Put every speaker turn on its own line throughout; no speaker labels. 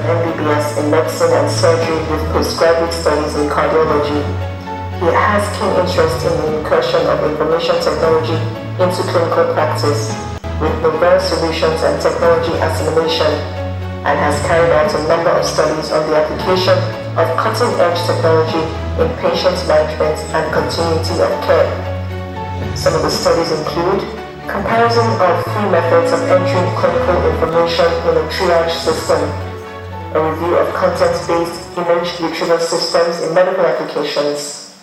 MBBS in medicine and surgery with postgraduate studies in cardiology. He has keen interest in the incursion of information technology into clinical practice with novel solutions and technology assimilation, and has carried out a number of studies on the application of cutting-edge technology in patient management and continuity of care. Some of the studies include comparison of 3 methods of entering clinical information in a triage system, a review of content-based image retrieval systems in medical applications,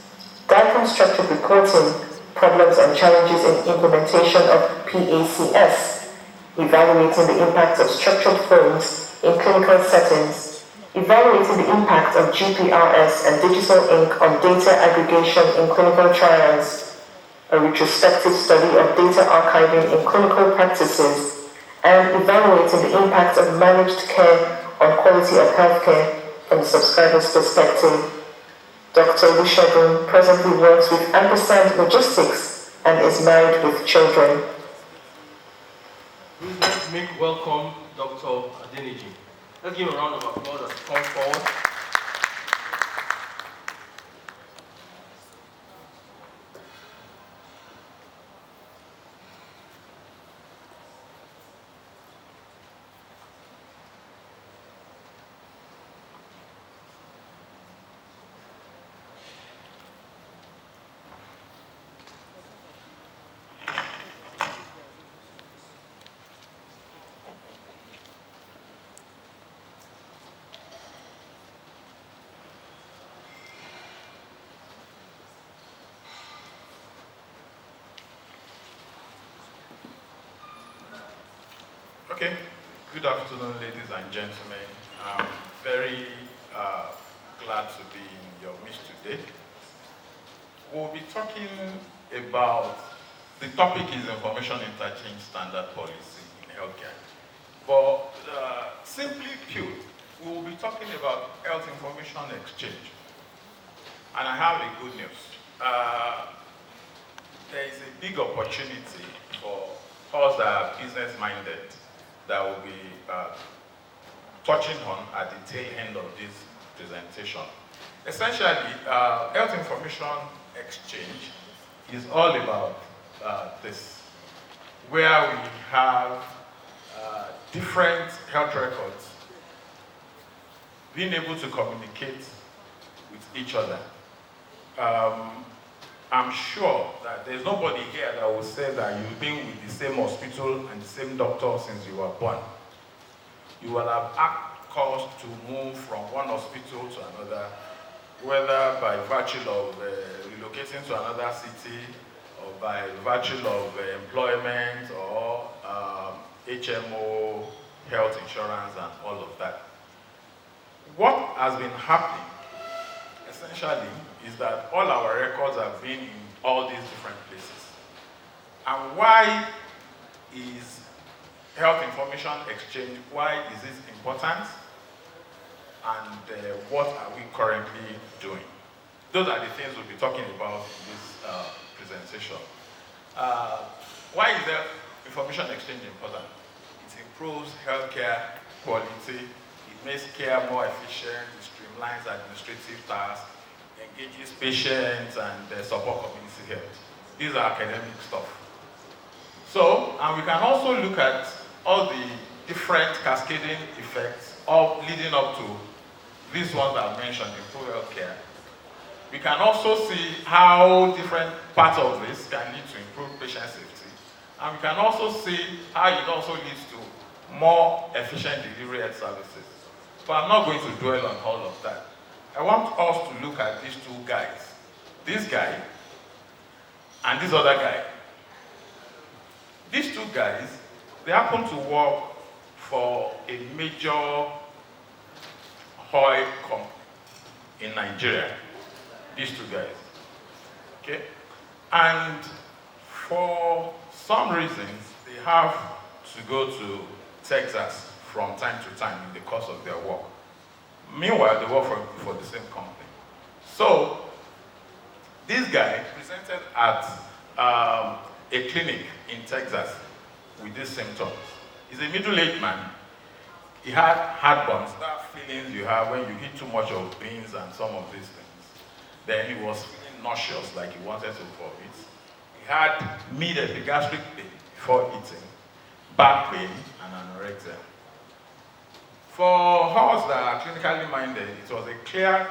diagram-structured reporting, problems and challenges in implementation of PACS, evaluating the impact of structured forms in clinical settings, evaluating the impact of GPRS and digital ink on data aggregation in clinical trials, a retrospective study of data archiving in clinical practices, and evaluating the impact of managed care on quality of healthcare from the subscriber's perspective. Dr. Olusegun presently works with Ampersand Logistics and is married with children.
Please let's make welcome Dr. Adeniji. Let's give him a round of applause as he comes forward.
Okay, good afternoon, ladies and gentlemen. I'm very glad to be in your midst today. We'll be talking about, the topic is information interchange standard policy in healthcare. But simply put, we will be talking about health information exchange. And I have a good news. There is a big opportunity for us that are business-minded that will be touching on at the tail end of this presentation. Essentially, health information exchange is all about this, where we have different health records being able to communicate with each other. I'm sure that there's nobody here that will say that you've been with the same hospital and the same doctor since you were born. You will have had cause to move from one hospital to another, whether by virtue of relocating to another city, or by virtue of employment, or HMO, health insurance, and all of that. What has been happening, essentially, is that all our records have been in all these different places. And why is health information exchange, why is this important? And what are we currently doing? Those are the things we'll be talking about in this presentation. Why is health information exchange important? It improves healthcare quality, it makes care more efficient, it streamlines administrative tasks, engages patients, and support community health. These are academic stuff. So, and we can also look at all the different cascading effects of leading up to these ones that I've mentioned, improve healthcare. We can also see how different parts of this can lead to improved patient safety. And we can also see how it also leads to more efficient delivery of services. But I'm not going to dwell on all of that. I want us to look at these two guys. This guy and this other guy. These two guys, they happen to work for a major oil company in Nigeria. These two guys. Okay? And for some reasons, they have to go to Texas from time to time in the course of their work. Meanwhile, they work for the same company. So, this guy presented at a clinic in Texas with these symptoms. He's a middle-aged man. He had heartburns, that feelings you have when you eat too much of beans and some of these things. Then he was feeling nauseous, like he wanted to vomit. He had mid-epigastric pain before eating, back pain, and anorexia. For us that are clinically minded, it was a clear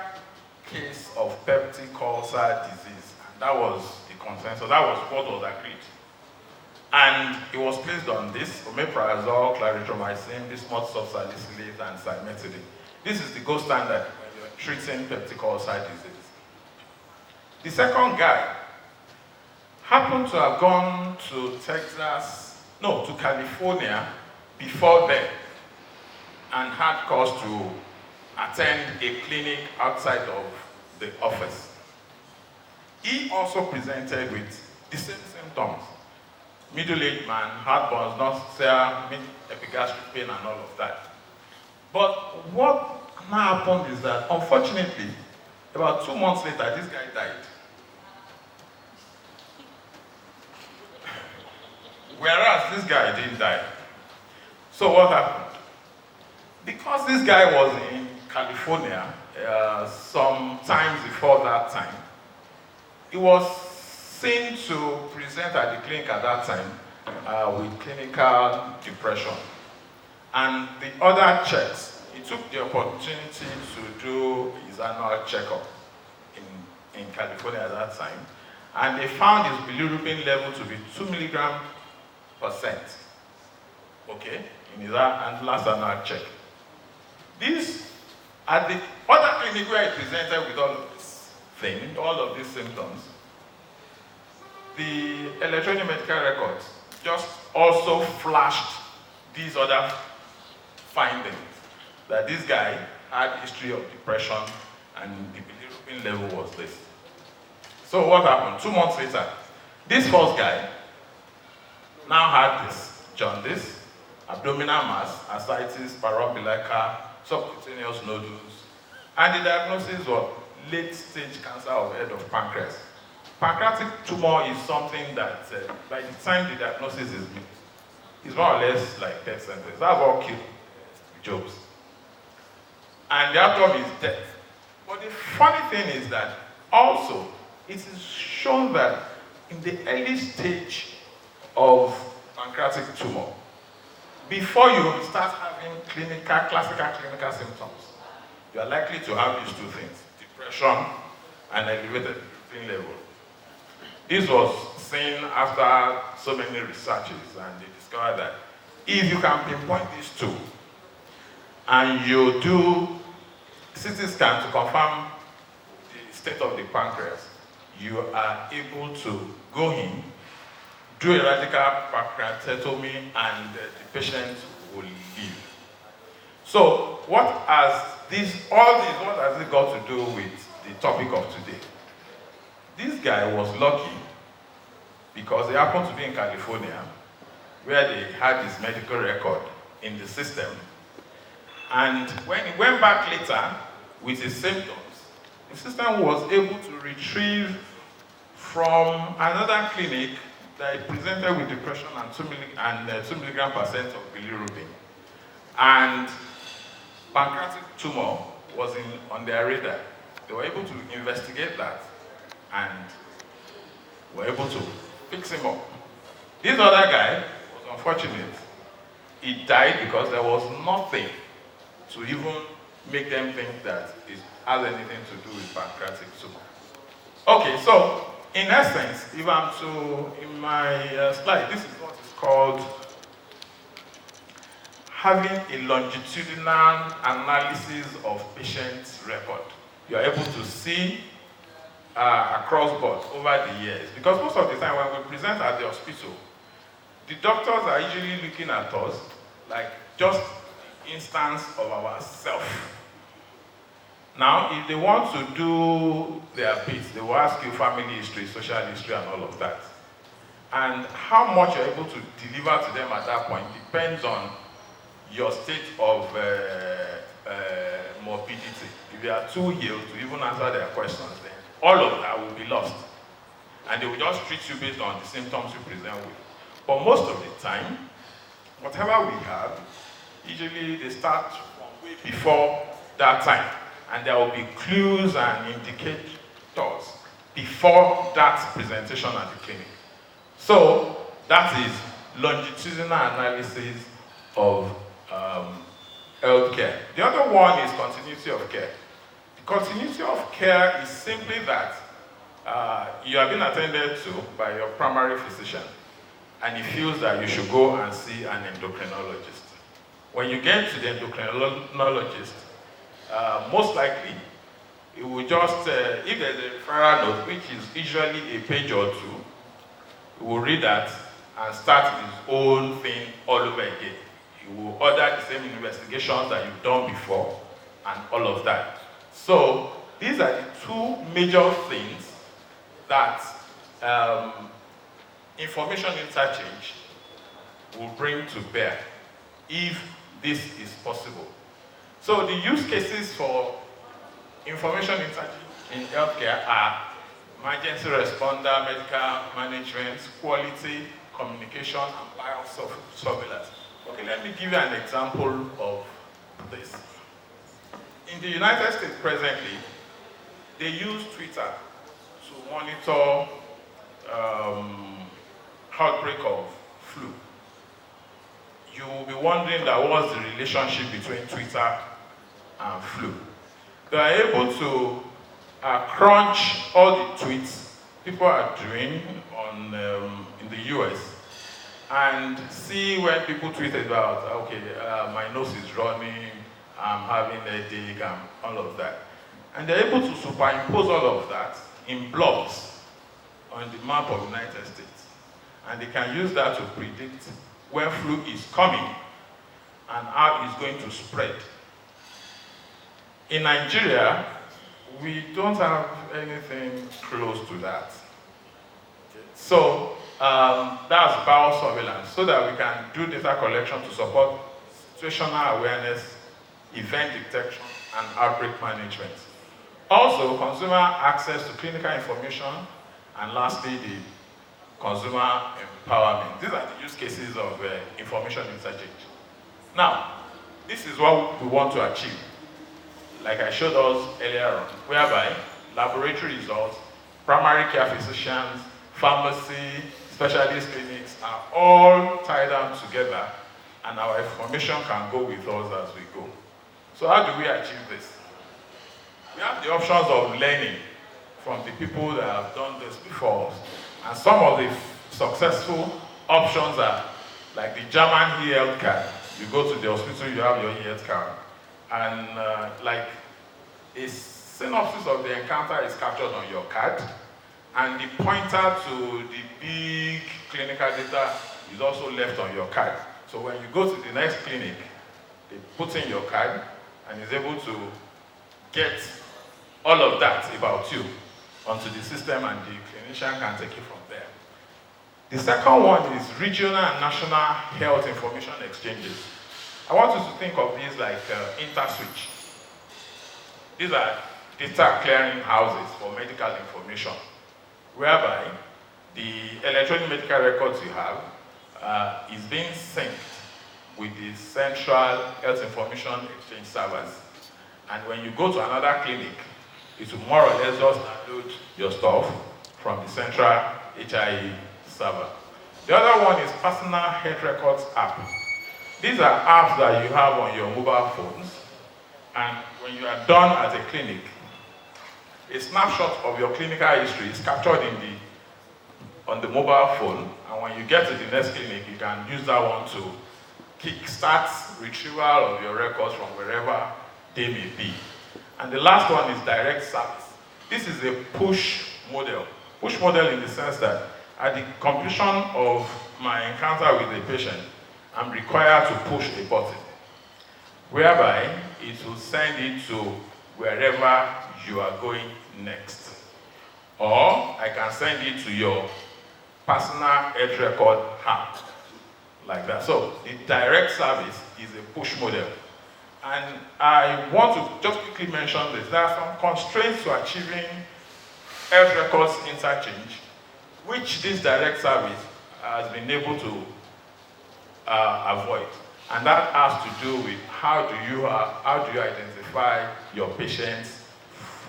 case of peptic ulcer disease, and that was the consensus. That was what was agreed. And it was placed on this omeprazole, clarithromycin, bismuth subsalicylate, and cimetidine. This is the gold standard when you're treating peptic ulcer disease. The second guy happened to have gone to to California before then, and had cause to attend a clinic outside of the office. He also presented with the same symptoms. Middle-aged man, heartburns, nausea, epigastric pain, and all of that. But what now happened is that, unfortunately, about 2 months later, this guy died. Whereas this guy didn't die. So what happened? Because this guy was in California some times before that time, he was seen to present at the clinic at that time with clinical depression. And the other checks, he took the opportunity to do his annual checkup in California at that time. And they found his bilirubin level to be 2 milligrams %, okay, in his last annual check. This, at the other clinic where he presented with all of this thing, all of these symptoms, the electronic medical records just also flashed these other findings, that this guy had history of depression and the bilirubin level was this. So what happened? 2 months later, this first guy now had this jaundice, abdominal mass, ascites, paraumbilical, subcutaneous nodules, and the diagnosis was late-stage cancer of head of pancreas. Pancreatic tumor is something that, by the time the diagnosis is made, is more or less like death sentence. That's what killed Jobs. And the outcome is death. But the funny thing is that also it is shown that in the early stage of pancreatic tumor, before you start having classical clinical symptoms, you are likely to have these two things, depression and elevated bilirubin level. This was seen after so many researches, and they discovered that if you can pinpoint these two, and you do CT scan to confirm the state of the pancreas, you are able to go in, do a radical pancreatectomy, and the patient will live. So what has it got to do with the topic of today? This guy was lucky because he happened to be in California, where they had his medical record in the system. And when he went back later with his symptoms, the system was able to retrieve from another clinic that he presented with depression and 2 milligram % of bilirubin. And pancreatic tumor was on their radar. They were able to investigate that and were able to fix him up. This other guy was unfortunate. He died because there was nothing to even make them think that it has anything to do with pancreatic tumor. Okay, so in essence, if I'm to, in my slide, this is what is called having a longitudinal analysis of patient's record. You are able to see across board over the years. Because most of the time when we present at the hospital, the doctors are usually looking at us like just instance of ourselves. Now, if they want to do their bits, they will ask you family history, social history, and all of that. And how much you're able to deliver to them at that point depends on your state of morbidity. If you are too ill to even answer their questions, then all of that will be lost. And they will just treat you based on the symptoms you present with. But most of the time, whatever we have Usually they start from way before that time, and there will be clues and indicators before that presentation at the clinic. So that is longitudinal analysis of healthcare. The other one is continuity of care. The continuity of care is simply that you have been attended to by your primary physician, and he feels that you should go and see an endocrinologist. When you get to the endocrinologist, most likely, it will just, if there's a referral note, which is usually a page or two, he will read that and start his own thing all over again. He will order the same investigations that you've done before and all of that. So these are the two major things that information interchange will bring to bear if this is possible. So the use cases for information interchange in healthcare are emergency responder, medical management, quality, communication, and biosurveillance. Okay, let me give you an example of this. In the United States presently, they use Twitter to monitor outbreak of flu. You will be wondering that what's the relationship between Twitter and flu. They are able to crunch all the tweets people are doing on, in the US and see when people tweet about, okay, my nose is running, I'm having a headache, and all of that. And they're able to superimpose all of that in blocks on the map of the United States. And they can use that to predict when flu is coming and how it's going to spread. In Nigeria, we don't have anything close to that. So that's biosurveillance, so that we can do data collection to support situational awareness, event detection, and outbreak management. Also, consumer access to clinical information, and lastly, the consumer empowerment. These are the use cases of information interchange. Now, this is what we want to achieve, like I showed us earlier on, whereby laboratory results, primary care physicians, pharmacy, specialist clinics are all tied down together, and our information can go with us as we go. So how do we achieve this? We have the options of learning from the people that have done this before us. And some of the successful options are like the German e-health card. You go to the hospital, you have your e-health card. And like a synopsis of the encounter is captured on your card. And the pointer to the big clinical data is also left on your card. So when you go to the next clinic, they put in your card and is able to get all of that about you onto the system, and the clinician can take it from there. The second one is regional and national health information exchanges. I want you to think of these like InterSwitch. These are data clearing houses for medical information, whereby the electronic medical records you have is being synced with the central health information exchange servers. And when you go to another clinic, it will more or less just download your stuff from the central HIE server. The other one is personal health records app. These are apps that you have on your mobile phones, and when you are done at a clinic, a snapshot of your clinical history is captured on the mobile phone, and when you get to the next clinic, you can use that one to kickstart retrieval of your records from wherever they may be. And the last one is direct service. This is a push model. Push model in the sense that at the completion of my encounter with a patient, I'm required to push a button, whereby it will send it to wherever you are going next. Or I can send it to your personal health record app, like that. So the direct service is a push model. And I want to just quickly mention this. There are some constraints to achieving health records interchange, which this direct service has been able to avoid. And that has to do with how do you identify your patients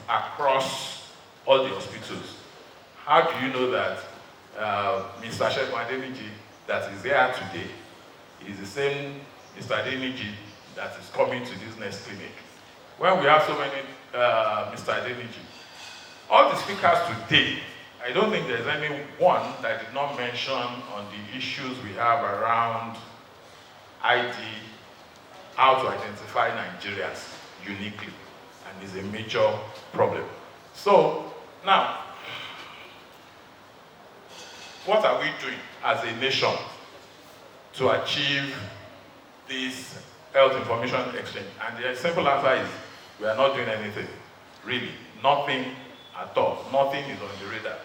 across all the hospitals. How do you know that Mr. Shegun Adeniji that is here today is the same Mr. Adeniji that is coming to this next clinic? When we have so many Mr. Adeniji, all the speakers today, I don't think there's any one that did not mention on the issues we have around ID, how to identify Nigerians uniquely, and is a major problem. So now, what are we doing as a nation to achieve this health information exchange? And the simple answer is, we are not doing anything. Really, nothing at all. Nothing is on the radar.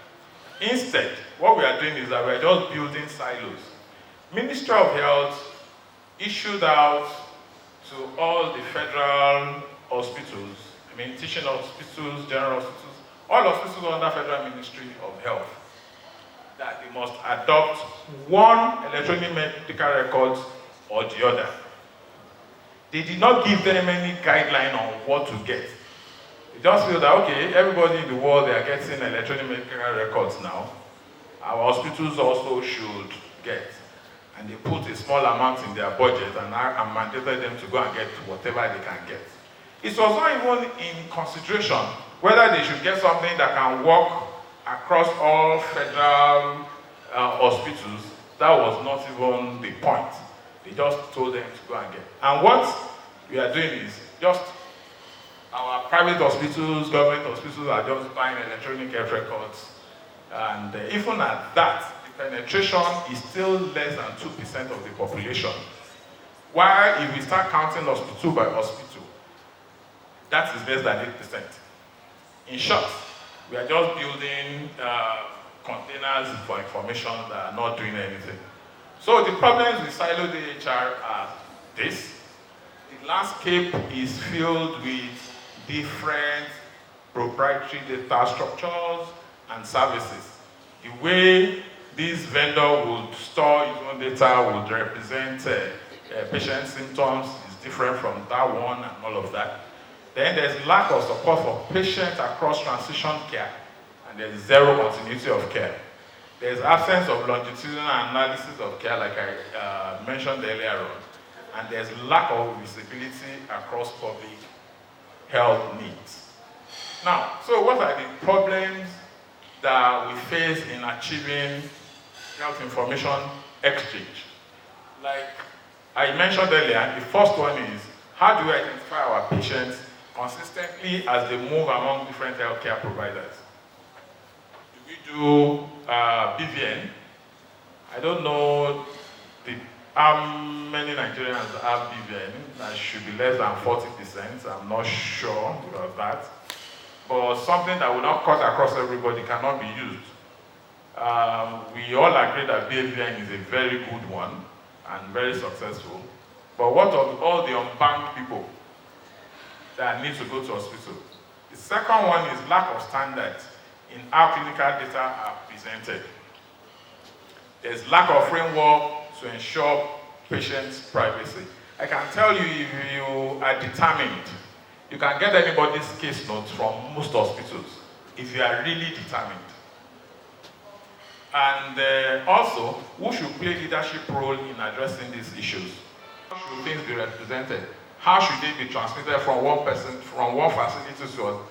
Instead, what we are doing is that we are just building silos. Ministry of Health issued out to all the federal hospitals, teaching hospitals, general hospitals, all hospitals under Federal Ministry of Health, that they must adopt one electronic medical record or the other. They did not give them any guideline on what to get. They just feel that, okay, everybody in the world, they are getting electronic medical records now. Our hospitals also should get. And they put a small amount in their budget and mandated them to go and get whatever they can get. It was not even in consideration whether they should get something that can work across all federal hospitals. That was not even the point. They just told them to go and get. And what we are doing is just our private hospitals, government hospitals are just buying electronic health records. And even at that, the penetration is still less than 2% of the population. While if we start counting hospital by hospital, that is less than 8%. In short, we are just building containers for information that are not doing anything. So the problems with siloed AHR are this. The landscape is filled with different proprietary data structures and services. The way this vendor would store his own data would represent patient symptoms is different from that one and all of that. Then there's lack of support for patients across transition care, and there's zero continuity of care. There's absence of longitudinal analysis of care, like I mentioned earlier on, and there's lack of visibility across public health needs. Now, so what are the problems that we face in achieving health information exchange? Like I mentioned earlier, the first one is, how do we identify our patients consistently as they move among different healthcare providers? Do we do BVN? I don't know how many Nigerians have BVN. That should be less than 40%. I'm not sure about that. But something that will not cut across everybody cannot be used. We all agree that BVN is a very good one and very successful. But what of all the unbanked people that need to go to hospital? The second one is lack of standards in how clinical data are presented. There's lack of framework to ensure patients' privacy. I can tell you, if you are determined, you can get anybody's case notes from most hospitals if you are really determined. And also, who should play leadership role in addressing these issues? How should things be represented? How should they be transmitted from one person, from one facility to another?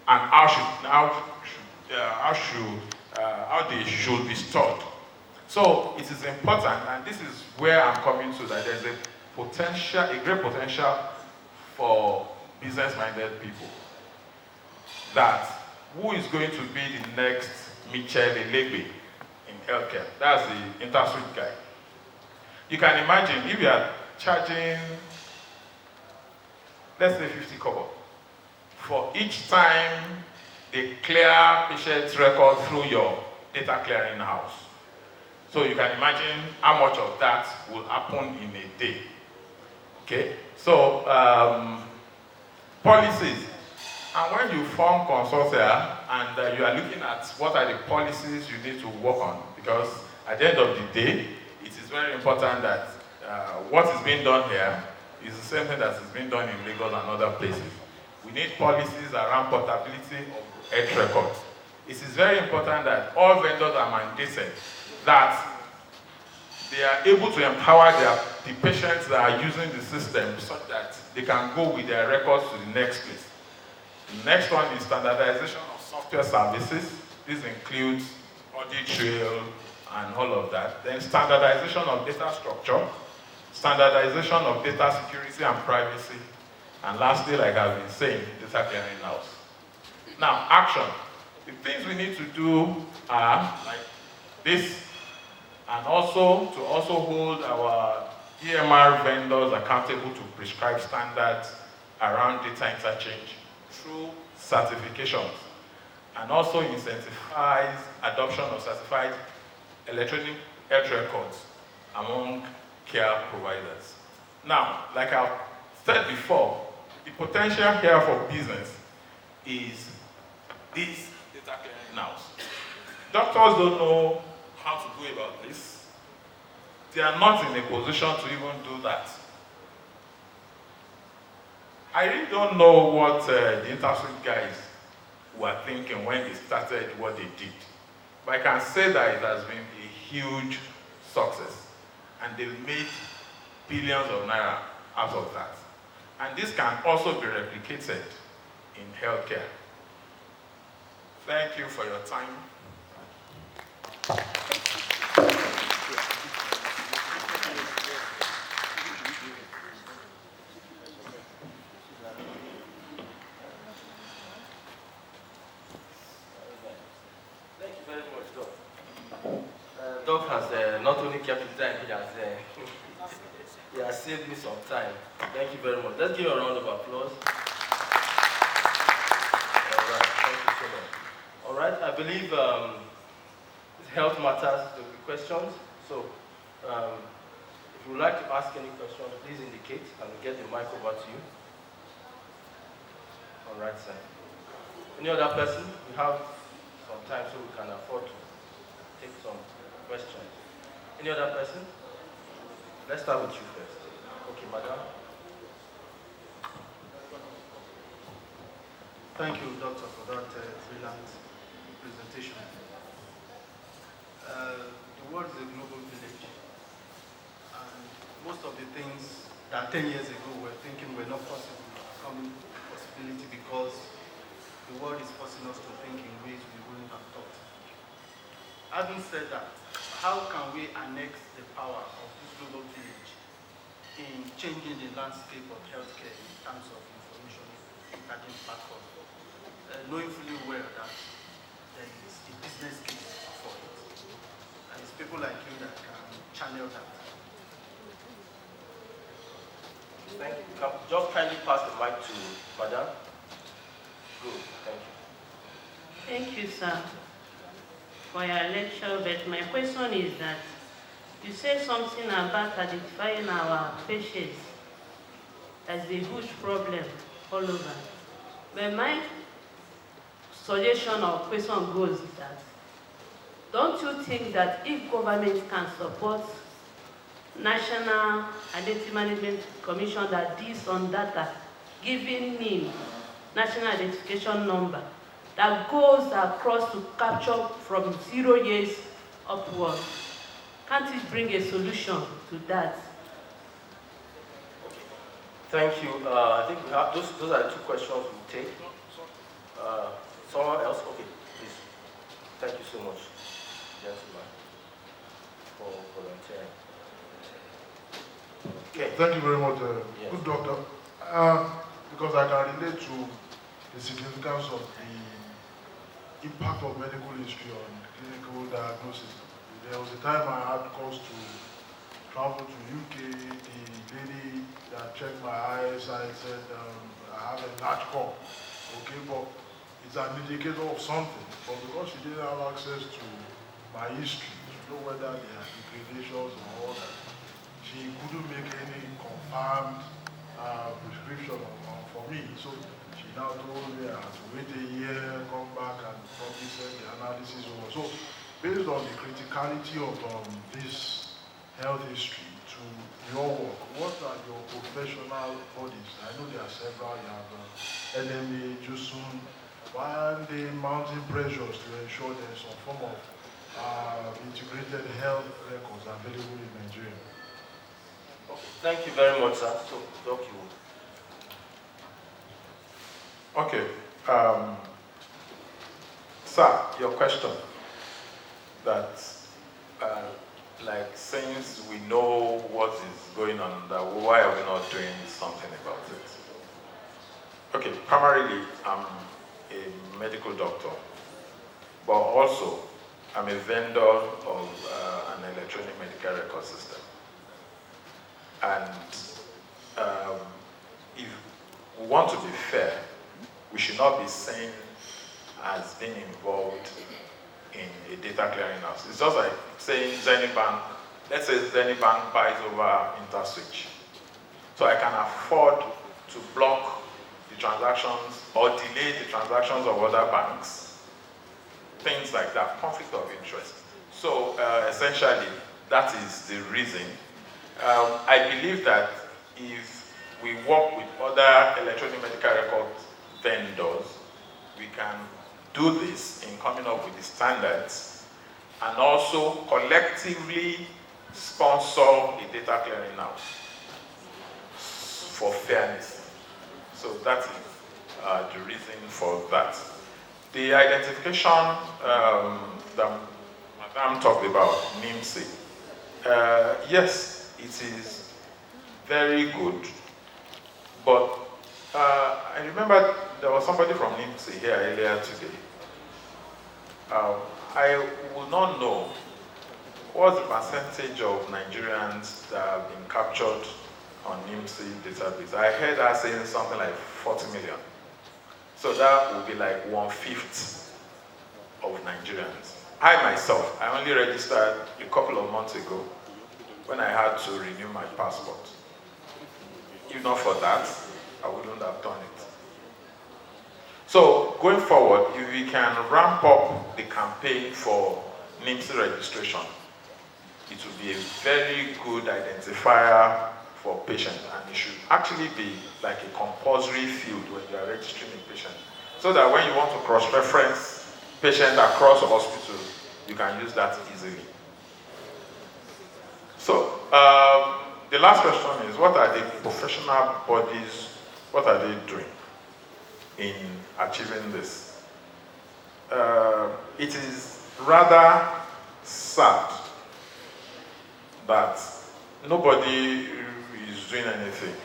And how they should be stored? So it is important, and this is where I'm coming to, that there's a great potential for business-minded people. That who is going to be the next Michel Elebe in healthcare? That's the InterSuite guy. You can imagine if you are charging, let's say 50 kobo, for each time they clear patient's record through your data clearing house. So you can imagine how much of that will happen in a day. Okay? So, policies. And when you form consortia and you are looking at what are the policies you need to work on, because at the end of the day, it is very important that what is being done here is the same thing that is being done in Lagos and other places. We need policies around portability of health records. It is very important that all vendors are mandated that they are able to empower the patients that are using the system such that they can go with their records to the next place. The next one is standardization of software services. This includes audit trail and all of that. Then standardization of data structure, standardization of data security and privacy, and lastly, like I've been saying, data clearing house. Now, action. The things we need to do are like this, and also to hold our EMR vendors accountable to prescribe standards around data interchange through certifications, and also incentivize adoption of certified electronic health records among care providers. Now, like I've said before, the potential here for business is this data clearing house. Doctors don't know how to go about this. They are not in a position to even do that. I really don't know what the InterSuite guys were thinking when they started what they did. But I can say that it has been a huge success. And they've made billions of naira out of that. And this can also be replicated in healthcare. Thank you for your time.
Thank you very much, Doc. Doc has not only kept the time, he has saved me some time. Thank you very much. Let's give a round of applause. All right, thank you so much. All right, I believe health matters. There will be questions. So, if you would like to ask any questions, please indicate, and we'll get the mic over to you. All right, sir. Any other person? We have some time, so we can afford to take some questions. Any other person? Let's start with you first. Okay, madam.
Thank you, Doctor, for that brilliant presentation. The world is a global village, and most of the things that 10 years ago were thinking were not possible are coming to possibility because the world is forcing us to think in ways we wouldn't have thought. Having said that, how can we annex the power of this global village in changing the landscape of healthcare in terms of information intelligence platform, knowing fully well that there is a business case for it. And it's people like you that can channel that.
Thank you. Just kindly pass the mic to madam. Good, thank you.
Thank you, sir, for your lecture, but my question is that you say something about identifying our patients as a huge problem all over. But my suggestion or question goes that, don't you think that if government can support National Identity Management Commission that deals on data, giving me national identification number that goes across to capture from 0 years upward, can't it bring a solution to that?
Thank you. I think we have those are the 2 questions we'll take. Someone else? Okay, please. Thank you so much, gentlemen, for volunteering. Okay.
Thank you very much,
Yes.
good doctor. Because I can relate to the significance of the impact of medical history on clinical diagnosis. There was a time I had cause to travel to UK. The lady that checked my eyes, I said, I have a large cough. Okay, but it's an indicator of something. But because she didn't have access to my history, to know whether there are degradations or all that, she couldn't make any confirmed prescription for me. So she now told me I had to wait a year, come back and probably send the analysis over. So based on the criticality of this health history to to your work, what are your professional bodies? I know there are several. You have NMA, JUSUN. Why are they mounting pressures to ensure there's some form of integrated health records available in Nigeria?
Okay, thank you very much, sir. So, Doc, you.
Okay. Sir, your question that, like, since we know what is going on, that why are we not doing something about it? Okay, primarily, I'm a medical doctor, but also I'm a vendor of an electronic medical record system. And if we want to be fair, we should not be seen as being involved in a data clearinghouse. It's just like saying Zenibank, let's say Zenibank buys over InterSwitch. So I can afford to block the transactions or delay the transactions of other banks. Things like that, conflict of interest. So essentially, that is the reason. I believe that if we work with other electronic medical record vendors, we can do this in coming up with the standards and also collectively sponsor a data clearinghouse for fairness. So that is the reason for that. The identification that Madam talked about, NIMSI, yes, it is very good, but I remember there was somebody from NIMSI here earlier today. I would not know what's the percentage of Nigerians that have been captured on NIMSI database. I heard her saying something like 40 million. So that would be like 1/5 of Nigerians. I myself, I only registered a couple of months ago when I had to renew my passport. If not for that, I wouldn't have done it. So going forward, if we can ramp up the campaign for NIMSI registration, it will be a very good identifier for patients, and it should actually be like a compulsory field when you are registering a patient, so that when you want to cross-reference patients across hospitals, you can use that easily. So the last question is, what are the professional bodies, what are they doing in achieving this? It is rather sad that nobody is doing anything.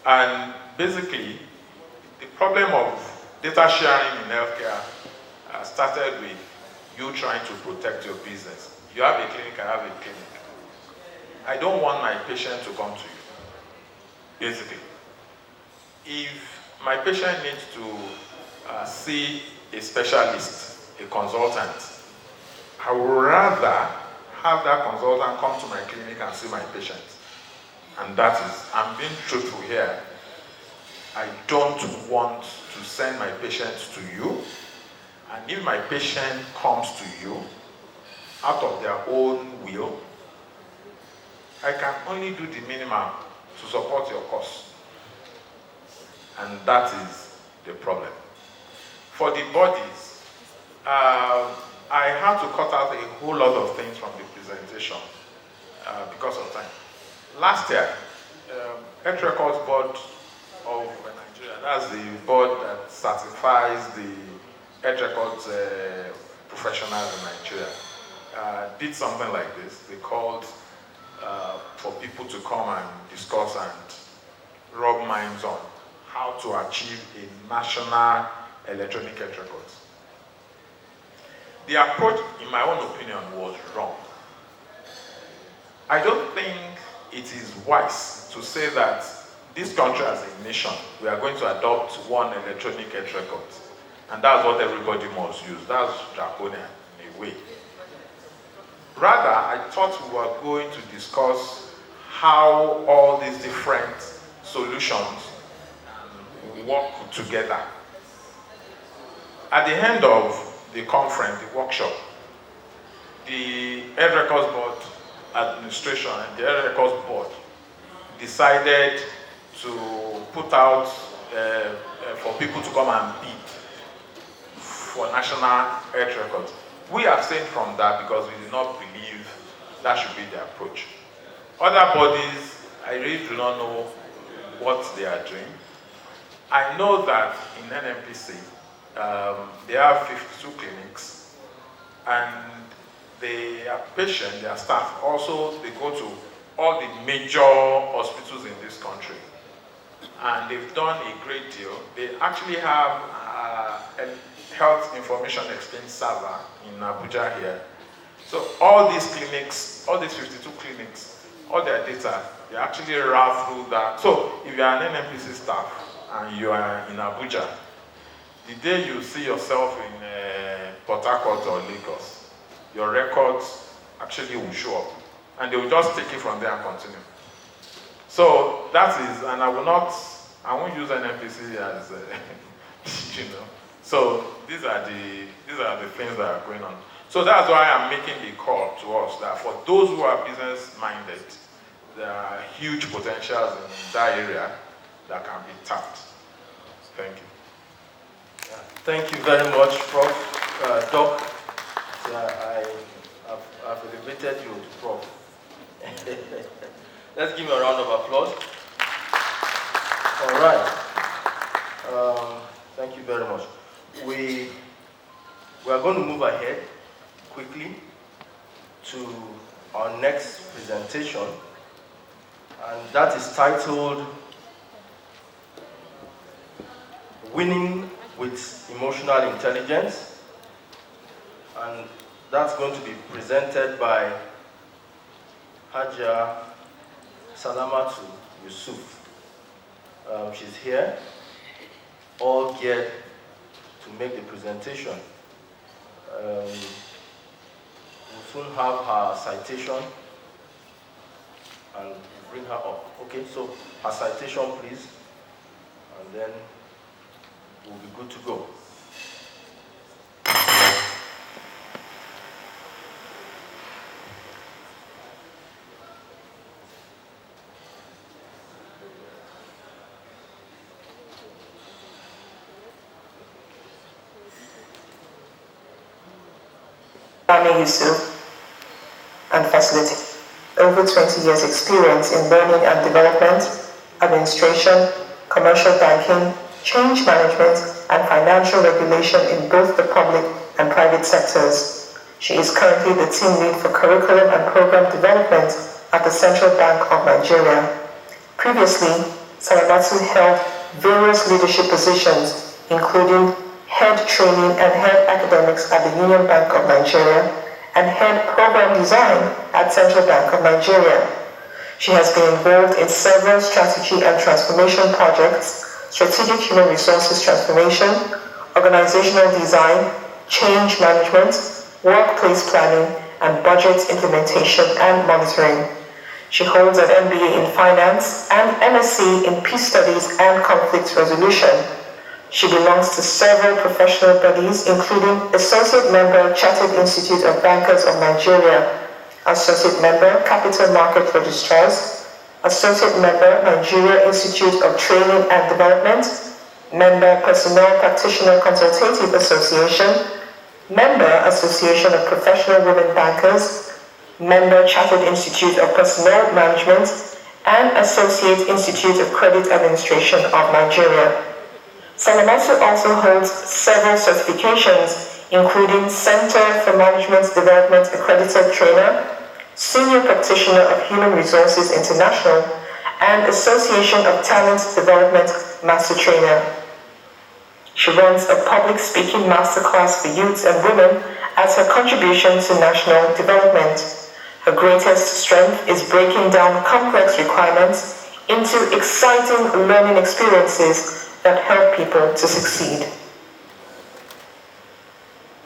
And basically, the problem of data sharing in healthcare started with you trying to protect your business. You have a clinic, I have a clinic. I don't want my patient to come to you, basically. If my patient needs to see a specialist, a consultant, I would rather have that consultant come to my clinic and see my patient. And that is, I'm being truthful here. I don't want to send my patients to you. And if my patient comes to you out of their own will, I can only do the minimum to support your costs. And that is the problem. For the bodies, I had to cut out a whole lot of things from the presentation because of time. Last year, Health Records Board of Nigeria, that's the board that certifies the health records professionals in Nigeria, did something like this. They called for people to come and discuss and rub minds on how to achieve a national electronic health records. The approach, in my own opinion, was wrong. I don't think it is wise to say that this country as a nation, we are going to adopt one electronic health record, and that's what everybody must use. That's draconian in a way. Rather, I thought we were going to discuss how all these different solutions work together. At the end of the conference, the workshop, the Health Records Board administration and the Health Records Board decided to put out for people to come and bid for national health records. We abstained from that because we did not believe that should be the approach. Other bodies, I really do not know what they are doing. I know that in NMPC, they have 52 clinics, and their patients, their staff, also they go to all the major hospitals in this country. And they've done a great deal. They actually have a health information exchange server in Abuja here. So all these clinics, all these 52 clinics, all their data, they actually route through that. So if you are an NMPC staff and you are in Abuja, the day you see yourself in Port Harcourt or Lagos, your records actually will show up. And they will just take it from there and continue. So that is, and I won't use NMPC as, you know. So these are the things that are going on. So that's why I'm making the call to us that for those who are business-minded, there are huge potentials in that area that can be tapped. Thank you.
Yeah, thank you very much, Prof. Doc. I've elevated you to Prof. Let's give him a round of applause. All right. Thank you very much. We are going to move ahead quickly to our next presentation, and that is titled Winning with Emotional Intelligence, and that's going to be presented by Haja Salamatu Yusuf. She's here, all geared to make the presentation. We'll soon have her citation and bring her up. Okay, so her citation, please, and then we'll be good to go.
Yusuf and facility. Over 20 years experience in learning and development, administration, commercial banking, change management, and financial regulation in both the public and private sectors. She is currently the team lead for curriculum and program development at the Central Bank of Nigeria. Previously, Salamatu held various leadership positions, including head training and head academics at the Union Bank of Nigeria, and head program design at Central Bank of Nigeria. She has been involved in several strategy and transformation projects, strategic human resources transformation, organizational design, change management, workplace planning, and budget implementation and monitoring. She holds an MBA in finance and MSc in peace studies and conflict resolution. She belongs to several professional bodies, including Associate Member, Chartered Institute of Bankers of Nigeria, Associate Member, Capital Market Registrars, Associate Member, Nigeria Institute of Training and Development, Member, Personnel Practitioner Consultative Association, Member, Association of Professional Women Bankers, Member, Chartered Institute of Personnel Management, and Associate Institute of Credit Administration of Nigeria. Salamatu also holds several certifications, including Center for Management Development Accredited Trainer, Senior Practitioner of Human Resources International, and Association of Talent Development Master Trainer. She runs a public speaking masterclass for youths and women as her contribution to national development. Her greatest strength is breaking down complex requirements into exciting learning experiences that help people to succeed.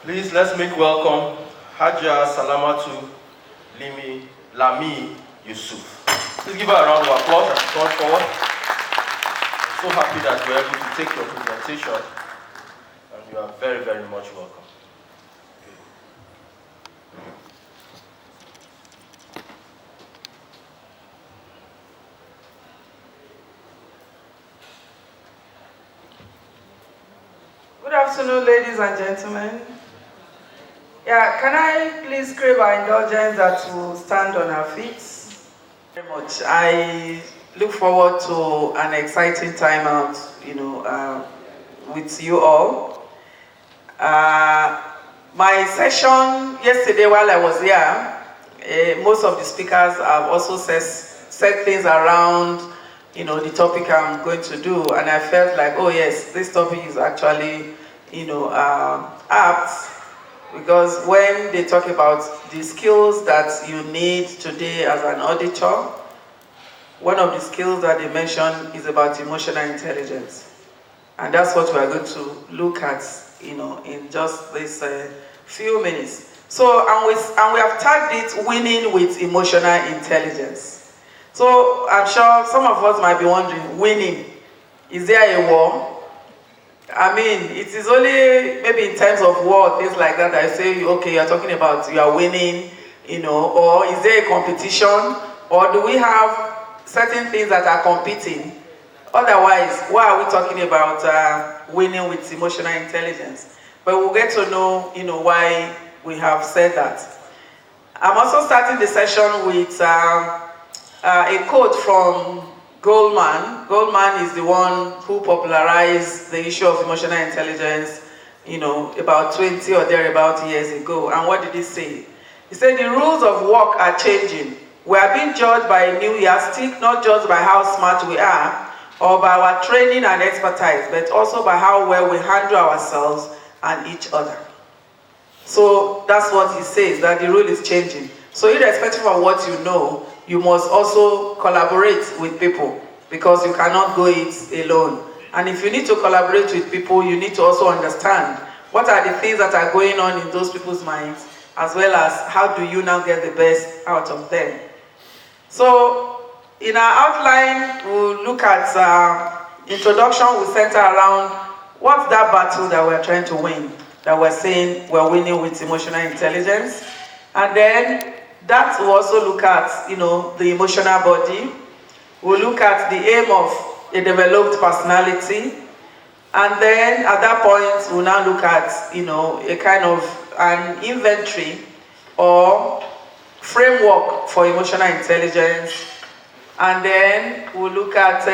Please, let's make welcome Haja Salamatu Lami Yusuf. Please give her a round of applause as she comes forward. I'm so happy that you're able to take your presentation, and you are very, very much welcome.
afternoon, ladies and gentlemen. Yeah, can I please crave our indulgence that we'll stand on our feet? Very much. I look forward to an exciting time out, with you all. My session yesterday while I was here, most of the speakers have also said things around the topic I'm going to do, and I felt like, oh yes, this topic is actually, apt, because when they talk about the skills that you need today as an auditor, one of the skills that they mention is about emotional intelligence. And that's what we are going to look at, in just this few minutes. So, and we have tagged it winning with emotional intelligence. So I'm sure some of us might be wondering, winning, is there a war? I mean, it is only maybe in terms of war, things like that, I say, okay, you're talking about you are winning, or is there a competition? Or do we have certain things that are competing? Otherwise, why are we talking about winning with emotional intelligence? But we'll get to know, why we have said that. I'm also starting the session with a quote from Goldman. Goldman is the one who popularized the issue of emotional intelligence, about 20 or thereabout years ago. And what did he say? He said, the rules of work are changing. We are being judged by a new yardstick, not just by how smart we are, or by our training and expertise, but also by how well we handle ourselves and each other. So that's what he says, that the rule is changing. So irrespective of what you know, you must also collaborate with people, because you cannot go it alone. And if you need to collaborate with people, you need to also understand what are the things that are going on in those people's minds, as well as how do you now get the best out of them. So in our outline, we'll look at introduction. We center around what's that battle that we're trying to win, that we're saying we're winning with emotional intelligence. And then that will also look at, the emotional body. We'll look at the aim of a developed personality. And then at that point, we'll now look at, a kind of an inventory or framework for emotional intelligence. And then we'll look at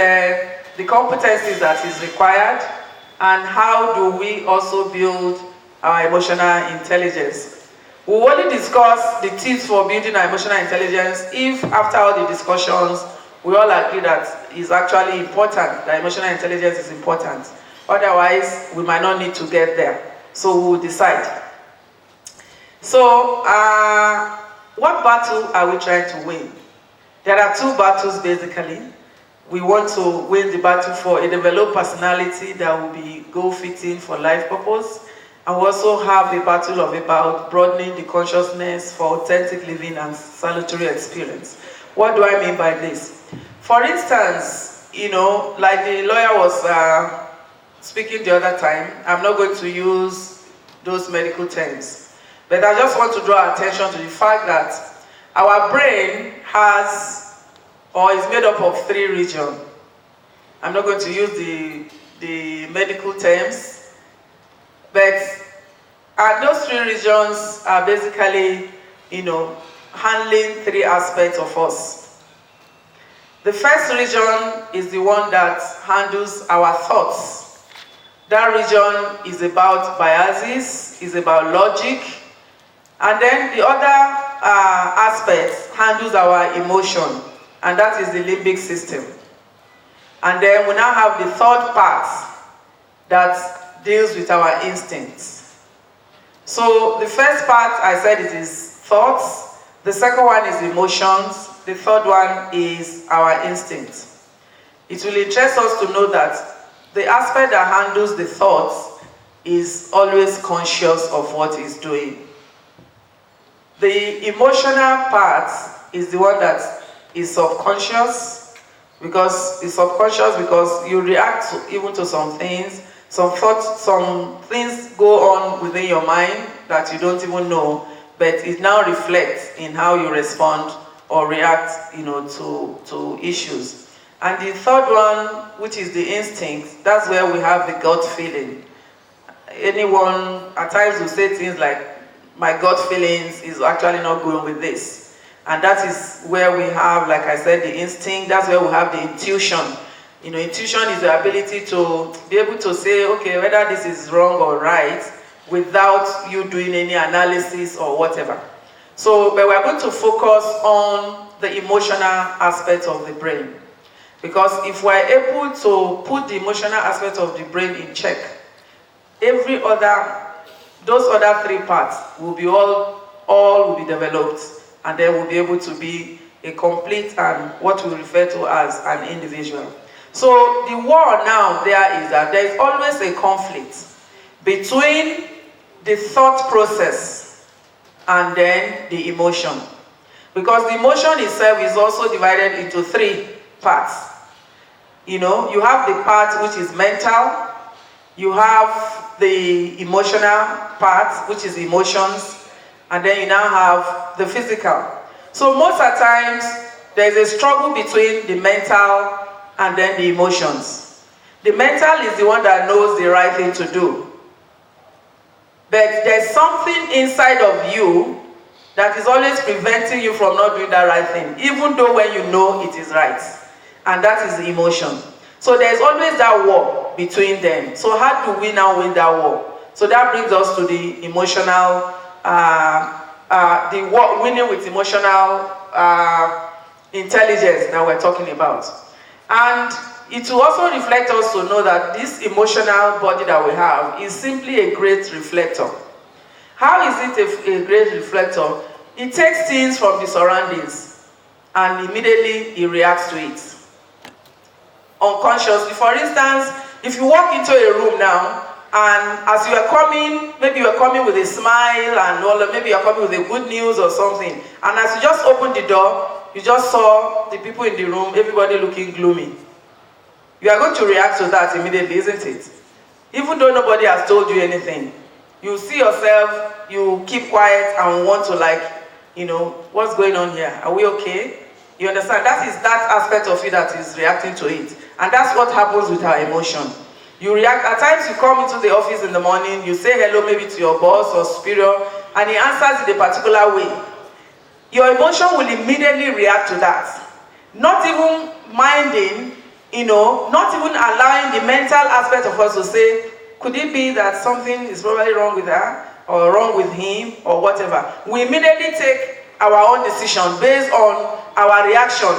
the competencies that is required and how do we also build our emotional intelligence. We will only discuss the tips for building our emotional intelligence if after all the discussions we all agree that it's actually important, that emotional intelligence is important. Otherwise, we might not need to get there. So we will decide. So, what battle are we trying to win? There are two battles basically. We want to win the battle for a developed personality that will be goal-fitting for life purpose. And we also have a battle about broadening the consciousness for authentic living and salutary experience. What do I mean by this? For instance, like the lawyer was speaking the other time, I'm not going to use those medical terms. But I just want to draw attention to the fact that our brain has, or is made up of 3 regions. I'm not going to use the medical terms. But those 3 regions are basically, handling 3 aspects of us. The first region is the one that handles our thoughts. That region is about biases, is about logic. And then the other aspect handles our emotion, and that is the limbic system. And then we now have the third part that deals with our instincts. So the first part, I said, it is thoughts. The second one is emotions. The third one is our instincts. It will interest us to know that the aspect that handles the thoughts is always conscious of what it's doing. The emotional part is the one that is subconscious, because it's subconscious because you react even to some things. Some thoughts, some things go on within your mind that you don't even know, but it now reflects in how you respond or react, to issues. And the third one, which is the instinct, that's where we have the gut feeling. anyone at times will say things like, my gut feelings is actually not going with this. And that is where we have, like I said, the instinct, that's where we have the intuition. You know, intuition is the ability to be able to say, okay, whether this is wrong or right, without you doing any analysis or whatever. So, but we're going to focus on the emotional aspect of the brain. Because if we're able to put the emotional aspect of the brain in check, those other three parts will be all will be developed, and then we'll be able to be a complete and what we refer to as an individual. So the war now there is that there is always a conflict between the thought process and then the emotion. Because the emotion itself is also divided into three parts. You know, you have the part which is mental, you have the emotional part, which is emotions, and then you now have the physical. So most of the times, there is a struggle between the mental and then the emotions. The mental is the one that knows the right thing to do. But there's something inside of you that is always preventing you from not doing that right thing, even though when you know it is right. And that is the emotion. So there's always that war between them. So how do we now win that war? So that brings us to the emotional, the war, winning with emotional intelligence that we're talking about. And it will also reflect us to know that this emotional body that we have is simply a great reflector. How is it a great reflector? It takes things from the surroundings and immediately it reacts to it. Unconsciously. For instance, if you walk into a room now, and as you are coming, maybe you are coming with a smile and all, maybe you are coming with a good news or something, and as you just opened the door, you just saw the people in the room, everybody looking gloomy. You are going to react to that immediately, isn't it? Even though nobody has told you anything. You see yourself, you keep quiet and want to what's going on here? Are we okay? You understand? That is that aspect of you that is reacting to it. And that's what happens with our emotion. You react, at times you come into the office in the morning, you say hello maybe to your boss or superior, and he answers in a particular way. Your emotion will immediately react to that. Not even minding, not even allowing the mental aspect of us to say, could it be that something is probably wrong with her, or wrong with him, or whatever. We immediately take our own decision based on our reaction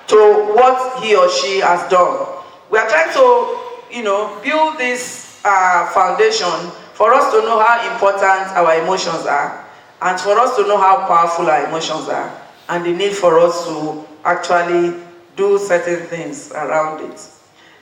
to what he or she has done. We are trying to, build this foundation for us to know how important our emotions are, and for us to know how powerful our emotions are, and the need for us to actually do certain things around it.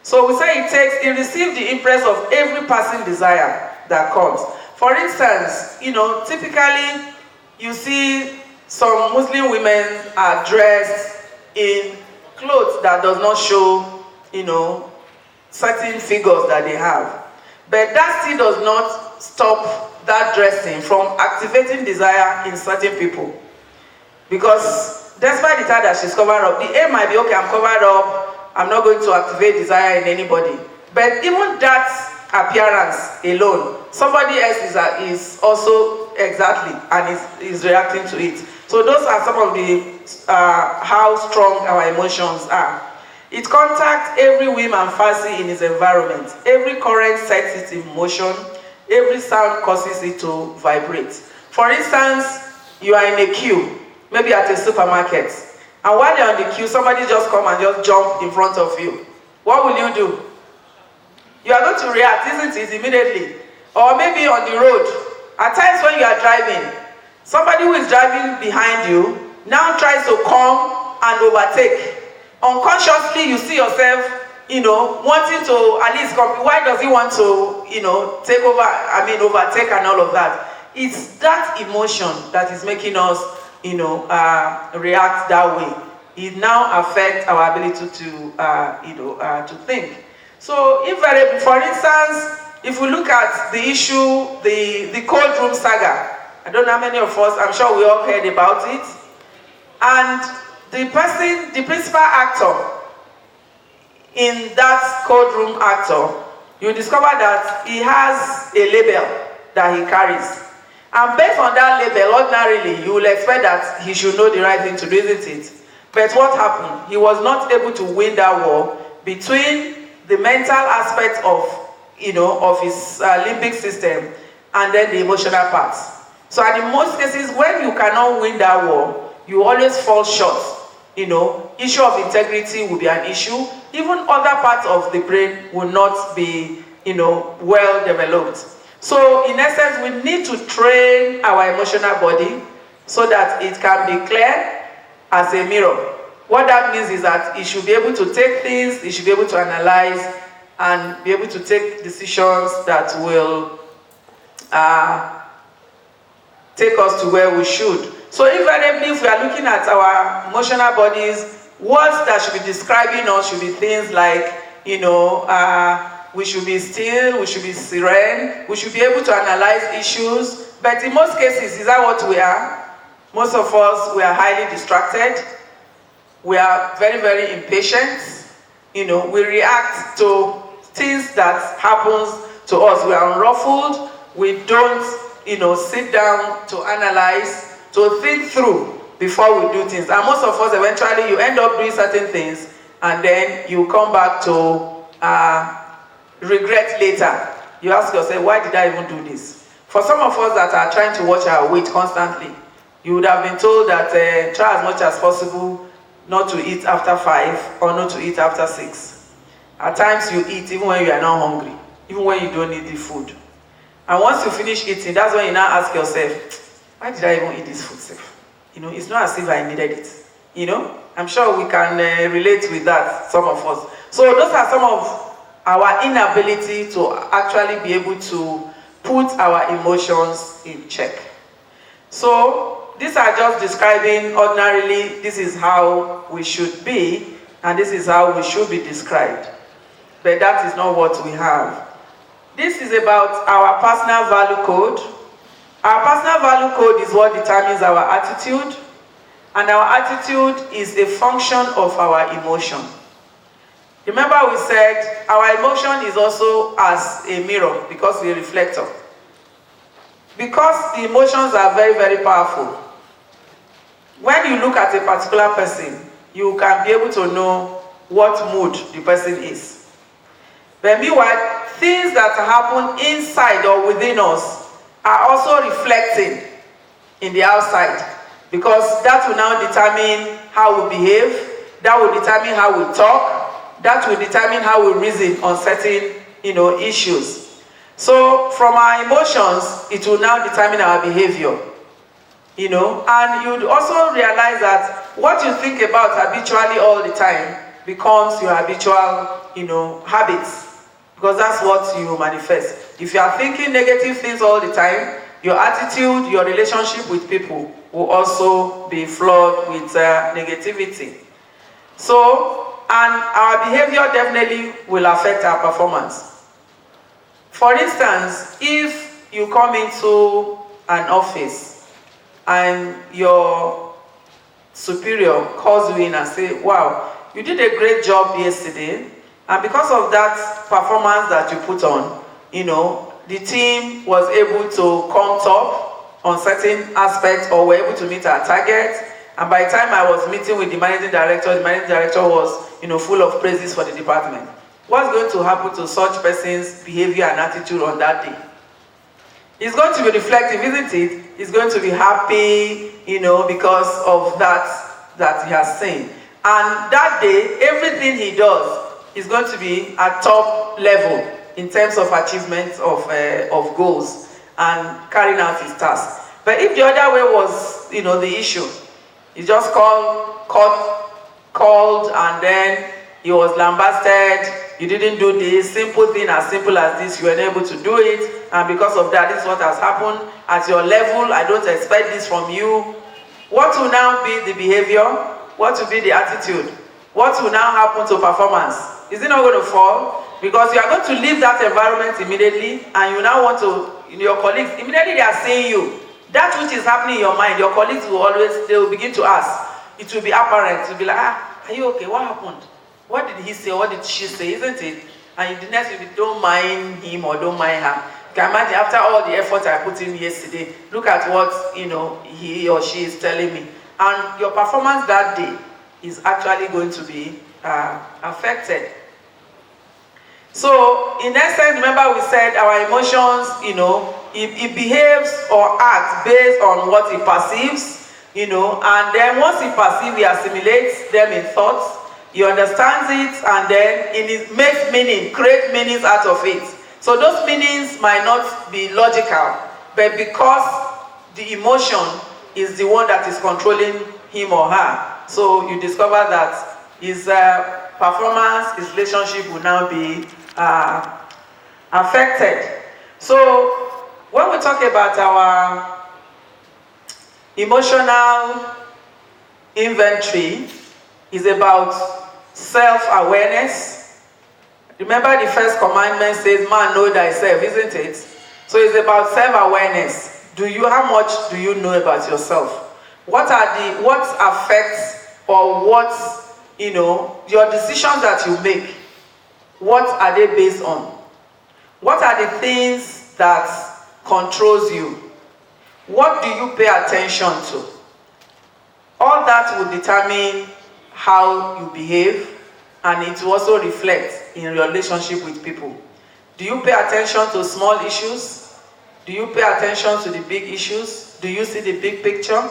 So we say it receives the impress of every passing desire that comes. For instance, typically you see some Muslim women are dressed in clothes that does not show, certain figures that they have. But that still does not stop that dressing from activating desire in certain people. Because despite the fact that she's covered up, the aim might be, okay, I'm covered up, I'm not going to activate desire in anybody. But even that appearance alone, somebody else is also exactly, and is reacting to it. So those are some of the how strong our emotions are. It contacts every whim and fancy in its environment. Every current sets it in motion. Every sound causes it to vibrate. For instance, you are in a queue, maybe at a supermarket, and while you're on the queue, somebody just come and just jump in front of you. What will you do? You are going to react, isn't it, immediately? Or maybe on the road, at times when you are driving, somebody who is driving behind you now tries to come and overtake. Unconsciously, you see yourself, wanting to at least come. Why does he want to, take over, overtake and all of that? It's that emotion that is making us, react that way. It now affects our ability to think. So, invariably, for instance, if we look at the issue, the cold room saga, I don't know how many of us, I'm sure we all heard about it. And the principal actor in that cold room actor you discover that he has a label that he carries. And based on that label, ordinarily, you will expect that he should know the right thing to do, isn't it? But what happened? He was not able to win that war between the mental aspect of, of his limbic system and then the emotional part. So in most cases, when you cannot win that war, you always fall short. Issue of integrity will be an issue. Even other parts of the brain will not be, well developed. So in essence, we need to train our emotional body so that it can be clear as a mirror. What that means is that it should be able to take things, it should be able to analyze, and be able to take decisions that will take us to where we should. So invariably, if we are looking at our emotional bodies, words that should be describing us should be things like, we should be still, we should be serene, we should be able to analyze issues. But in most cases, is that what we are? Most of us, we are highly distracted. We are very, very impatient. We react to things that happens to us. We are unruffled. We don't, sit down to analyze, to think through before we do things. And most of us, eventually, you end up doing certain things, and then you come back to regret later. You ask yourself, why did I even do this? For some of us that are trying to watch our weight constantly, you would have been told that try as much as possible not to eat after 5 or not to eat after 6. At times you eat even when you are not hungry, even when you don't need the food. And once you finish eating, that's when you now ask yourself, why did I even eat this food, Seth? It's not as if I needed it. I'm sure we can relate with that, some of us. So those are some of our inability to actually be able to put our emotions in check. So these are just describing ordinarily, this is how we should be, and this is how we should be described. But that is not what we have. This is about our personal value code. Our personal value code is what determines our attitude, and our attitude is a function of our emotion. Remember we said our emotion is also as a mirror because we're a reflector. Because the emotions are very, very powerful. When you look at a particular person, you can be able to know what mood the person is. But meanwhile, things that happen inside or within us are also reflecting in the outside, because that will now determine how we behave, that will determine how we talk, that will determine how we reason on certain issues. So from our emotions, it will now determine our behavior. And you'd also realize that what you think about habitually all the time becomes your habitual, habits, because that's what you manifest. If you are thinking negative things all the time, your attitude, your relationship with people will also be flawed with negativity. So, and our behavior definitely will affect our performance. For instance, if you come into an office and your superior calls you in and say, wow, you did a great job yesterday, and because of that performance that you put on, the team was able to come top on certain aspects, or were able to meet our targets. And by the time I was meeting with the managing director was, full of praises for the department. What's going to happen to such person's behavior and attitude on that day? He's going to be reflective, isn't it? He's going to be happy, because of that he has seen. And that day, everything he does is going to be at top level in terms of achievement of goals and carrying out his tasks. But if the other way was, the issue, he just called, and then he was lambasted. You didn't do this simple thing, as simple as this, you were unable to do it, and because of that, this is what has happened. At your level, I don't expect this from you. What will now be the behavior? What will be the attitude? What will now happen to performance? Is it not going to fall? Because you are going to leave that environment immediately, and you now want to, your colleagues, immediately they are saying you. That which is happening in your mind, your colleagues they will begin to ask. It will be apparent. It will be like, are you okay? What happened? What did he say? What did she say? Isn't it? and the next will be don't mind him or don't mind her. You can imagine after all the effort I put in yesterday, look at what he or she is telling me, and your performance that day is actually going to be affected. So in essence, remember we said our emotions, it behaves or acts based on what it perceives, and then once it perceives, it assimilates them in thoughts, he understands it, and then it makes meaning, creates meanings out of it. So those meanings might not be logical, but because the emotion is the one that is controlling him or her, so you discover that his performance, his relationship will now be affected. So when we talk about our emotional inventory, is about self-awareness. Remember the first commandment says, man, know thyself, isn't it? So it's about self-awareness. How much do you know about yourself? What affects or your decisions that you make, what are they based on? What are the things that controls you? What do you pay attention to? All that will determine how you behave, and it will also reflect in your relationship with people. Do you pay attention to small issues? Do you pay attention to the big issues? Do you see the big picture?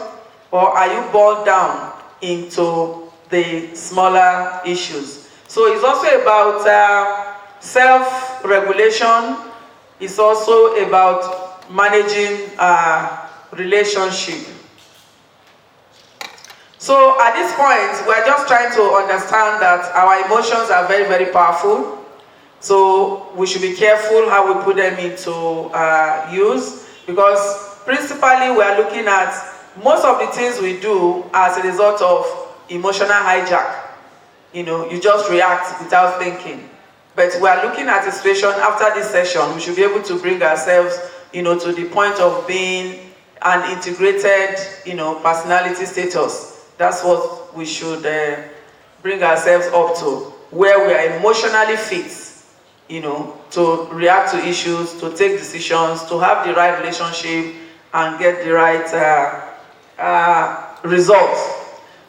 Or are you boiled down into the smaller issues? So it's also about self-regulation. It's also about managing relationship. So at this point, we're just trying to understand that our emotions are very, very powerful. So we should be careful how we put them into use, because principally we are looking at most of the things we do as a result of emotional hijack. You just react without thinking. But we are looking at a situation after this session, we should be able to bring ourselves, to the point of being an integrated, personality status. That's what we should bring ourselves up to, where we are emotionally fit, to react to issues, to take decisions, to have the right relationship, and get the right results.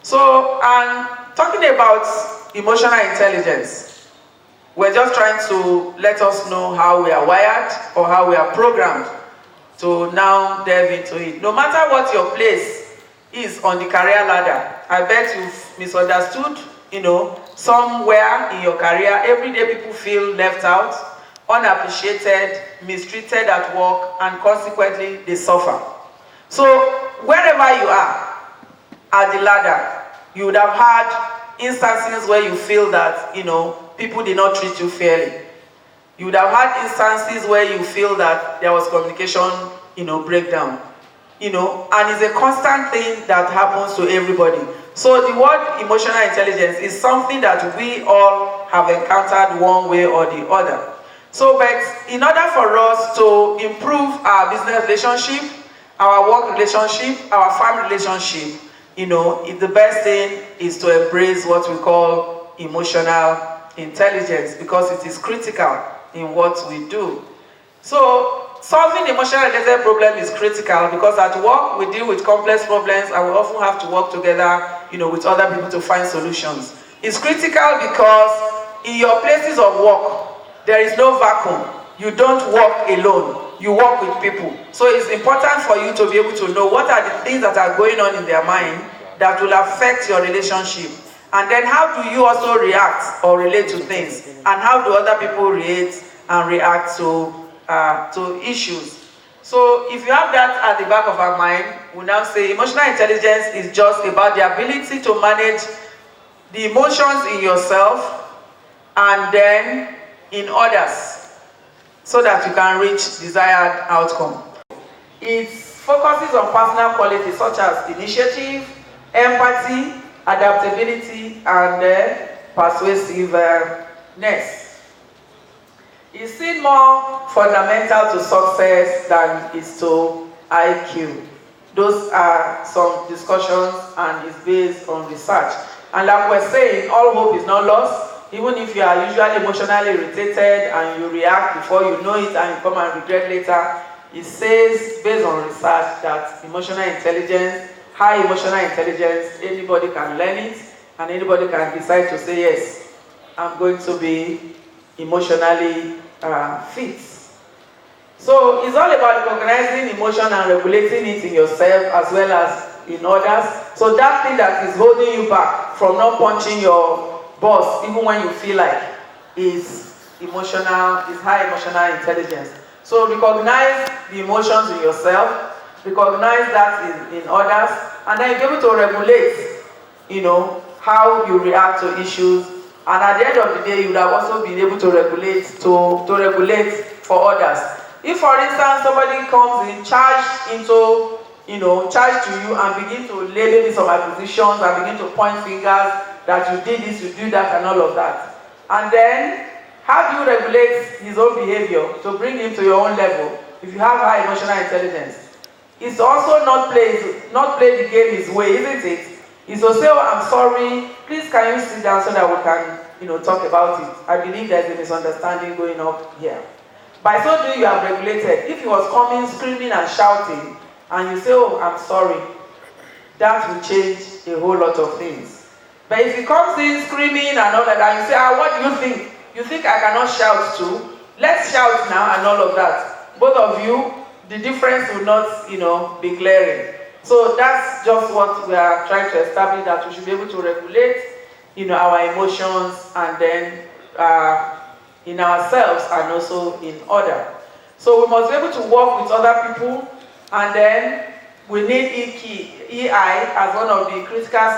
So, talking about emotional intelligence, we're just trying to let us know how we are wired or how we are programmed to now delve into it. No matter what your place is on the career ladder, I bet you've misunderstood, somewhere in your career, every day people feel left out, unappreciated, mistreated at work, and consequently they suffer. So wherever you are at the ladder, you would have had instances where you feel that, people did not treat you fairly. You would have had instances where you feel that there was communication, breakdown. And it's a constant thing that happens to everybody. So the word emotional intelligence is something that we all have encountered one way or the other. So, but in order for us to improve our business relationship, our work relationship, our family relationship, the best thing is to embrace what we call emotional intelligence, because it is critical in what we do. So, solving emotional related problem is critical, because at work we deal with complex problems and we often have to work together, with other people to find solutions. It's critical because in your places of work, there is no vacuum. You don't work alone. You work with people. So it's important for you to be able to know what are the things that are going on in their mind that will affect your relationship. And then how do you also react or relate to things? And how do other people relate and react to issues? So if you have that at the back of our mind, we now say emotional intelligence is just about the ability to manage the emotions in yourself and then in others, so that you can reach desired outcome. It focuses on personal qualities such as initiative, empathy, adaptability, and persuasiveness. It's seen more fundamental to success than is to IQ. Those are some discussions and it's based on research. And like we're saying, all hope is not lost. even if you are usually emotionally irritated and you react before you know it and you come and regret later, it says, based on research, that emotional intelligence, high emotional intelligence, anybody can learn it, and anybody can decide to say, yes, I'm going to be emotionally fit. So it's all about recognizing emotion and regulating it in yourself as well as in others. So that thing that is holding you back from not punching your boss, even when you feel like, is high emotional intelligence. So recognize the emotions in yourself, recognize that in others, and then you're able to regulate, how you react to issues. And at the end of the day, you would have also been able to regulate for others. If, for instance, somebody comes in charged to you and begin to lay maybe some accusations and begin to point fingers that you did this, you do that, and all of that. And then, how do you regulate his own behavior to bring him to your own level if you have high emotional intelligence? It's also not play the game his way, isn't it? It's to say, oh, I'm sorry, please can you sit down so that we can, talk about it. I believe there's a misunderstanding going on here. By so doing, you have regulated. If he was coming, screaming and shouting, and you say, oh, I'm sorry, that will change a whole lot of things. But if he comes in screaming and all that, and you say, what do you think? You think I cannot shout too? Let's shout now and all of that. Both of you, the difference will not, be glaring. So that's just what we are trying to establish, that we should be able to regulate, our emotions, and then in ourselves and also in order. So we must be able to work with other people, and then we need EI as one of the critical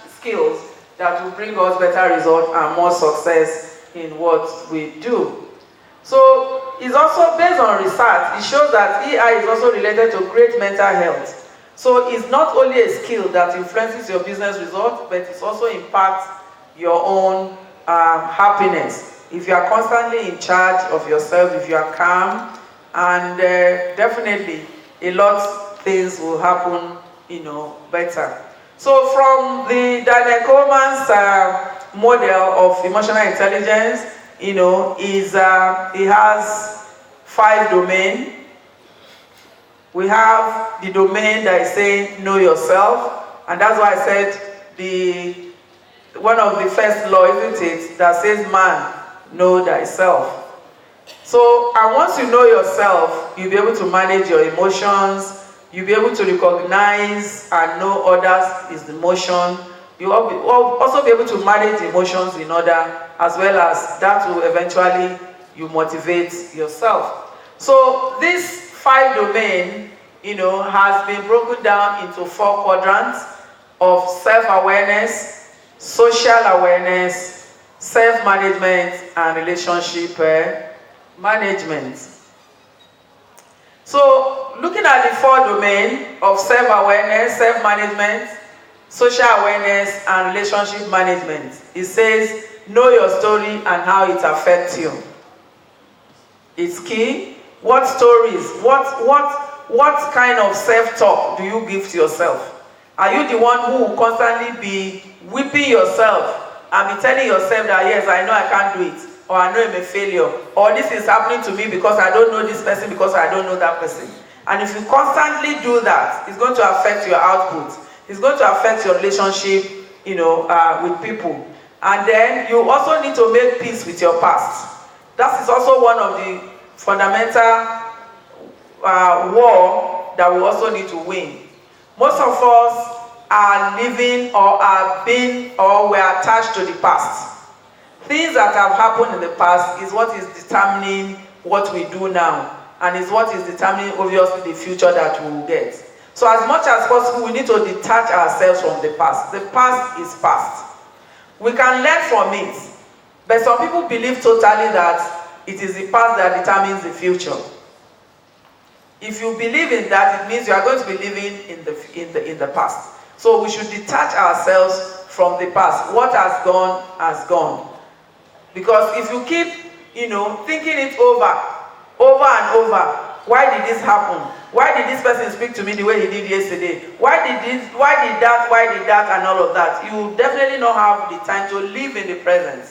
skills that will bring us better results and more success in what we do. So it's also based on research. It shows that EI is also related to great mental health. So it's not only a skill that influences your business results, but it also impacts your own happiness. If you are constantly in charge of yourself, if you are calm, and definitely a lot of things will happen, better. So from the Daniel Coleman's model of emotional intelligence, he has 5 domains. We have the domain that is saying know yourself, and that's why I said one of the first law, isn't it, that says man, know thyself. So, and once you know yourself, you'll be able to manage your emotions, you'll be able to recognize and know others is the emotion. You'll also be able to manage emotions in order, as well as that will eventually you motivate yourself. So this 5 domain, has been broken down into 4 quadrants of self-awareness, social awareness, self-management, and relationship management. So looking at the 4 domains of self-awareness, self-management, social awareness, and relationship management, it says know your story and how it affects you. It's key. What stories, what kind of self-talk do you give to yourself? Are you the one who will constantly be whipping yourself and be telling yourself that, yes, I know I can't do it, or I know I'm a failure, or this is happening to me because I don't know this person, because I don't know that person? And if you constantly do that, it's going to affect your output. It's going to affect your relationship, with people. And then you also need to make peace with your past. That is also one of the fundamental war that we also need to win. Most of us are living or we're attached to the past. Things that have happened in the past is what is determining what we do now, and is what is determining obviously the future that we will get. So as much as possible, we need to detach ourselves from the past. The past is past. We can learn from it, but some people believe totally that it is the past that determines the future. If you believe in that, it means you are going to be living in the past. So we should detach ourselves from the past. What has gone has gone. Because if you keep, thinking it over and over, why did this happen? Why did this person speak to me the way he did yesterday? Why did that, and all of that? You will definitely not have the time to live in the present.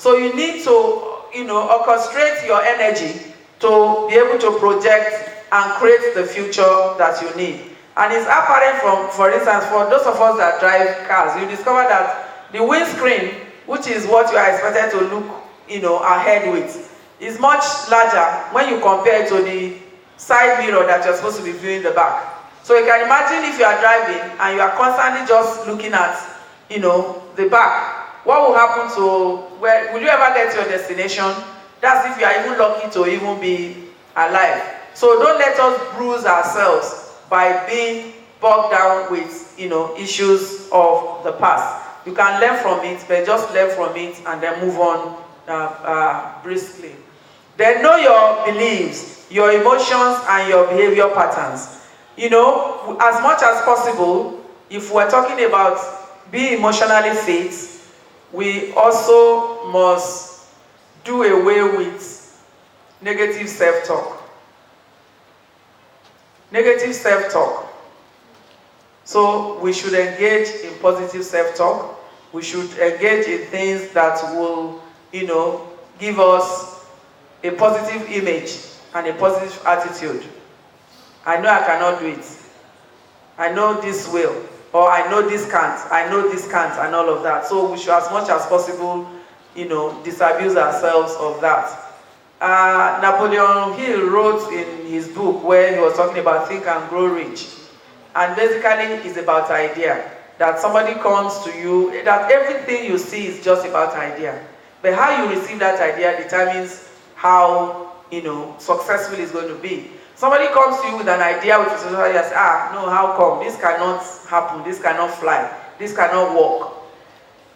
So you need to, orchestrate your energy to be able to project and create the future that you need. And it's apparent from, for instance, for those of us that drive cars, you discover that the windscreen, which is what you are expected to look, ahead with, is much larger when you compare it to the side mirror that you're supposed to be viewing the back. So you can imagine if you are driving and you are constantly just looking at, the back. What will happen to, will you ever get to your destination? That's if you are even lucky to even be alive. So don't let us bruise ourselves by being bogged down with, issues of the past. You can learn from it, but just learn from it and then move on briskly. Then know your beliefs, your emotions, and your behavior patterns. As much as possible, if we're talking about being emotionally fit, we also must do away with negative self-talk. Negative self-talk. So we should engage in positive self-talk. We should engage in things that will, give us a positive image and a positive attitude. I know I cannot do it. I know this will. Or I know this can't. I know this can't, and all of that. So we should, as much as possible, disabuse ourselves of that. Napoleon Hill wrote in his book where he was talking about Think and Grow Rich. And basically it's about idea. That somebody comes to you, that everything you see is just about idea. But how you receive that idea determines how, successful it's going to be. Somebody comes to you with an idea which is society and says, no, how come? This cannot happen, this cannot fly, this cannot work.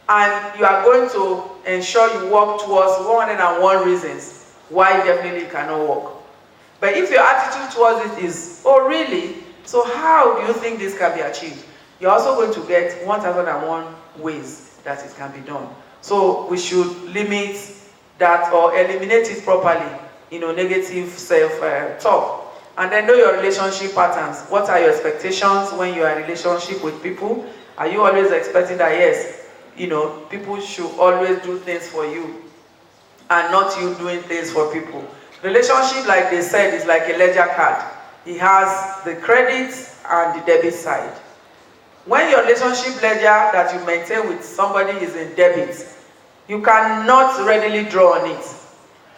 And you are going to ensure you work towards 101 reasons why definitely it cannot work. But if your attitude towards it is, oh really? So how do you think this can be achieved? You're also going to get 1001 ways that it can be done. So we should limit that or eliminate it properly, negative self-talk. And then know your relationship patterns. What are your expectations when you are in a relationship with people? Are you always expecting that, yes, people should always do things for you and not you doing things for people? Relationship, like they said, is like a ledger card. It has the credit and the debit side. When your relationship ledger that you maintain with somebody is in debit, you cannot readily draw on it.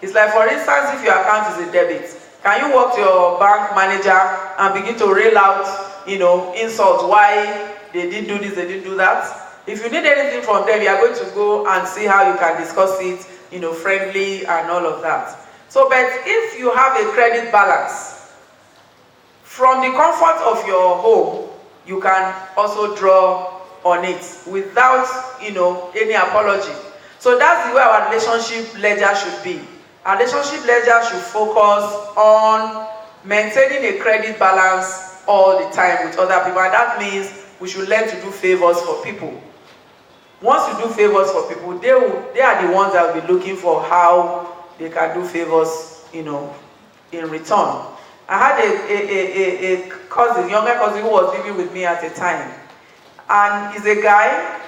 It's like, for instance, if your account is in debit, can you walk to your bank manager and begin to rail out, insults why they didn't do this, they didn't do that? If you need anything from them, you are going to go and see how you can discuss it, friendly and all of that. So, but if you have a credit balance, from the comfort of your home, you can also draw on it without, any apology. So that's the way our relationship ledger should be. Our relationship ledger should focus on maintaining a credit balance all the time with other people. And that means we should learn to do favors for people. Once you do favors for people, they are the ones that will be looking for how they can do favors, in return. I had a cousin, younger cousin, who was living with me at the time. And he's a guy,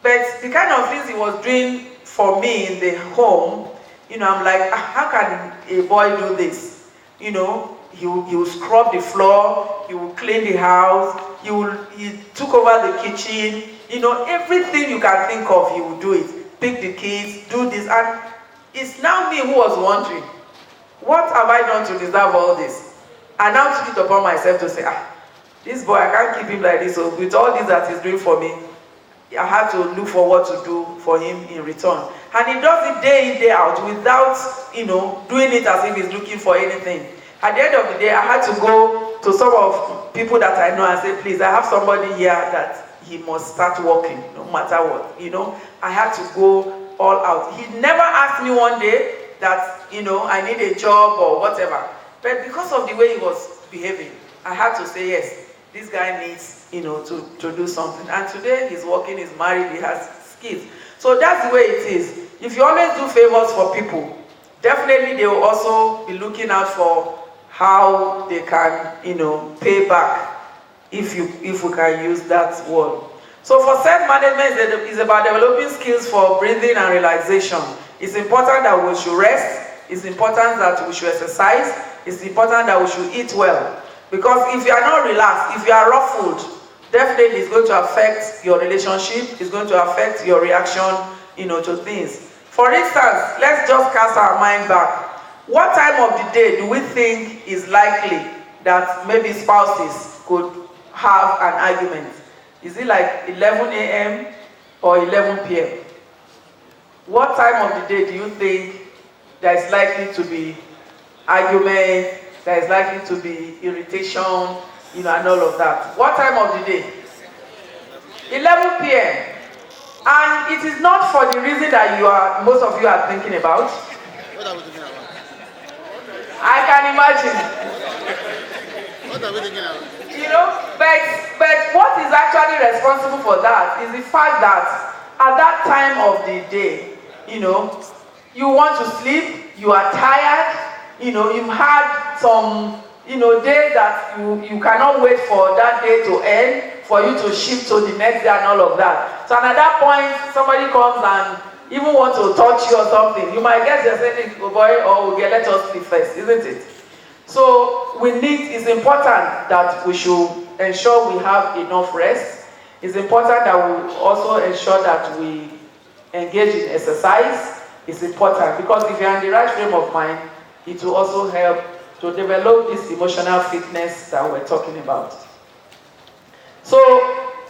but the kind of things he was doing for me in the home, I'm like, how can a boy do this? He will scrub the floor, he will clean the house, he took over the kitchen, everything you can think of, he will do it. Pick the kids, do this. And it's now me who was wondering, what have I done to deserve all this? I now took it upon myself to say, this boy, I can't keep him like this. So with all this that he's doing for me, I have to look for what to do for him in return. And he does it day in, day out without, doing it as if he's looking for anything. At the end of the day, I had to go to some of people that I know and say, please, I have somebody here that he must start working, no matter what. I had to go all out. He never asked me one day that, I need a job or whatever. But because of the way he was behaving, I had to say, yes, this guy needs, to do something. And today he's working, he's married, he has kids. So that's the way it is. If you always do favors for people, definitely they will also be looking out for how they can, pay back, if we can use that word. So for self-management, it's about developing skills for breathing and relaxation. It's important that we should rest. It's important that we should exercise. It's important that we should eat well. Because if you are not relaxed, if you are ruffled, definitely it's going to affect your relationship. It's going to affect your reaction, to things. For instance, let's just cast our mind back. What time of the day do we think is likely that maybe spouses could have an argument? Is it like 11 a.m. or 11 p.m.? What time of the day do you think there is likely to be argument, there is likely to be irritation, and all of that? What time of the day? 11 p.m. And it is not for the reason that most of you are thinking about.
What are we thinking about?
I can imagine.
What are we thinking about?
But what is actually responsible for that is the fact that at that time of the day, you want to sleep, you are tired, you've had some, days that you cannot wait for that day to end, for you to shift to the next day and all of that. So at that point, somebody comes and even want to touch you or something, you might guess you're saying, oh boy, or okay, let us sleep first, isn't it? So it's important that we should ensure we have enough rest. It's important that we also ensure that we engage in exercise. It's important because if you're in the right frame of mind, it will also help to develop this emotional fitness that we're talking about. So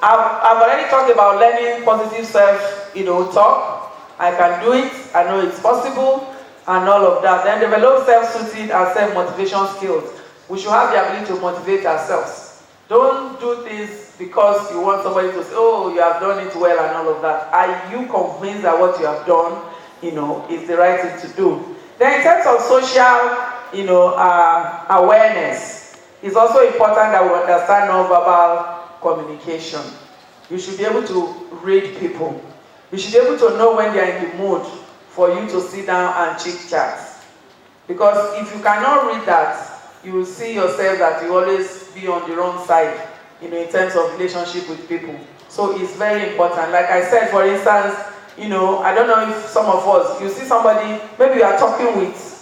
I've already talked about learning positive self-talk. I can do it, I know it's possible, and all of that. Then develop self-soothing and self-motivation skills. We should have the ability to motivate ourselves. Don't do things because you want somebody to say, oh, you have done it well and all of that. Are you convinced that what you have done, is the right thing to do? Then in terms of social, awareness, it's also important that we understand non-verbal communication. You should be able to read people. You should be able to know when they are in the mood for you to sit down and chit-chat. Because if you cannot read that, you will see yourself that you always be on the wrong side, in terms of relationship with people. So it's very important. Like I said, for instance, I don't know if some of us, you see somebody, maybe you are talking with,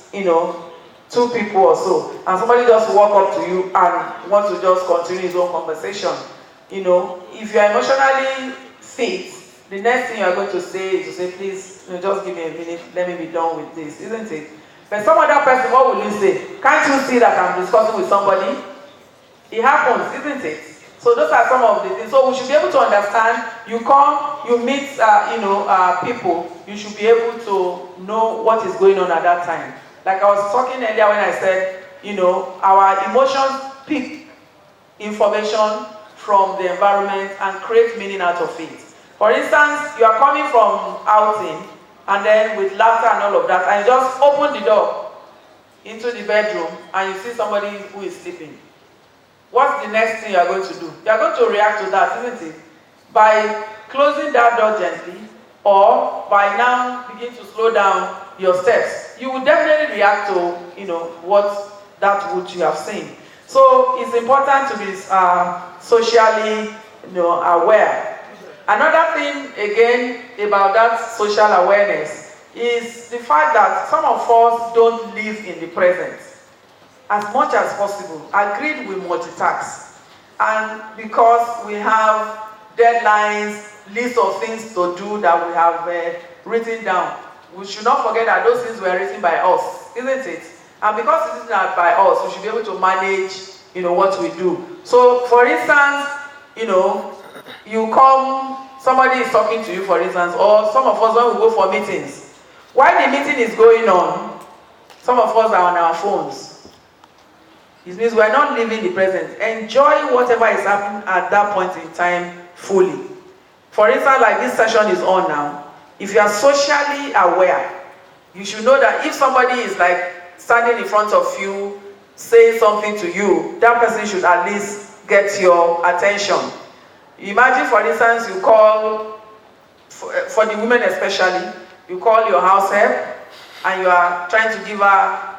two people or so, and somebody just walk up to you and wants to just continue his own conversation. If you are emotionally fit, the next thing you are going to say is to say, please, just give me a minute, let me be done with this, isn't it? But some other person, what will you say? Can't you see that I'm discussing with somebody? It happens, isn't it? So those are some of the things. So we should be able to understand, you come, you meet, people, you should be able to know what is going on at that time. Like I was talking earlier when I said, our emotions pick information from the environment and create meaning out of it. For instance, you are coming from outing, and then with laughter and all of that, and you just open the door into the bedroom and you see somebody who is sleeping. What's the next thing you are going to do? You are going to react to that, isn't it? By closing that door gently, or by now begin to slow down your steps. You will definitely react to, what you have seen. So it's important to be socially, aware. Another thing, again, about that social awareness is the fact that some of us don't live in the present. As much as possible, agreed we multitask. And because we have deadlines, lists of things to do that we have written down, we should not forget that those things were written by us, isn't it? And because it is not by us, we should be able to manage, what we do. So, for instance, you come, somebody is talking to you, for instance, or some of us, when we go for meetings, while the meeting is going on, some of us are on our phones. It means we're not living the present. Enjoy whatever is happening at that point in time fully. For instance, like this session is on now. If you are socially aware, you should know that if somebody is like standing in front of you, saying something to you, that person should at least get your attention. Imagine, for instance, you call, for the women especially, you call your house help and you are trying to give her,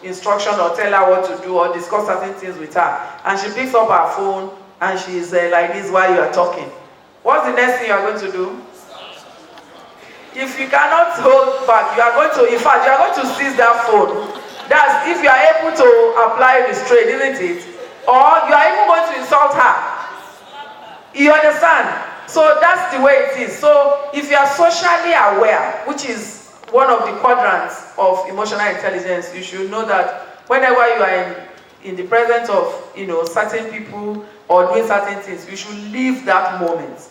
instruction or tell her what to do or discuss certain things with her. And she picks up her phone and she is like this while you are talking. What's the next thing you are going to do? If you cannot hold back, you are going to, in fact, you are going to seize that phone. That's if you are able to apply restraint, isn't it? Or you are even going to insult her. You understand? So that's the way it is. So if you are socially aware, which is one of the quadrants of emotional intelligence, you should know that whenever you are in the presence of certain people or doing certain things, you should live that moment.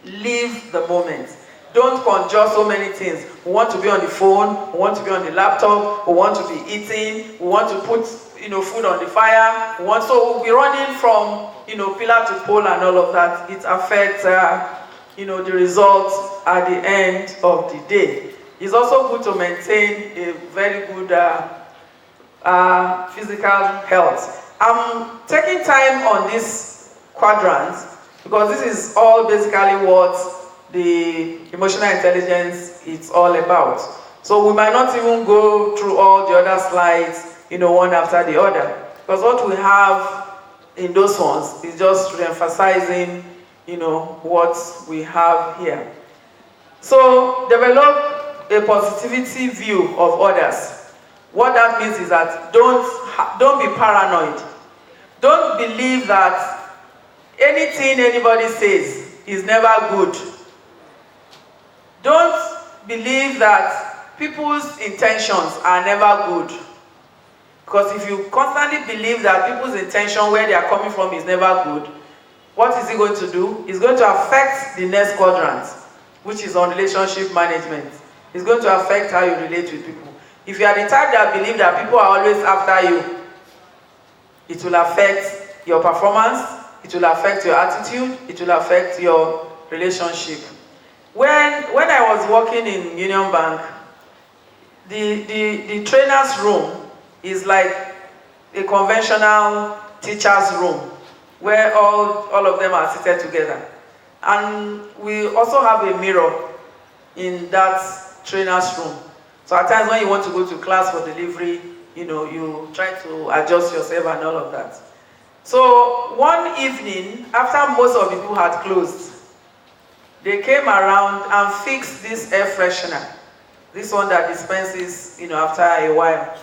Live the moment. Don't conjure so many things. We want to be on the phone, we want to be on the laptop, we want to be eating, we want to put food on the fire, so we'll be running from pillar to pole and all of that. It affects the results at the end of the day. It's also good to maintain a very good physical health. I'm taking time on this quadrant because this is all basically what the emotional intelligence is all about. So we might not even go through all the other slides, one after the other, because what we have in those ones is just re-emphasizing, what we have here. So develop a positivity view of others. What that means is that don't be paranoid. Don't believe that anything anybody says is never good. Don't believe that people's intentions are never good. Because if you constantly believe that people's intention, where they are coming from, is never good, what is it going to do? It's going to affect the next quadrant, which is on relationship management. It's going to affect how you relate with people. If you are the type that believe that people are always after you, it will affect your performance, it will affect your attitude, it will affect your relationship. When I was working in Union Bank, the trainer's room is like a conventional teacher's room where all of them are seated together. And we also have a mirror in that trainer's room. So at times when you want to go to class for delivery, you try to adjust yourself and all of that. So one evening, after most of the people had closed, they came around and fixed this air freshener. This one that dispenses, after a while.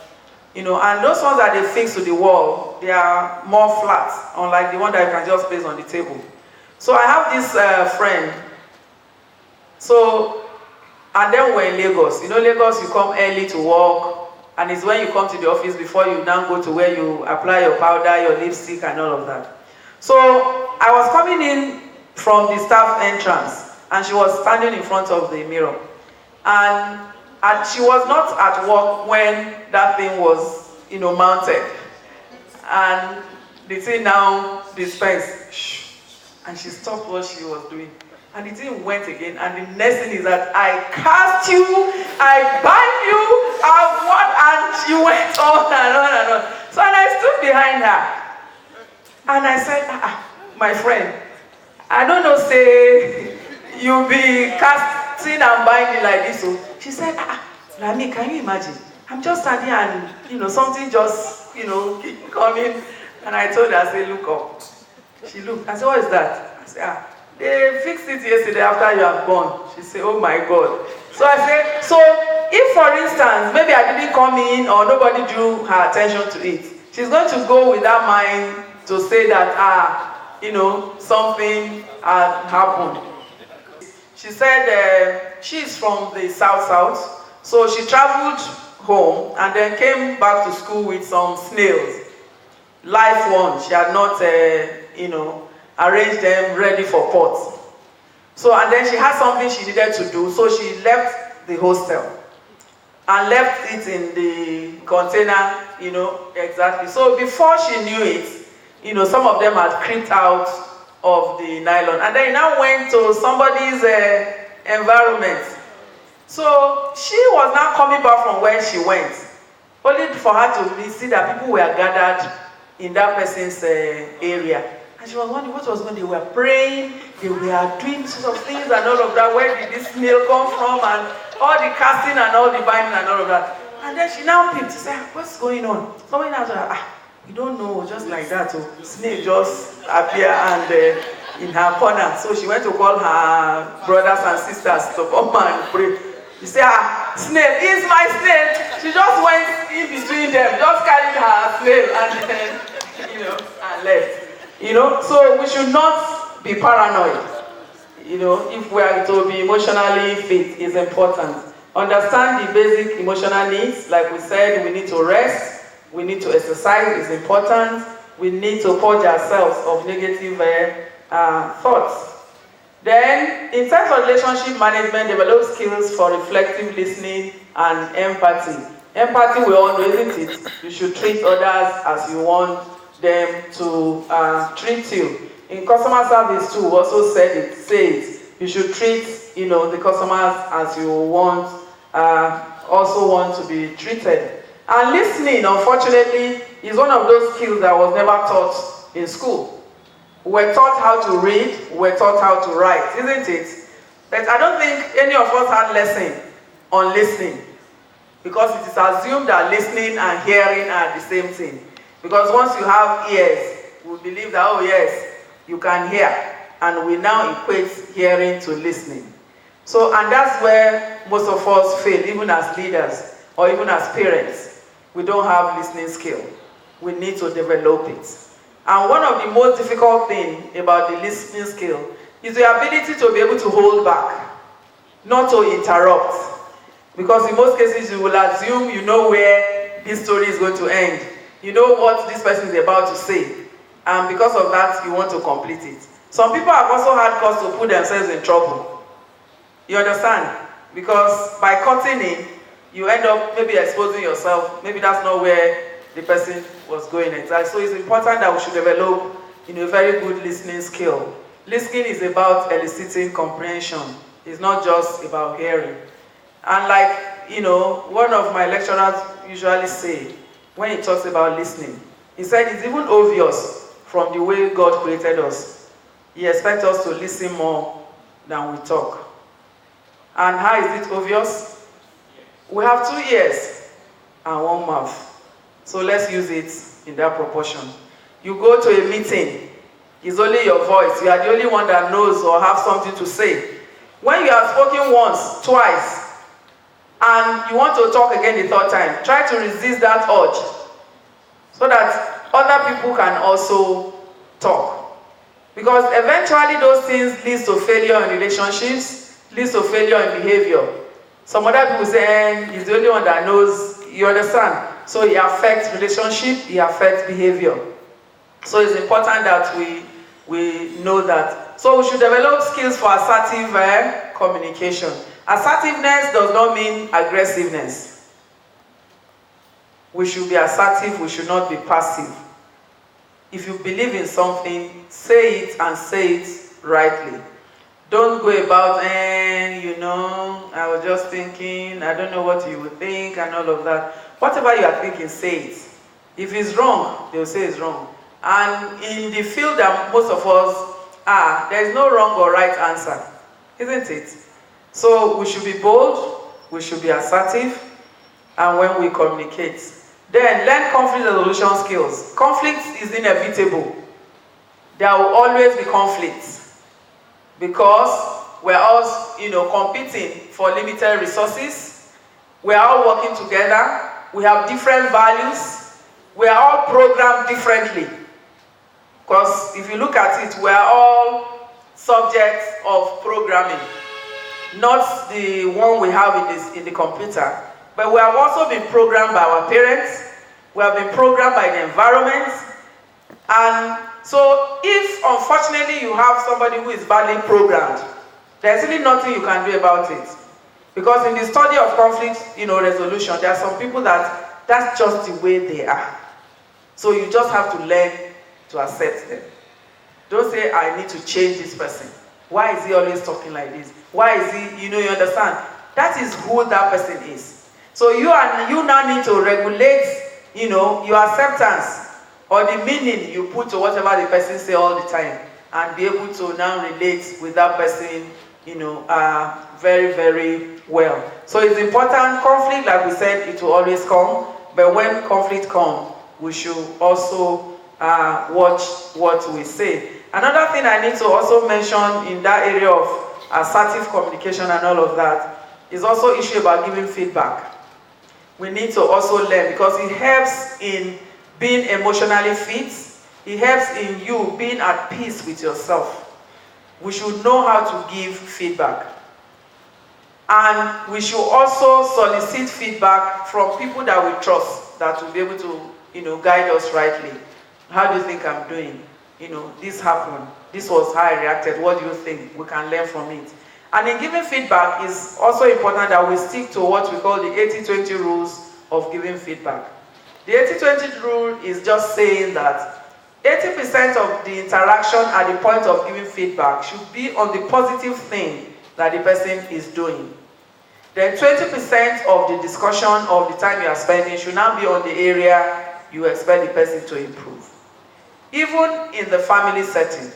And those ones that they fix to the wall, they are more flat, unlike the one that you can just place on the table. So I have this friend. So, and then we're in Lagos. Lagos, you come early to work, and it's when you come to the office before you now go to where you apply your powder, your lipstick, and all of that. So I was coming in from the staff entrance, and she was standing in front of the mirror. And she was not at work when that thing was, mounted. And the thing now dispensed. Shh. And she stopped what she was doing. And the thing went again. And the next thing is that I cast you, I bind you, and she went on and on and on. So and I stood behind her. And I said, my friend, I don't know, say, you'll be casting and binding like this. So she said, Rami, can you imagine? I'm just standing and, something just, keep coming. And I told her, I said, look up. She looked. I said, what is that? I said, they fixed it yesterday after you have gone. She said, oh my God. So I said, so if for instance, maybe I didn't come in or nobody drew her attention to it, she's going to go with that mind to say that, something had happened. She said she's from the south, so she traveled home and then came back to school with some snails, live ones. She had not, arranged them ready for pot. So, and then she had something she needed to do, so she left the hostel and left it in the container, exactly. So before she knew it, some of them had creeped out of the nylon, and then it now went to somebody's environment. So she was now coming back from where she went, only for her to see that people were gathered in that person's area. And she was wondering what was going on. They were praying, they were doing sort of things and all of that. Where did this snail come from? And all the casting and all the binding and all of that. And then she now picked. She said, what's going on? Somebody asked her, we don't know, just like that. So snail just appear and in her corner. So she went to call her brothers and sisters to come and pray. She said, snail, is my snail. She just went in between them, just carried her snail and then, and left. So we should not be paranoid. If we are to be emotionally fit, is important. Understand the basic emotional needs. Like we said, we need to rest, we need to exercise, is important. We need to purge ourselves of negative thoughts. Then, in terms of relationship management, develop skills for reflective listening and empathy. Empathy, we all know, isn't it? You should treat others as you want them to treat you. In customer service too, we also says you should treat the customers as you also want to be treated. And listening, unfortunately, is one of those skills that was never taught in school. We're taught how to read, we're taught how to write, isn't it? But I don't think any of us had lesson on listening, because it is assumed that listening and hearing are the same thing. Because once you have ears, we believe that, oh yes, you can hear, and we now equate hearing to listening. So, and that's where most of us fail, even as leaders or even as parents. We don't have listening skill. We need to develop it. And one of the most difficult things about the listening skill is the ability to be able to hold back, not to interrupt. Because in most cases, you will assume you know where this story is going to end. You know what this person is about to say. And because of that, you want to complete it. Some people have also had cause to put themselves in trouble. You understand? Because by cutting in, you end up maybe exposing yourself. Maybe that's not where the person was going exactly. So it's important that we should develop a very good listening skill. Listening is about eliciting comprehension. It's not just about hearing. And like, one of my lecturers usually say, when he talks about listening, he said it's even obvious from the way God created us. He expects us to listen more than we talk. And how is it obvious? We have 2 ears and 1 mouth. So let's use it in that proportion. You go to a meeting, it's only your voice. You are the only one that knows or have something to say. When you have spoken once, twice, and you want to talk again the 3rd time, try to resist that urge so that other people can also talk. Because eventually those things lead to failure in relationships, leads to failure in behavior. Some other people say, he's the only one that knows. You understand? So it affects relationship, it affects behavior. So it's important that we know that. So we should develop skills for assertive communication. Assertiveness does not mean aggressiveness. We should be assertive, we should not be passive. If you believe in something, say it and say it rightly. Don't go about, I was just thinking, I don't know what you would think and all of that. Whatever you are thinking, say it. If it's wrong, they'll say it's wrong. And in the field that most of us are, there is no wrong or right answer, isn't it? So we should be bold, we should be assertive, and when we communicate. Then learn conflict resolution skills. Conflict is inevitable. There will always be conflicts because we're all, competing for limited resources. We're all working together. We have different values. We are all programmed differently. Because if you look at it, we are all subjects of programming. Not the one we have in the computer. But we have also been programmed by our parents. We have been programmed by the environment. And so if, unfortunately, you have somebody who is badly programmed, there's really nothing you can do about it. Because in the study of conflict, resolution, there are some people that's just the way they are. So you just have to learn to accept them. Don't say, I need to change this person. Why is he always talking like this? Why is he, you understand? That is who that person is. So you now need to regulate, your acceptance or the meaning you put to whatever the person say all the time, and be able to now relate with that person, very, very well. So it's important. Conflict, like we said, it will always come. But when conflict comes, we should also watch what we say. Another thing I need to also mention in that area of assertive communication and all of that is also issue about giving feedback. We need to also learn, because it helps in being emotionally fit. It helps in you being at peace with yourself. We should know how to give feedback. And we should also solicit feedback from people that we trust, that will be able to, guide us rightly. How do you think I'm doing? This happened. This was how I reacted. What do you think? We can learn from it. And in giving feedback, it's also important that we stick to what we call the 80-20 rules of giving feedback. The 80-20 rule is just saying that 80% of the interaction at the point of giving feedback should be on the positive thing that the person is doing. Then 20% of the discussion of the time you are spending should now be on the area you expect the person to improve. Even in the family setting,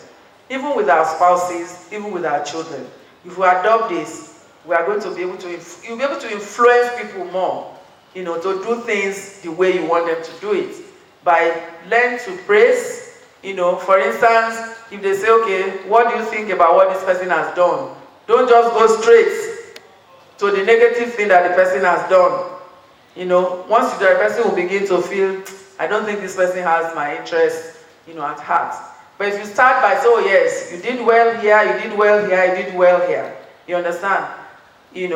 even with our spouses, even with our children, if we adopt this, we are going to be able to, you'll be able to influence people more, to do things the way you want them to do it. By learn to praise, for instance, if they say, okay, what do you think about what this person has done? Don't just go straight to the negative thing that the person has done. Once the person will begin to feel, I don't think this person has my interest, at heart. But if you start by saying, oh yes, you did well here, you did well here, you did well here, you understand? You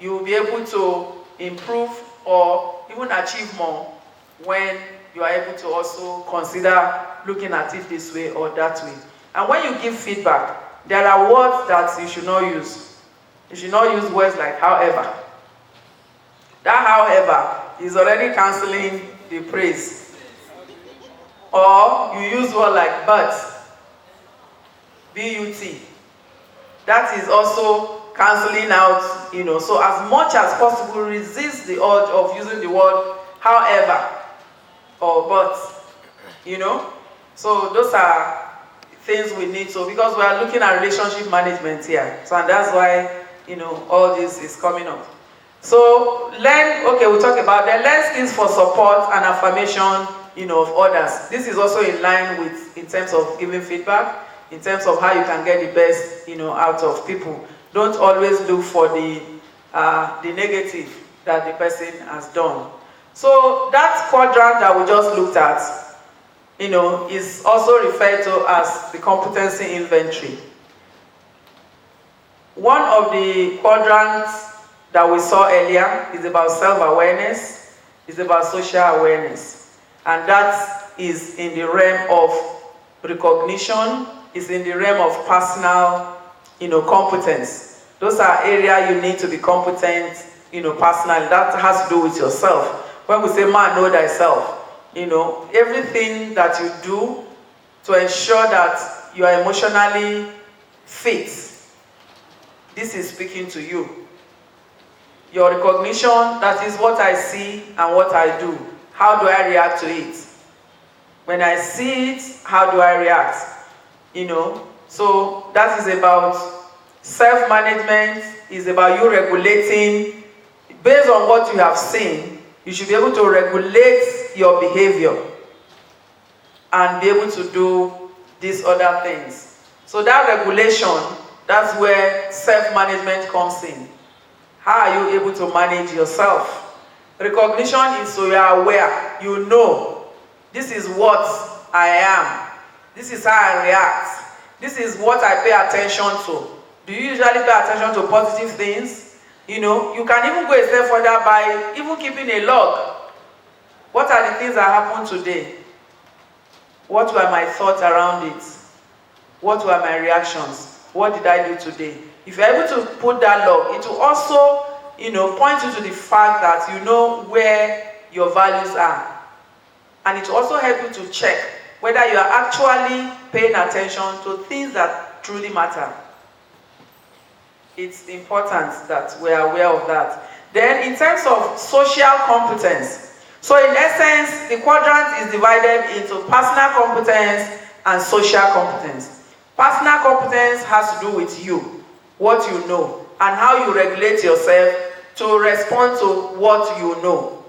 will be able to improve or even achieve more when you are able to also consider looking at it this way or that way. And when you give feedback, there are words that you should not use. You should not use words like however. That however is already cancelling the praise. Or you use word like but, B-U-T. That is also cancelling out, So as much as possible, resist the urge of using the word however or but, So those are things we need to, because we are looking at relationship management here. So and that's why, all this is coming up. So we'll talk about that. Learn skills for support and affirmation, of others. This is also in line with, in terms of giving feedback, in terms of how you can get the best, out of people. Don't always look for the negative that the person has done. So that quadrant that we just looked at, is also referred to as the competency inventory. One of the quadrants that we saw earlier is about self-awareness, is about social awareness. And that is in the realm of recognition, is in the realm of personal, competence. Those are areas you need to be competent, personally. That has to do with yourself. When we say man, know thyself, everything that you do to ensure that you are emotionally fit, this is speaking to you. Your recognition, that is what I see and what I do. How do I react to it? When I see it, how do I react? So that is about self-management, is about you regulating. Based on what you have seen, you should be able to regulate your behavior and be able to do these other things. So that regulation, that's where self-management comes in. How are you able to manage yourself? Recognition is so you are aware, this is what I am, this is how I react, this is what I pay attention to. Do you usually pay attention to positive things? You can even go a step further by even keeping a log. What are the things that happened today? What were my thoughts around it? What were my reactions? What did I do today? If you're able to put that log, it will also point you to the fact that you know where your values are. And it will also help you to check whether you are actually paying attention to things that truly matter. It's important that we are aware of that. Then in terms of social competence, so in essence, the quadrant is divided into personal competence and social competence. Personal competence has to do with you, what you know, and how you regulate yourself to respond to what you know.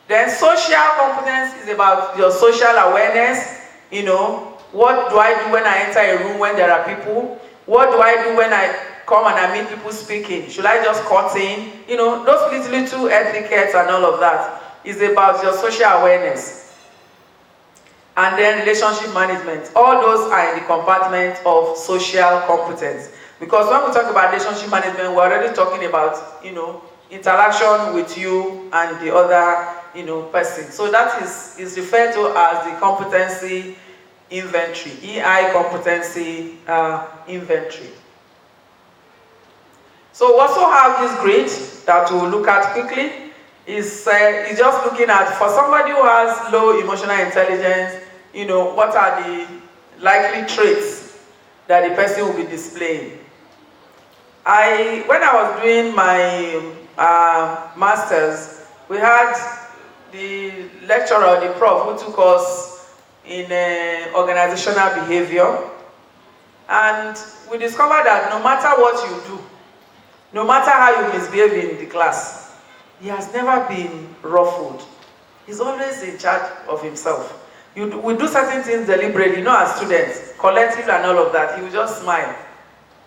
Then social competence is about your social awareness, what do I do when I enter a room when there are people? What do I do when I come and I meet people speaking? Should I just cut in? You know, those little etiquettes and all of that is about your social awareness. And then relationship management. All those are in the compartment of social competence. Because when we talk about relationship management, we're already talking about, you know, interaction with you and the other, you know, person. So that is referred to as the competency inventory, EI competency inventory. So we also have this grid that we'll look at quickly. Is just looking at, for somebody who has low emotional intelligence, you know, what are the likely traits that the person will be displaying. When I was doing my master's, we had the lecturer, the prof, who took us in organizational behavior, and we discovered that no matter what you do, no matter how you misbehave in the class, he has never been ruffled. He's always in charge of himself. We do certain things deliberately, you know, as students, collective and all of that. He will just smile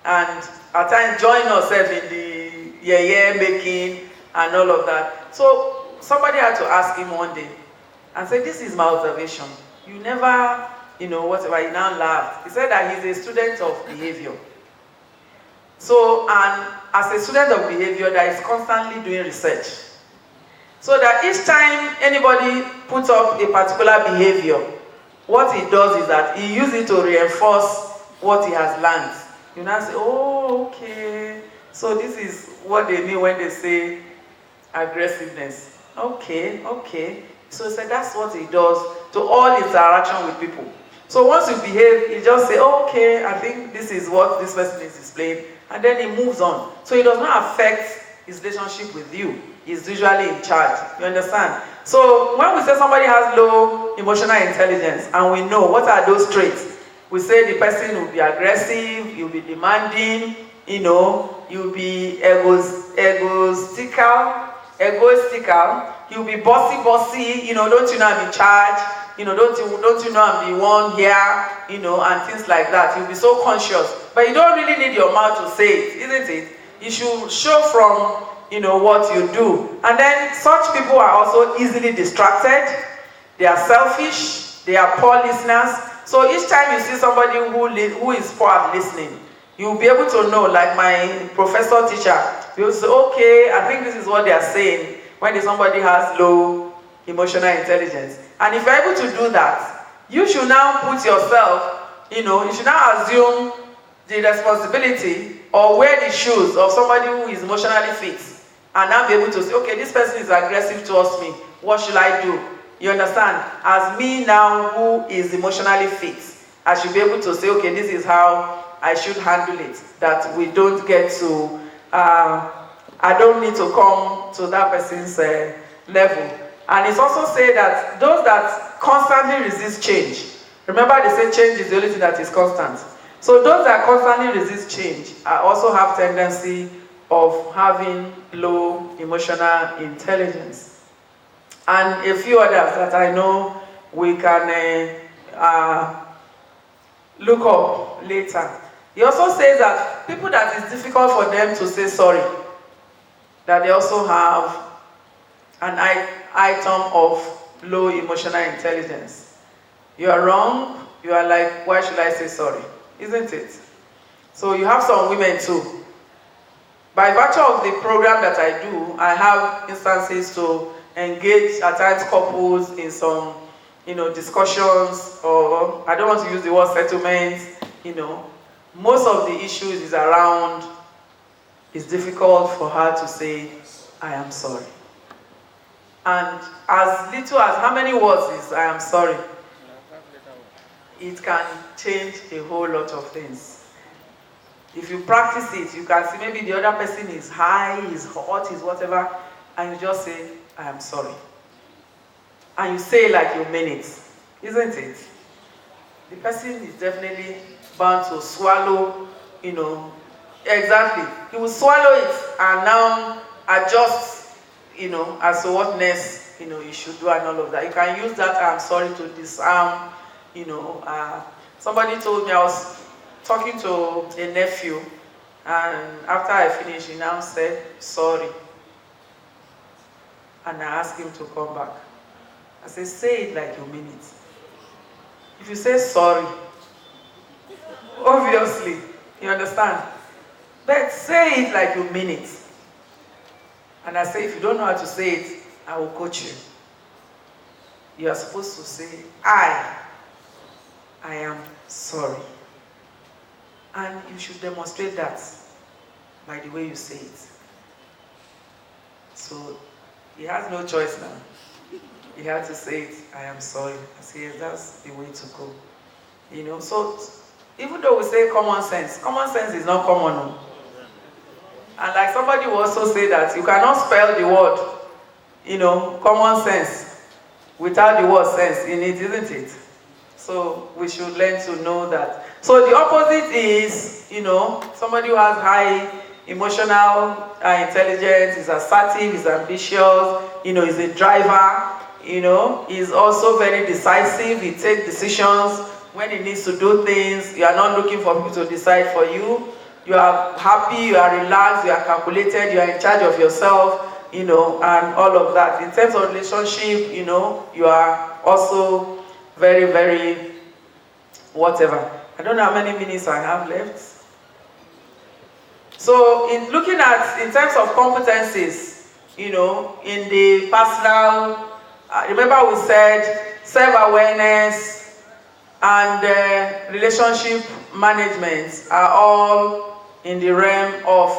and at times join us in the making and all of that. So somebody had to ask him one day and say, this is my observation. You never, you know, whatever. He now laughed. He said that he's a student of behavior. So, and as a student of behavior that is constantly doing research. So that each time anybody puts up a particular behavior, what he does is that he uses it to reinforce what he has learned. You now say, oh, okay. So this is what they mean when they say aggressiveness. Okay, okay. So he said that's what he does to all interaction with people. So once you behave, you just say, oh, okay, I think this is what this person is displaying. And then he moves on. So it does not affect his relationship with you. He's usually in charge. You understand? So when we say somebody has low emotional intelligence and we know what are those traits, we say the person will be aggressive, he'll be demanding, you know, he'll be egoistical, he'll be bossy, you know, don't you know I'm in charge, you know, don't you know I'm the one here, you know, and things like that. He'll be so conscious. But you don't really need your mouth to say it, isn't it? You should show from, you know, what you do. And then such people are also easily distracted. They are selfish. They are poor listeners. So each time you see somebody who is poor at listening, you'll be able to know, like my professor teacher, you'll say, okay, I think this is what they are saying when somebody has low emotional intelligence. And if you're able to do that, you should now put yourself, you know, you should now assume the responsibility or wear the shoes of somebody who is emotionally fit. And now be able to say, okay, this person is aggressive towards me. What should I do? You understand? As me now who is emotionally fit, I should be able to say, okay, this is how I should handle it. That we don't get to, I don't need to come to that person's level. And it's also said that those that constantly resist change, remember they say change is the only thing that is constant. So those that constantly resist change also have tendency of having low emotional intelligence. And a few others that I know we can look up later. He also says that people that it's difficult for them to say sorry, that they also have an item of low emotional intelligence. You are wrong, you are like, why should I say sorry? Isn't it? So you have some women too. By virtue of the program that I do, I have instances to engage at times couples in some, you know, discussions, or I don't want to use the word settlements, you know. Most of the issues is around, it's difficult for her to say, I am sorry. And as little as how many words is I am sorry, it can change a whole lot of things. If you practice it, you can see maybe the other person is high, is hot, is whatever, and you just say, I am sorry. And you say it like you mean it, isn't it? The person is definitely bound to swallow, you know, exactly. He will swallow it and now adjust, you know, as to what next, you know, you should do and all of that. You can use that I'm sorry to disarm, you know, Somebody told me, I was talking to a nephew, and after I finished, he now said, sorry. And I asked him to come back. I said, say it like you mean it. If you say sorry, obviously, you understand? But say it like you mean it. And I say, if you don't know how to say it, I will coach you. You are supposed to say, I am sorry. And you should demonstrate that by the way you say it. So he has no choice now. He had to say it, I am sorry. I say, yes, that's the way to go. You know, so even though we say common sense is not common. No? And like somebody will also say that you cannot spell the word, you know, common sense without the word sense in it, isn't it? So we should learn to know that. So the opposite is, you know, somebody who has high emotional intelligence, is assertive, is ambitious, you know, is a driver, you know, is also very decisive. He takes decisions when he needs to do things. You are not looking for people to decide for you. You are happy, you are relaxed, you are calculated, you are in charge of yourself, you know, and all of that. In terms of relationship, you know, you are also very, very whatever. I don't know how many minutes I have left. So in looking at, in terms of competencies, you know, in the personal, remember we said self-awareness and relationship management are all in the realm of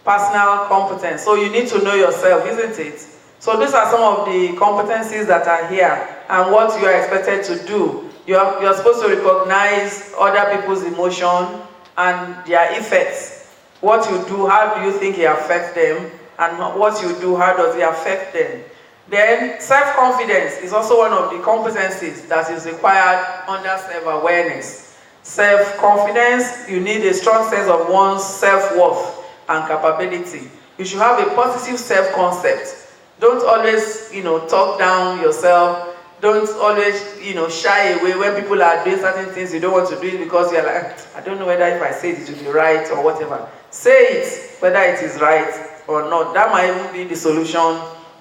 personal competence. So you need to know yourself, isn't it? So these are some of the competencies that are here and what you are expected to do. You're supposed to recognize other people's emotion and their effects. What you do, how do you think it affects them? And what you do, how does it affect them? Then self-confidence is also one of the competencies that is required under self-awareness. Self-confidence, you need a strong sense of one's self-worth and capability. You should have a positive self-concept. Don't always, you know, talk down yourself. Don't always, you know, shy away when people are doing certain things you don't want to do it because you're like, I don't know whether if I say it, it will be right or whatever. Say it, whether it is right or not. That might even be the solution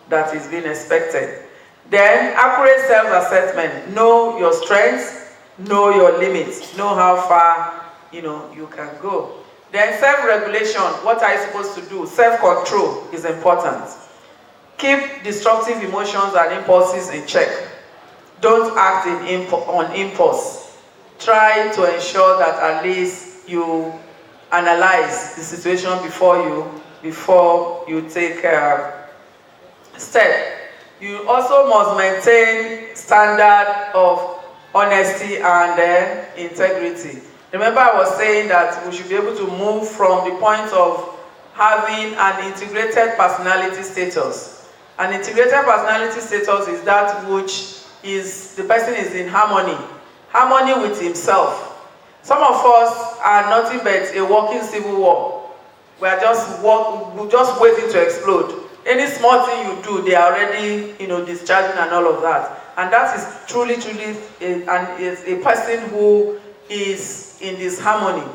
that is being expected. Then, accurate self-assessment. Know your strengths, know your limits, know how far, you know, you can go. Then self-regulation. What are you supposed to do? Self-control is important. Keep destructive emotions and impulses in check. Don't act on impulse. Try to ensure that at least you analyze the situation before you take a step. You also must maintain standard of honesty and integrity. Remember I was saying that we should be able to move from the point of having an integrated personality status. An integrated personality status is that which is the person is in harmony with himself. Some of us are nothing but a walking civil war. We are just waiting to explode. Any small thing you do, they are already, you know, discharging and all of that. And that is truly a person who is in this harmony.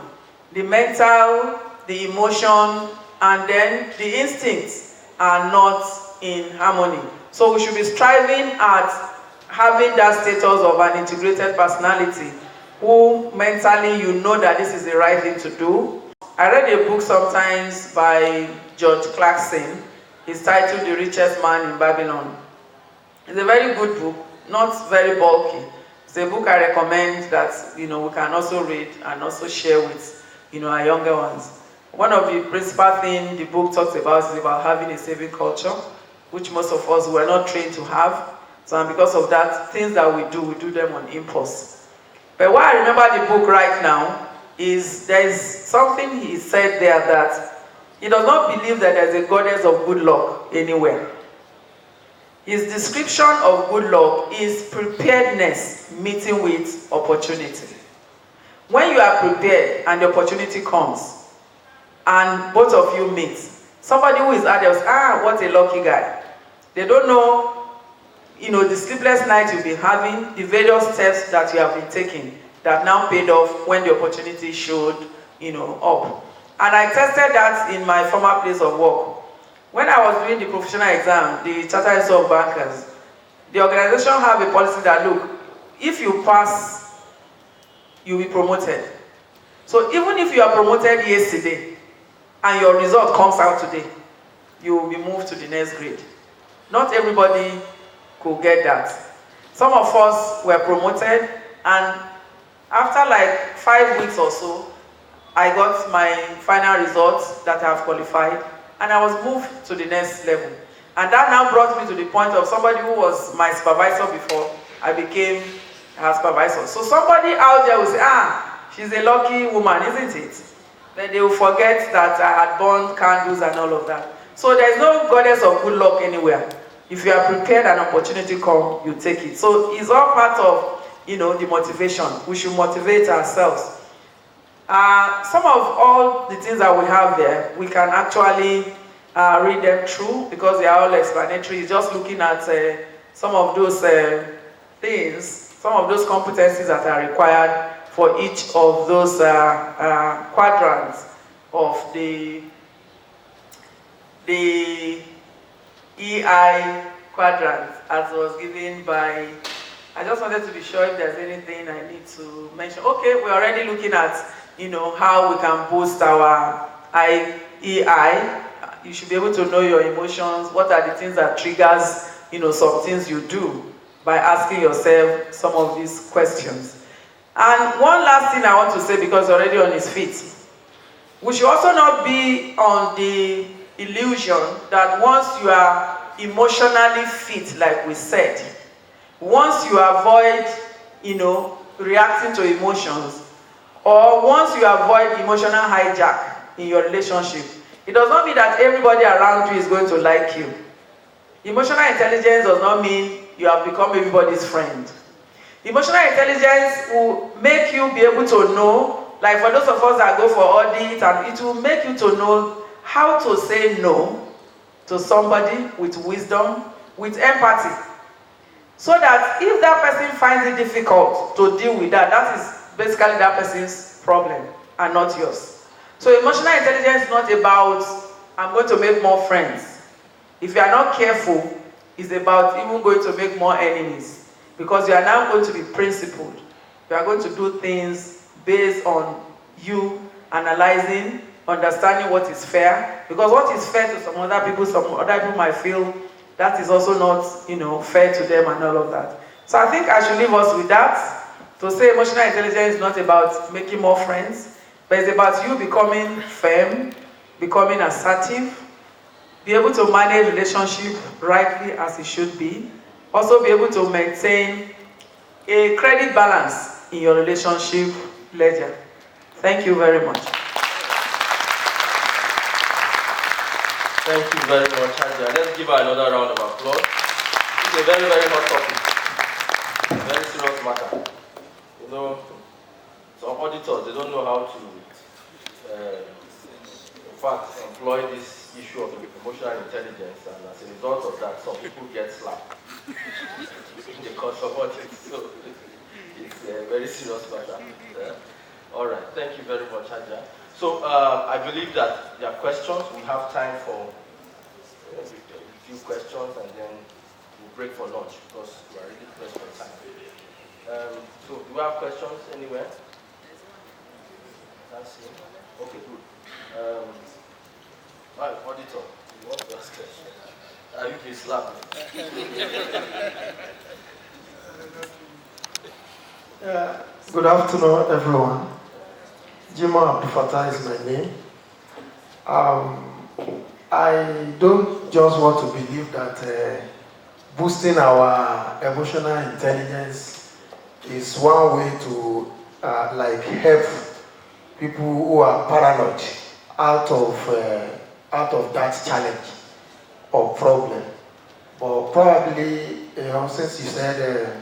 The mental, the emotion, and then the instincts are not in harmony. So we should be striving at having that status of an integrated personality, who mentally you know that this is the right thing to do. I read a book sometimes by George Clarkson. It's titled The Richest Man in Babylon. It's a very good book, not very bulky. It's a book I recommend that, you know, we can also read and also share with, you know, our younger ones. One of the principal things the book talks about is about having a saving culture, which most of us were not trained to have. So and because of that, things that we do them on impulse. But what I remember the book right now is there is something he said there that he does not believe that there is a goddess of good luck anywhere. His description of good luck is preparedness meeting with opportunity. When you are prepared and the opportunity comes and both of you meet, somebody who is adult, what a lucky guy. They don't know, you know, the sleepless night you've been having, the various steps that you have been taking. that now paid off when the opportunity showed, up. And I tested that in my former place of work. When I was doing the professional exam, the Chartered Institute of Bankers, the organization have a policy that, look, if you pass, you'll be promoted. So even if you are promoted yesterday and your result comes out today, you will be moved to the next grade. Not everybody could get that. Some of us were promoted, and after like 5 weeks or so, I got my final results that I have qualified, and I was moved to the next level. And that now brought me to the point of somebody who was my supervisor before, I became her supervisor. So somebody out there will say, she's a lucky woman, isn't it? Then they will forget that I had burned candles and all of that. So there's no goddess of good luck anywhere. If you are prepared and opportunity come, you take it. So it's all part of, the motivation. We should motivate ourselves. Some of all the things that we have there, we can actually read them through because they are all explanatory. It's just looking at some of those things, some of those competencies that are required for each of those quadrants of the EI quadrant as was given by, I just wanted to be sure if there's anything I need to mention. Okay, we're already looking at, how we can boost our EI. You should be able to know your emotions. What are the things that triggers, some things you do by asking yourself some of these questions. And one last thing I want to say, because you're already on his feet. We should also not be on the illusion that once you are emotionally fit, like we said, once you avoid, reacting to emotions, or once you avoid emotional hijack in your relationship, it does not mean that everybody around you is going to like you. Emotional intelligence does not mean you have become everybody's friend. Emotional intelligence will make you be able to know, like for those of us that go for audit, and it will make you to know how to say no to somebody with wisdom, with empathy. So that if that person finds it difficult to deal with that, that is basically that person's problem and not yours. So emotional intelligence is not about, I'm going to make more friends. If you are not careful, it's about even going to make more enemies. Because you are now going to be principled. You are going to do things based on you analyzing, understanding what is fair. Because what is fair to some other people might feel that is also not, fair to them and all of that. So I think I should leave us with that. To say emotional intelligence is not about making more friends, but it's about you becoming firm, becoming assertive, be able to manage relationship rightly as it should be, also be able to maintain a credit balance in your relationship ledger. Thank you very much.
Thank you very much, Anja. Let's give her another round of applause. It's a very, very hot topic. Very serious matter. Some auditors, they don't know how to, in fact, employ this issue of emotional intelligence, and as a result of that, some people get slapped in the course of audit. So it's a very serious matter. All right, thank you very much, Anja. So I believe that there are questions. We have time for a few questions, and then we'll break for lunch because we are really pressed for time. So do we have questions anywhere? That's it. Okay, good. Right, auditor, you want to ask questions? Are you being slapped?
Good afternoon, everyone. Jimo Abdufata is my name. I don't just want to believe that boosting our emotional intelligence is one way to help people who are paranoid out of that challenge or problem. But probably, since you said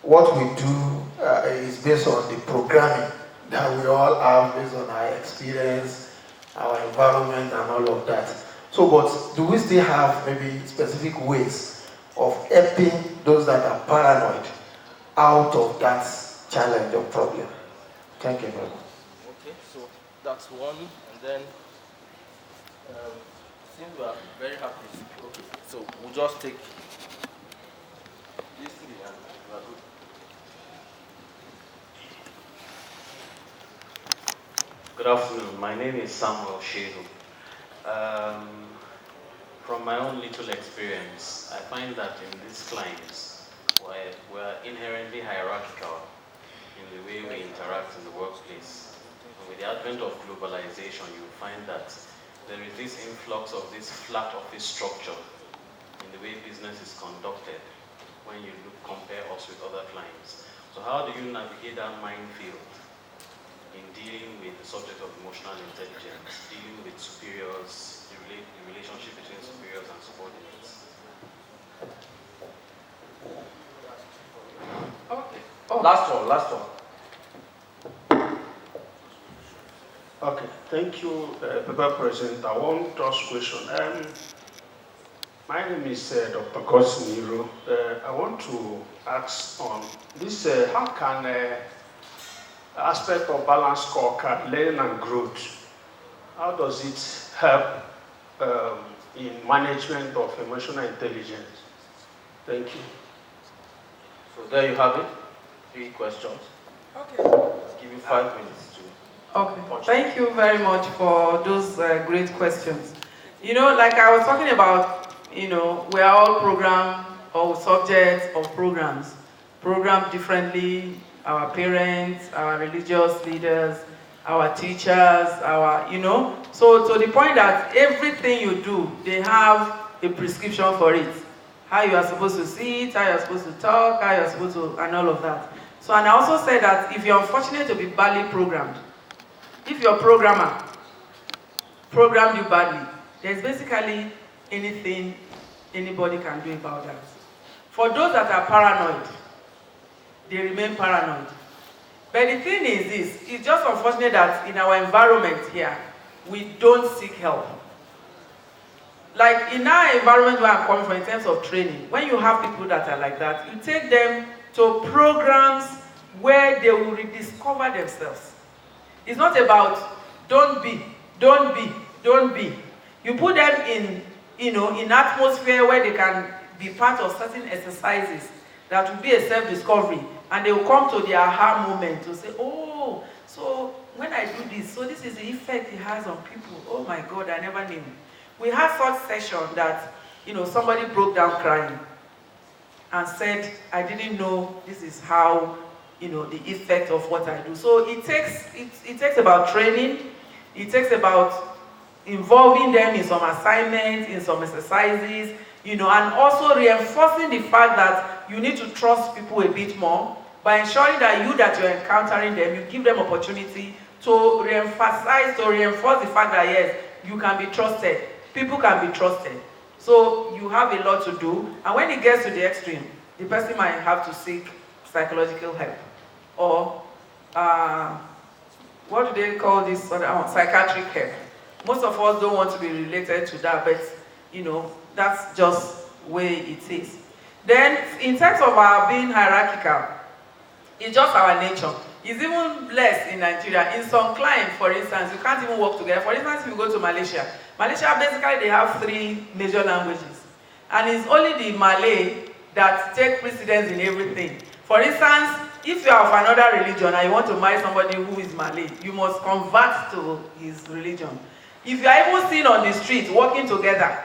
what we do is based on the programming that we all have based on our experience, our environment, and all of that. So, but do we still have maybe specific ways of helping those that are paranoid out of that challenge or problem. Thank you very much.
Okay, so that's one, and then since we are very happy, okay, so we'll just take these three and we are good.
Good afternoon. My name is Samuel Shehu. From my own little experience, I find that in these clients, we're inherently hierarchical in the way we interact in the workplace. And with the advent of globalization, you find that there is this influx of this flat office structure in the way business is conducted when you compare us with other clients. So how do you navigate that minefield in dealing with the subject of emotional intelligence, dealing with superiors, the relationship between superiors and subordinates?
Okay. Oh. Last one.
Okay, thank you, Paper President. I want to ask a question. My name is Dr. Gosiniro. I want to ask on this, how can aspect of balanced scorecard, learning and growth, how does it help in management of emotional intelligence? Thank you.
So there you have it. 3 questions. Okay. I'll give you 5 minutes to.
Okay. Thank you very much for those great questions. You know, like I was talking about, you know, we are all programmed or subjects of programs, programmed differently. Our parents, our religious leaders, our teachers, you know. So to the point that everything you do, they have a prescription for it. How you are supposed to see it, how you are supposed to talk, how you are supposed to, and all of that. So, and I also said that if you're unfortunate to be badly programmed, if your programmer programmed you badly, there's basically anything anybody can do about that. For those that are paranoid, they remain paranoid. But the thing is this, it's just unfortunate that in our environment here, we don't seek help. Like in our environment where I'm coming from in terms of training, when you have people that are like that, you take them to programs where they will rediscover themselves. It's not about don't be. You put them in, you know, in atmosphere where they can be part of certain exercises that will be a self-discovery, and they will come to their aha moment to say, oh, so when I do this, so this is the effect it has on people. Oh my God, I never knew. We had such session that, you know, somebody broke down crying and said, I didn't know this is how, you know, the effect of what I do. So it takes about training, it takes about involving them in some assignments, in some exercises, you know, and also reinforcing the fact that you need to trust people a bit more by ensuring that you're encountering them, you give them opportunity to reinforce the fact that yes, you can be trusted. People can be trusted. So you have a lot to do, and when it gets to the extreme, the person might have to seek psychological help, or what do they call this? Psychiatric help. Most of us don't want to be related to that, but you know, that's just the way it is. Then, in terms of our being hierarchical, it's just our nature. It's even less in Nigeria. In some clients, for instance, you can't even work together. For instance, if you go to Malaysia, basically they have 3 major languages. And it's only the Malay that take precedence in everything. For instance, if you are of another religion and you want to marry somebody who is Malay, you must convert to his religion. If you are even seen on the street working together,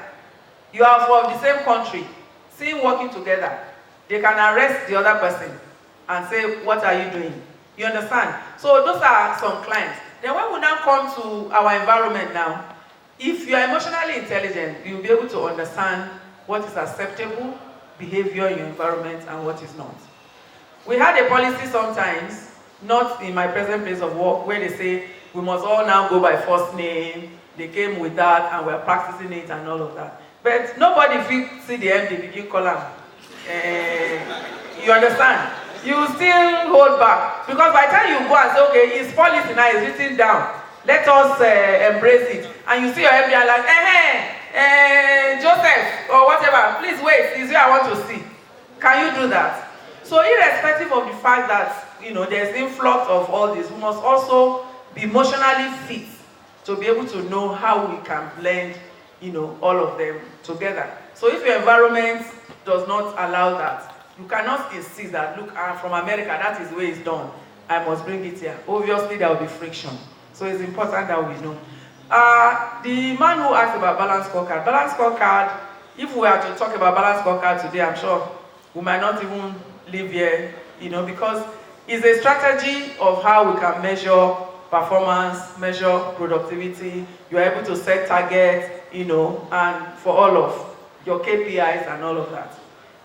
you are from the same country, seen working together, they can arrest the other person and say, what are you doing? You understand? So those are some clients. Then when we now come to our environment now, if you are emotionally intelligent, you'll be able to understand what is acceptable behavior in your environment and what is not. We had a policy sometimes, not in my present place of work, where they say we must all now go by first name. They came with that and we're practicing it and all of that. But nobody will see the MD begin column. You understand? You still hold back. Because by the time you go and say, okay, it's policy now, it's written down. Let us embrace it. And you see your MD and like, Joseph, or whatever, please wait, it's where I want to see. Can you do that? So irrespective of the fact that there's influx of all this, we must also be emotionally fit to be able to know how we can blend, all of them together. So if your environment does not allow that, you cannot insist that, look, I'm from America, that is the way it's done, I must bring it here. Obviously, there will be friction. So it's important that we know. The man who asked about balanced scorecard, if we were to talk about balanced scorecard today, I'm sure we might not even live here, because it's a strategy of how we can measure performance, measure productivity. You are able to set targets, and for all of your KPIs and all of that.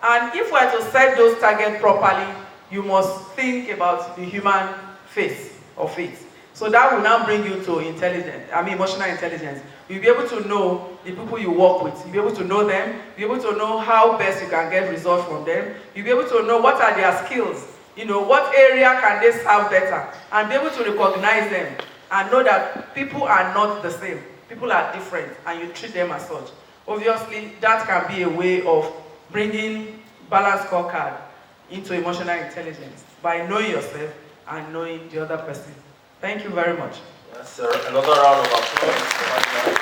And if we are to set those targets properly, you must think about the human face of it. So that will now bring you to emotional intelligence. You'll be able to know the people you work with. You'll be able to know them. You'll be able to know how best you can get results from them. You'll be able to know what are their skills. What area can they serve better? And be able to recognize them and know that people are not the same. People are different and you treat them as such. Obviously, that can be a way of bringing balanced scorecard into emotional intelligence by knowing yourself and knowing the other person. Thank you very much.
Yes, sir. Another round of applause.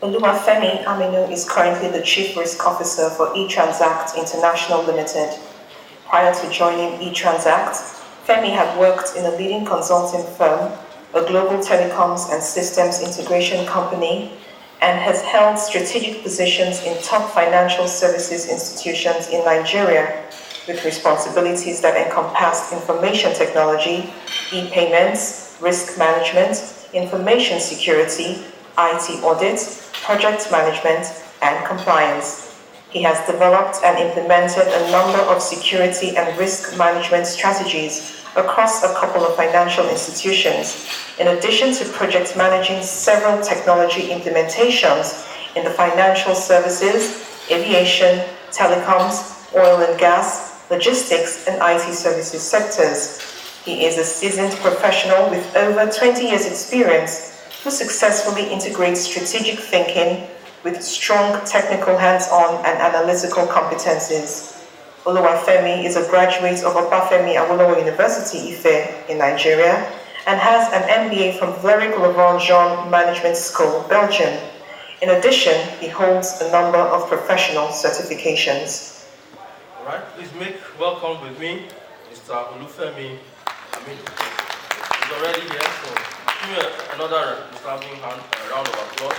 Oluwafemi Aminu is currently the Chief Risk Officer for eTransact International Limited. Prior to joining eTransact, Femi had worked in a leading consulting firm, a global telecoms and systems integration company, and has held strategic positions in top financial services institutions in Nigeria, with responsibilities that encompassed information technology, e-payments, risk management, information security, IT audit, project management, and compliance. He has developed and implemented a number of security and risk management strategies across a couple of financial institutions, in addition to project managing several technology implementations in the financial services, aviation, telecoms, oil and gas, logistics, and IT services sectors. He is a seasoned professional with over 20 years' experience who successfully integrates strategic thinking with strong technical hands-on and analytical competencies. Oluwafemi is a graduate of Obafemi Awolowo University, Ife, in Nigeria, and has an MBA from Vlerik-Levant-Jean Management School, Belgium. In addition, he holds a number of professional certifications.
All right, please welcome with me Mr. Olufemi Aminu. He's already here, so give me another round of applause.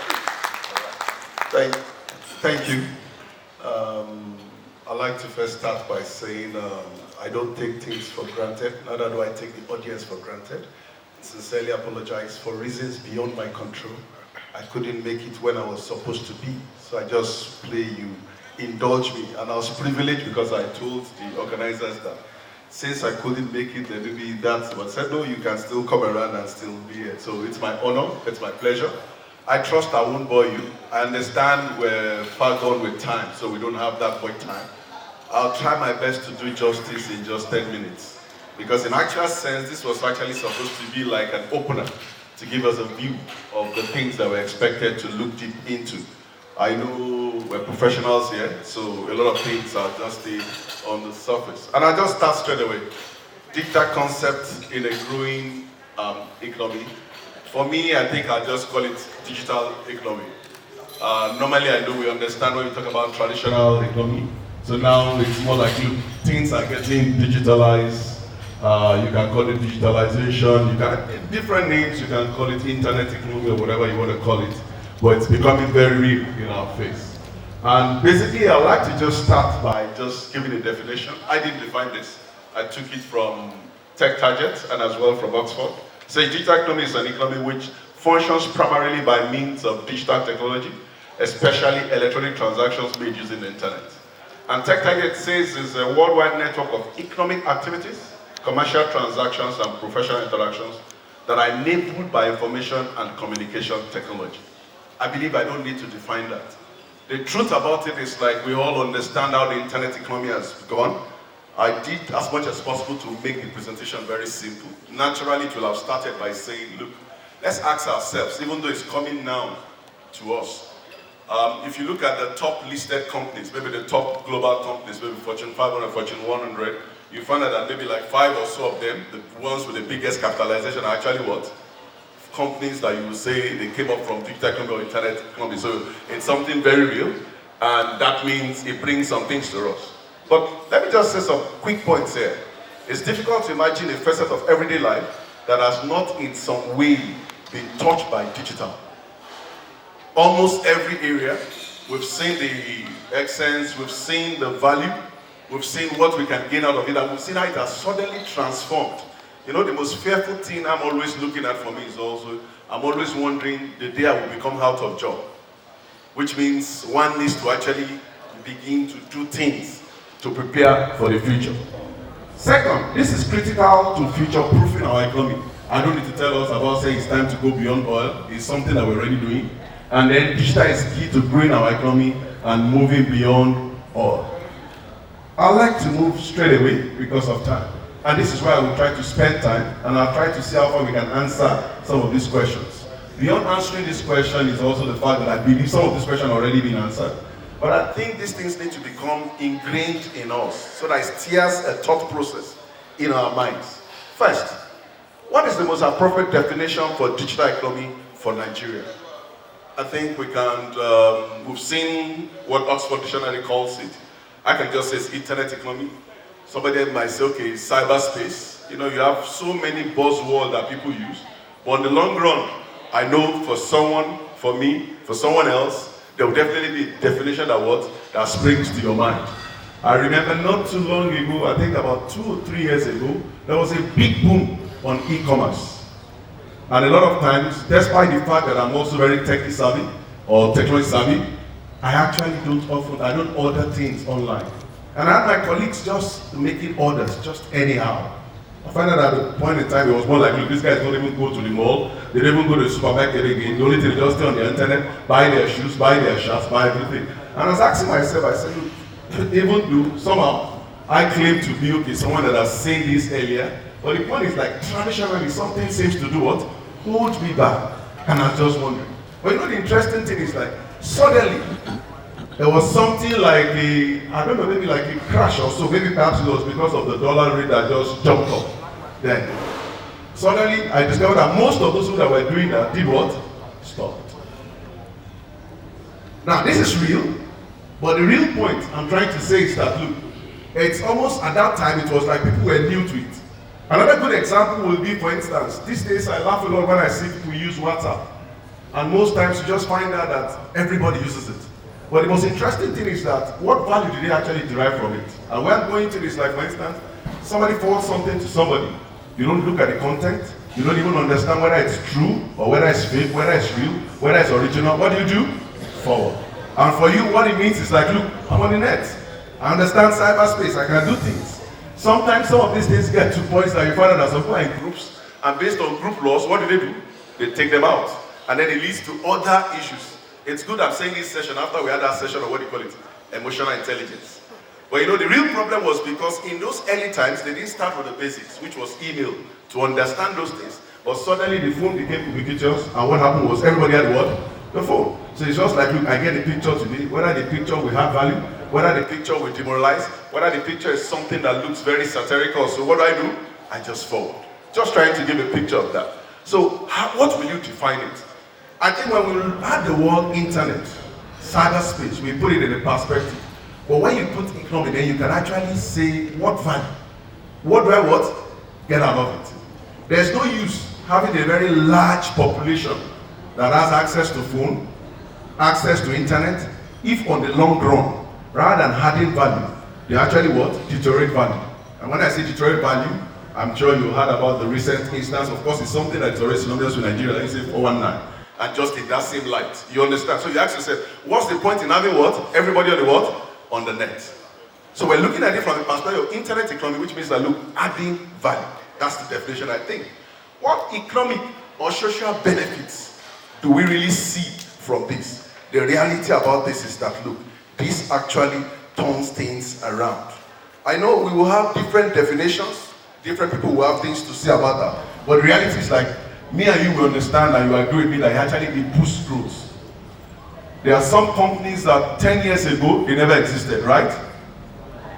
Thank you. I'd like to first start by saying I don't take things for granted, neither do I take the audience for granted. I sincerely apologize for reasons beyond my control. I couldn't make it when I was supposed to be, so I just pray you indulge me. And I was privileged because I told the organizers that since I couldn't make it, then maybe that's what I said, no, you can still come around and still be here. So it's my honor, it's my pleasure. I trust I won't bore you. I understand we're far gone with time, so we don't have that much time. I'll try my best to do justice in just 10 minutes. Because in actual sense, this was actually supposed to be like an opener to give us a view of the things that we're expected to look deep into. I know we're professionals here, so a lot of things are just on the surface. And I'll just start straight away. Digital concept in a growing economy. For me, I think I'll just call it digital economy. Normally, I know we understand when we talk about traditional economy. So now it's more like, look, things are getting digitalized. You can call it digitalization. You can different names. You can call it internet economy or whatever you want to call it. But it's becoming very real in our face. And basically, I'd like to just start by just giving a definition. I didn't define this. I took it from Tech Target and as well from Oxford. So digital economy is an economy which functions primarily by means of digital technology, especially electronic transactions made using the internet. And Tech Target says it's a worldwide network of economic activities, commercial transactions, and professional interactions that are enabled by information and communication technology. I believe I don't need to define that. The truth about it is like we all understand how the internet economy has gone. I did as much as possible to make the presentation very simple. Naturally, it will have started by saying, look, let's ask ourselves, even though it's coming now to us, If you look at the top listed companies, maybe the top global companies, maybe Fortune 500, Fortune 100, you find out that maybe like 5 or so of them, the ones with the biggest capitalization are actually what? Companies that you would say they came up from digital economy or internet economy. So it's something very real, and that means it brings some things to us. But let me just say some quick points here. It's difficult to imagine a facet of everyday life that has not in some way been touched by digital. Almost every area, we've seen the excellence, we've seen the value, we've seen what we can gain out of it, and we've seen how it has suddenly transformed. You know, the most fearful thing I'm always looking at for me is also, I'm always wondering the day I will become out of job, which means one needs to actually begin to do things to prepare for the future. Second, this is critical to future-proofing our economy. I don't need to tell us about saying it's time to go beyond oil. It's something that we're already doing. And then digital is key to growing our economy and moving beyond oil. I'd like to move straight away because of time. And this is why I will try to spend time, and I'll try to see how far we can answer some of these questions. Beyond answering this question is also the fact that I believe some of these questions have already been answered. But I think these things need to become ingrained in us so that it steers a thought process in our minds. First, what is the most appropriate definition for digital economy for Nigeria? I think we can, we've seen what Oxford Dictionary calls it. I can just say it's internet economy. Somebody might say, okay, cyberspace. You know, you have so many buzzwords that people use. But in the long run, I know for someone, for me, for someone else, there will definitely be a definition that springs to your mind. I remember not too long ago, I think about 2 or 3 years ago, there was a big boom on e-commerce. And a lot of times, despite the fact that I'm also very technically savvy or technology savvy, I actually I don't order things online. And I had my colleagues just making orders, just anyhow. I find out at a point in time, it was more like, look, these guys don't even go to the mall, they don't even go to the supermarket again. The only thing they just stay on the internet, buy their shoes, buy their shirts, buy everything. And I was asking myself, I said, look, even though somehow I claim to be okay, someone that has seen this earlier, but the point is like, traditionally, something seems to do what? Hold me back. And I was just wondering. But you know, the interesting thing is like, suddenly, there was something like I don't know, maybe like a crash or so. Maybe perhaps it was because of the dollar rate that just jumped up. Then, suddenly, I discovered that most of those that were doing that did what? Stopped. Now, this is real, but the real point I'm trying to say is that, look, it's almost at that time, it was like people were new to it. Another good example will be, for instance, these days I laugh a lot when I see people use WhatsApp. And most times you just find out that everybody uses it. But the most interesting thing is that what value do they actually derive from it? And when going to this, like for instance, somebody forwards something to somebody, you don't look at the content, you don't even understand whether it's true or whether it's fake, whether it's real, whether it's original. What do? Forward. And for you, what it means is like, look, I'm on the net. I understand cyberspace, I can do things. Sometimes some of these things get to points that you find out that some people are in groups, and based on group laws, what do? They take them out. And then it leads to other issues. It's good I'm saying this session after we had that session of what do you call it? Emotional intelligence. But you know, the real problem was because in those early times, they didn't start with the basics, which was email, to understand those things. But suddenly the phone became ubiquitous, and what happened was everybody had what? The phone. So it's just like, look, I get the picture today, whether the picture will have value, whether the picture will demoralize, whether the picture is something that looks very satirical. So what do? I just forward. Just trying to give a picture of that. So what will you define it? I think when we add the word internet, cyberspace, we put it in a perspective. But when you put economy, then you can actually say what value? What do I get out of it? There's no use having a very large population that has access to phone, access to internet, if on the long run, rather than adding value, they actually deteriorate value. And when I say deteriorate value, I'm sure you heard about the recent instance. Of course, it's something that is already synonymous with Nigeria, like say 419. And just in that same light, you understand? So you ask yourself, what's the point in having everybody on the on the net? So we're looking at it from the perspective of internet economy, which means that, look, adding value. That's the definition, I think. What economic or social benefits do we really see from this? The reality about this is that, look, this actually turns things around. I know we will have different definitions, different people will have things to say about that, but the reality is like, me and you will understand and you agree with me that it actually boosts growth.
There are some companies that 10 years ago, they never existed, right?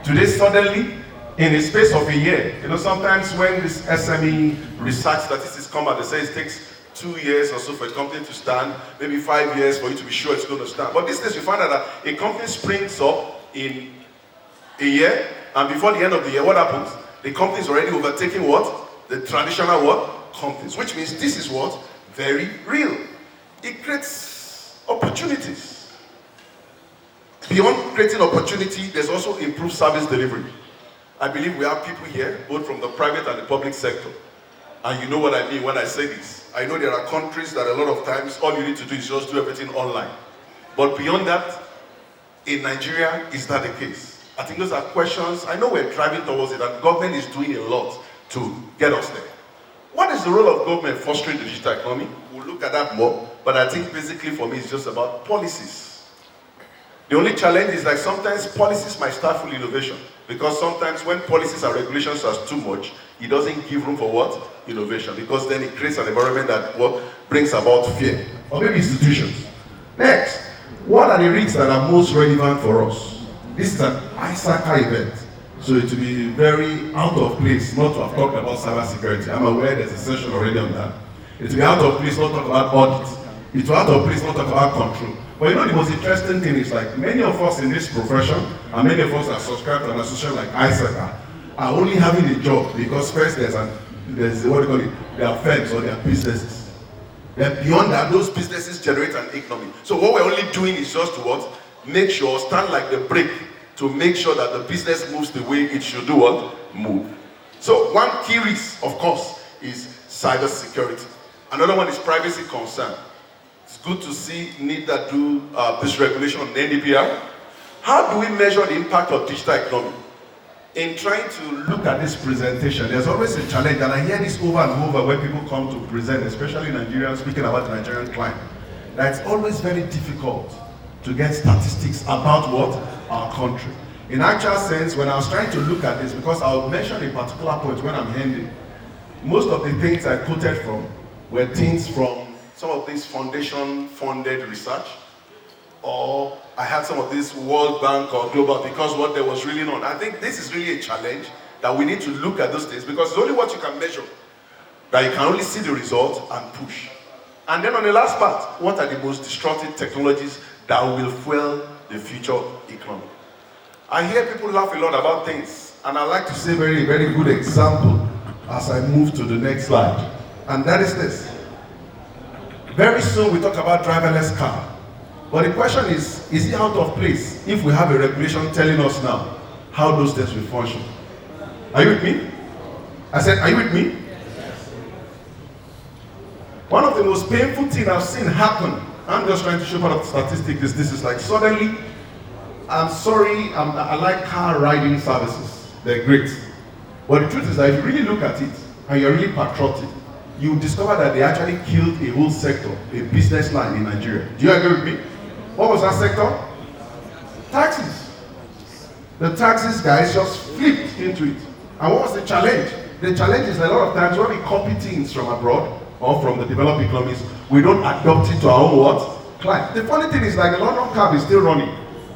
Today, suddenly, in a space of a year, sometimes when this SME research statistics come out, they say it takes 2 years or so for a company to stand, maybe 5 years for you to be sure it's going to stand. But these days, you find out that a company springs up in a year, and before the end of the year, what happens? The company is already overtaking what? The traditional what? Companies. Which means this is what? Very real. It creates opportunities. Beyond creating opportunity, there's also improved service delivery. I believe we have people here, both from the private and the public sector. And you know what I mean when I say this. I know there are countries that a lot of times, all you need to do is just do everything online. But beyond that, in Nigeria, is that the case? I think those are questions. I know we're driving towards it, and government is doing a lot to get us there. What is the role of government fostering the digital economy? We'll look at that more, but I think basically for me it's just about policies. The only challenge is that sometimes policies might stifle innovation, because sometimes when policies and regulations are too much, it doesn't give room for what? Innovation, because then it creates an environment that what brings about fear, or maybe institutions. Next, what are the risks that are most relevant for us? This is an ISACA event, so it will be very out of place not to have talked about cybersecurity. I'm aware there's a session already on that. It will be out of place not to talk about audit. It will be out of place not to talk about control. But the most interesting thing is like many of us in this profession, and many of us that subscribe to an association like ISACA, are only having a job because first there's what do you call it, their firms or their businesses. Then beyond that, those businesses generate an economy. So what we're only doing is just to what? Make sure, stand like the brake to make sure that the business moves the way it should do what? Move. So one key risk, of course, is cyber security. Another one is privacy concern. It's good to see NIDA do this regulation on NDPR. How do we measure the impact of digital economy? In trying to look at this presentation, there's always a challenge, and I hear this over and over when people come to present, especially Nigerians speaking about the Nigerian climate, that it's always very difficult to get statistics about what? Our country. In actual sense, when I was trying to look at this, because I'll mention a particular point when I'm ending, most of the things I quoted from were things from some of this foundation-funded research, or I had some of this World Bank or Global, because what there was really none. I think this is really a challenge that we need to look at those things, because it's only what you can measure, that you can only see the result and push. And then on the last part, what are the most destructive technologies that will fuel the future economy? I hear people laugh a lot about things, and I like to say a very, very good example as I move to the next slide. And that is this. Very soon we talk about driverless car. But the question is it out of place if we have a regulation telling us now how those things will function? Are you with me? I said, are you with me? Yes. One of the most painful things I've seen happen, I'm just trying to show part of the statistics, this is like suddenly, I'm sorry, I like car riding services. They're great. But the truth is that if you really look at it, and you're really patriotic, you discover that they actually killed a whole sector, a business line in Nigeria. Do you agree with me? What was that sector? Taxis. The taxis guys just flipped into it. And what was the challenge? The challenge is a lot of times when we copy things from abroad or from the developed economies, we don't adopt it to our own what? Client. The funny thing is like the London cab is still running.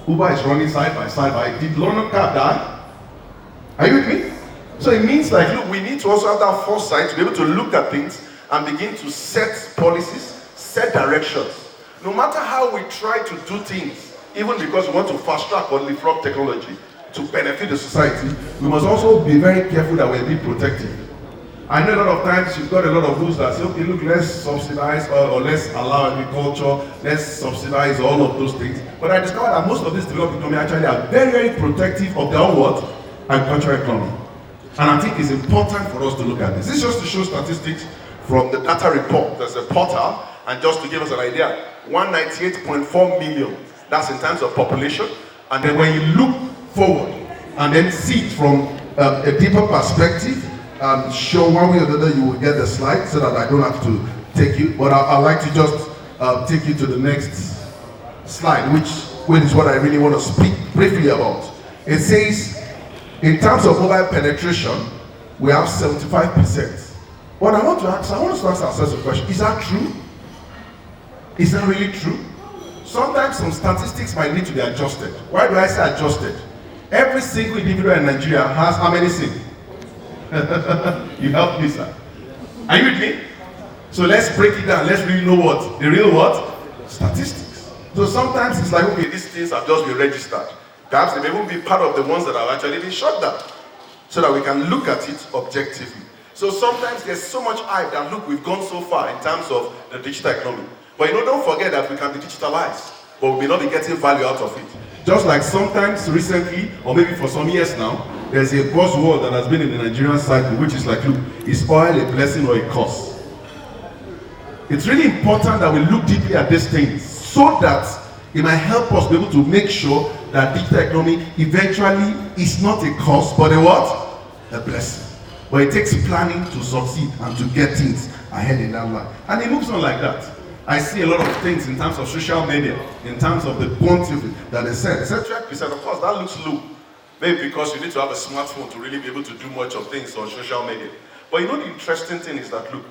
Uber is running side by side. Did London cab die? Are you with me? So it means like, look, we need to also have that foresight to be able to look at things and begin to set policies, set directions. No matter how we try to do things, even because we want to fast track or leapfrog technology to benefit the society, we must also be very careful that we're being protective. I know a lot of times you've got a lot of rules that say, okay, look, let's subsidize or let's allow agriculture, let's subsidize all of those things. But I discovered that most of these developed economies actually are very, very protective of their own what? Agricultural economy. And I think it's important for us to look at this. This is just to show statistics from the data report. There's a portal, and just to give us an idea, 198.4 million, that's in terms of population. And then when you look forward and then see it from a deeper perspective, show one way or the other, you will get the slide so that I don't have to take you. But I'd like to just take you to the next slide, which is what I really want to speak briefly about. It says, in terms of mobile penetration, we have 75%. But I want us to ask ourselves a question. Is that true? Is that really true? sometimes some statistics might need to be adjusted. Why do I say adjusted? Every single individual in Nigeria has how many SIM? You help me, sir. Are you with me? So let's break it down. Let's really know what? The real what? Statistics. So sometimes it's like, okay, these things have just been registered. Perhaps they may even be part of the ones that have actually been shut down, so that we can look at it objectively. So sometimes there's so much hype that, look, we've gone so far in terms of the digital economy. But don't forget that we can be digitalized, but we may not be getting value out of it. Just like sometimes recently, or maybe for some years now, there's a buzzword that has been in the Nigerian cycle, which is like, look, is oil a blessing or a curse? It's really important that we look deeply at these things so that it might help us be able to make sure that digital economy eventually is not a curse, but a what? A blessing. But it takes planning to succeed and to get things ahead in that life. And it moves on like that. I see a lot of things in terms of social media, in terms of the pontificate that they said. They said 12%, of course, that looks low. Maybe because you need to have a smartphone to really be able to do much of things on social media. But the interesting thing is that, look,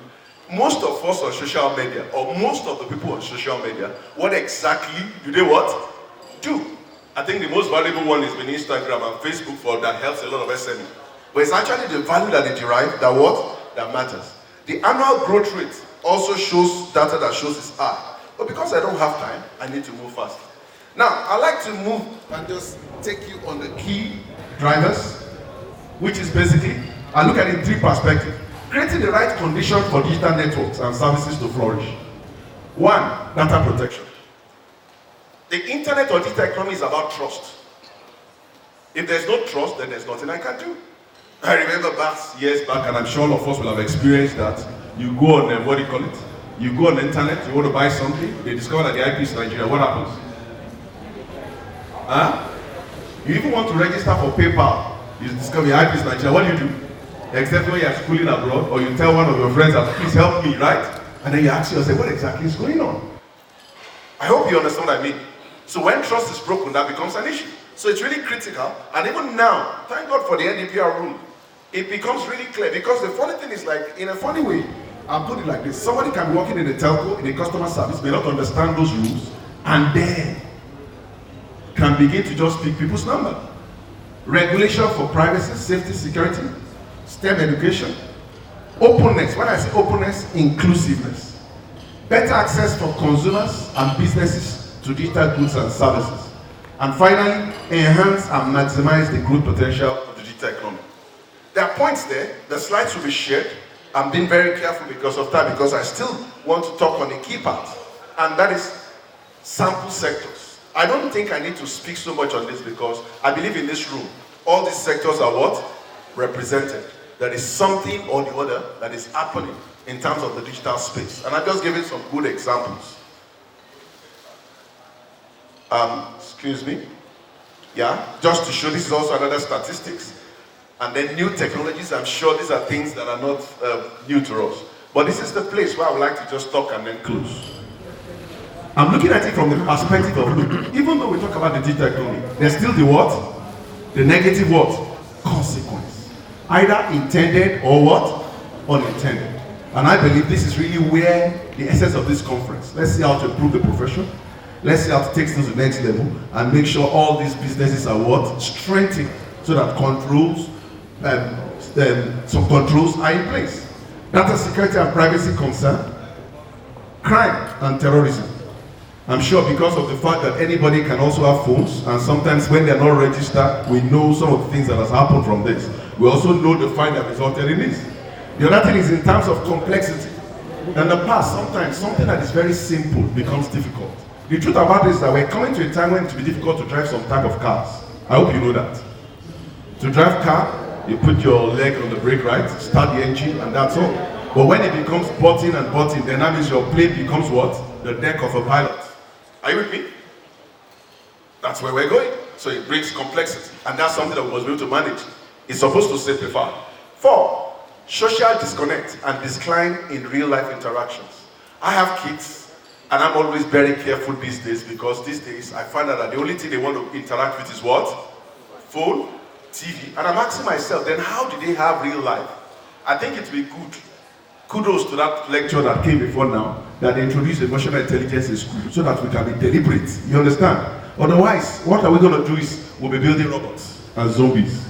most of us on social media, or most of the people on social media, what exactly do they what? Do. I think the most valuable one is been Instagram and Facebook for that helps a lot of SME. But it's actually the value that they derive that what? That matters. The annual growth rate also shows data that shows it's high. But because I don't have time, I need to move fast. Now, I'd like to move and just take you on the key drivers, which is basically, I look at it in three perspectives. Creating the right condition for digital networks and services to flourish. One, data protection. The internet or digital economy is about trust. If there's no trust, then there's nothing I can do. I remember years back, and I'm sure all of us will have experienced that. You go on, what do you call it? You go on the internet, you want to buy something, they discover that the IP is Nigeria. What happens? Huh? You even want to register for PayPal, you discover the IP is Nigeria. What do? Except when you're schooling abroad, or you tell one of your friends, please help me, right? And then you ask yourself, what exactly is going on? I hope you understand what I mean. So when trust is broken, that becomes an issue. So it's really critical. And even now, thank God for the NDPR rule, it becomes really clear. Because the funny thing is, like, in a funny way, I'll put it like this. Somebody can be working in a telco, in a customer service, may not understand those rules, and then can begin to just pick people's number. Regulation for privacy, safety, security, STEM education, openness. When I say openness, inclusiveness, better access for consumers and businesses to digital goods and services, and finally, enhance and maximize the growth potential of the digital economy. There are points there. The slides will be shared. I'm being very careful because of time, because I still want to talk on the key part, and that is sample sectors. I don't think I need to speak so much on this because I believe in this room, all these sectors are what? Represented. There is something or the other that is happening in terms of the digital space. And I'm just giving some good examples. Excuse me. Yeah, just to show, this is also another statistics. And then new technologies, I'm sure these are things that are not new to us. But this is the place where I would like to just talk and then close. I'm looking at it from the perspective of, look, even though we talk about the digital economy, there's still the what? The negative what? Consequence. Either intended or what? Unintended. And I believe this is really where the essence of this conference. Let's see how to improve the profession. Let's see how to take things to the next level and make sure all these businesses are what? Strengthened so that controls, some controls are in place. Data security and privacy concern, crime and terrorism. I'm sure because of the fact that anybody can also have phones, and sometimes when they're not registered, we know some of the things that has happened from this. We also know the fight that resulted in this. The other thing is in terms of complexity. In the past, sometimes something that is very simple becomes difficult. The truth about it is that we're coming to a time when it will be difficult to drive some type of cars. I hope you know that. To drive car, you put your leg on the brake, right? Start the engine, and that's all. But when it becomes button and button, then that means your plane becomes what? The deck of a pilot. Are you with me? That's where we're going. So it brings complexity, and that's something that we must be able to manage. It's supposed to simplify. 4, social disconnect and decline in real life interactions. I have kids, and I'm always very careful these days, because these days I find out that the only thing they want to interact with is what? Phone, TV. And I'm asking myself, then how do they have real life? I think it will be good. Kudos to that lecture that came before now. that they introduce emotional intelligence in school so that we can be deliberate. You understand? Otherwise, what are we going to do is we'll be building robots and zombies.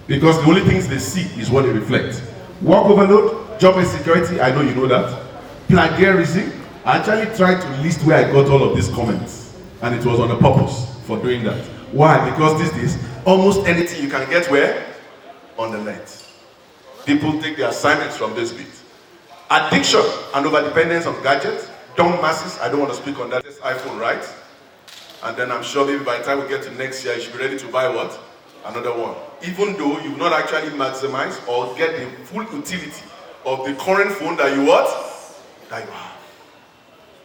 Because the only things they see is what they reflect. Work overload, job insecurity, I know you know that. Plagiarism, I actually tried to list where I got all of these comments. And it was on a purpose for doing that. Why? Because these days, almost anything you can get where? On the net. People take their assignments from this bit. Addiction and overdependence on gadgets, dumb masses, I don't want to speak on that. This iPhone, right? And then I'm sure maybe by the time we get to next year, you should be ready to buy what? Another one. Even though you've not actually maximized or get the full utility of the current phone that you what? That you have.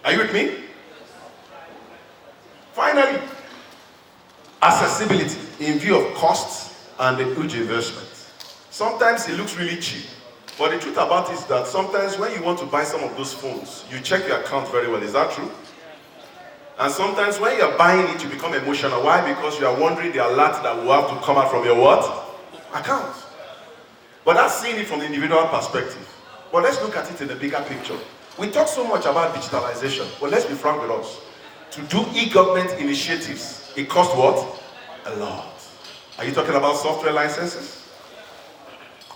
Are you with me? Finally, accessibility in view of costs and the huge investment. Sometimes it looks really cheap, but the truth about it is that sometimes when you want to buy some of those phones, you check your account very well. Is that true? And sometimes when you're buying it, you become emotional. Why? Because you are wondering the alert that will have to come out from your what? Account. But that's seeing it from the individual perspective. But let's look at it in the bigger picture. We talk so much about digitalization, but let's be frank with us. To do e-government initiatives, it costs what? A lot. Are you talking about software licenses?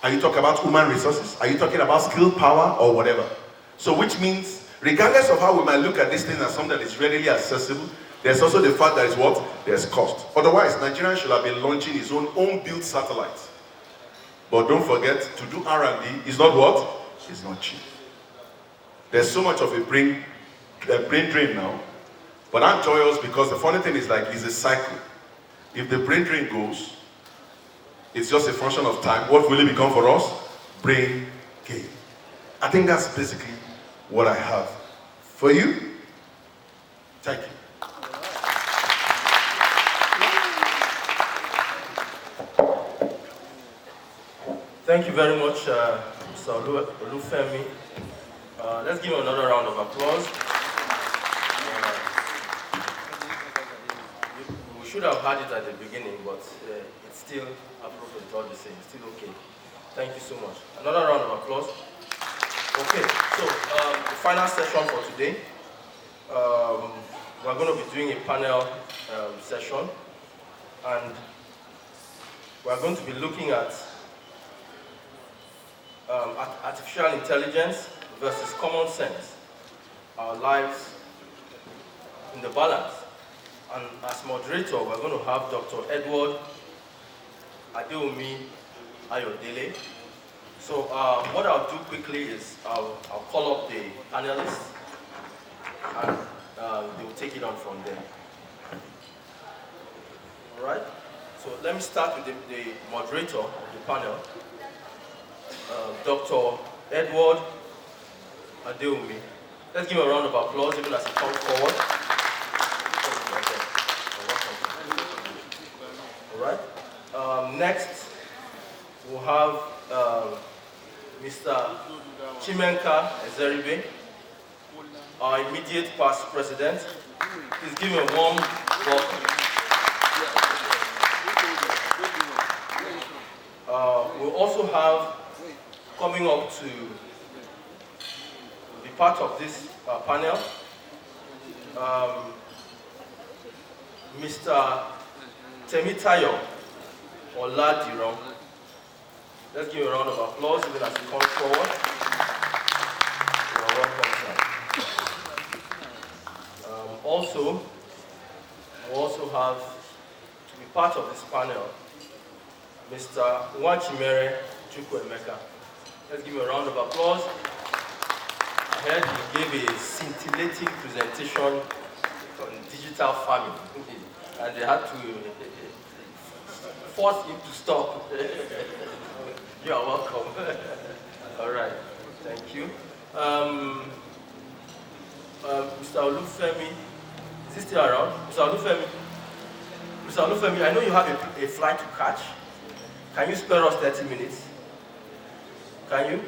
Are you talking about human resources? Are you talking about skill, power, or whatever? So which means, regardless of how we might look at this thing as something that is readily accessible, there's also the fact that it's what? There's cost. Otherwise, Nigeria should have been launching its own built satellite. But don't forget, to do R&D is not what? It's not cheap. There's so much of a brain drain now. But I'm joyous because the funny thing is like, it's a cycle. If the brain drain goes, it's just a function of time. What will it become for us? Brain gain. I think that's basically what I have for you. Thank you.
Thank you very much, Mr. Olufemi. Let's give him another round of applause. We should have had it at the beginning, but it's still appropriate, all the same, still okay. Thank you so much. Another round of applause. Okay, so the final session for today. We're going to be doing a panel session, and we're going to be looking at artificial intelligence versus common sense, our lives in the balance. And as moderator, we're going to have Dr. Edward Adeomi Ayodele. So what I'll do quickly is I'll call up the panelists, and they'll take it on from there. All right? So let me start with the moderator of the panel, Dr. Edward Adeomi. Let's give him a round of applause even as he comes forward. All right. Next, we'll have Mr. Chimenka Ezeribe, our immediate past president. Please give him a warm welcome. We'll also have, coming up to be part of this panel, Mr. Temitayo Oladiran. Let's give a round of applause even as he comes forward. You're welcome, sir. Also, we also have, to be part of this panel, Mr. Nwachimere Chukwuemeka. Let's give him a round of applause. I heard he gave a scintillating presentation on digital farming, and they had to force him to stop. You are welcome. All right, thank you. Mr. Olufemi, is he still around? Mr. Olufemi, I know you have a flight to catch. Can you spare us 30 minutes? Can you?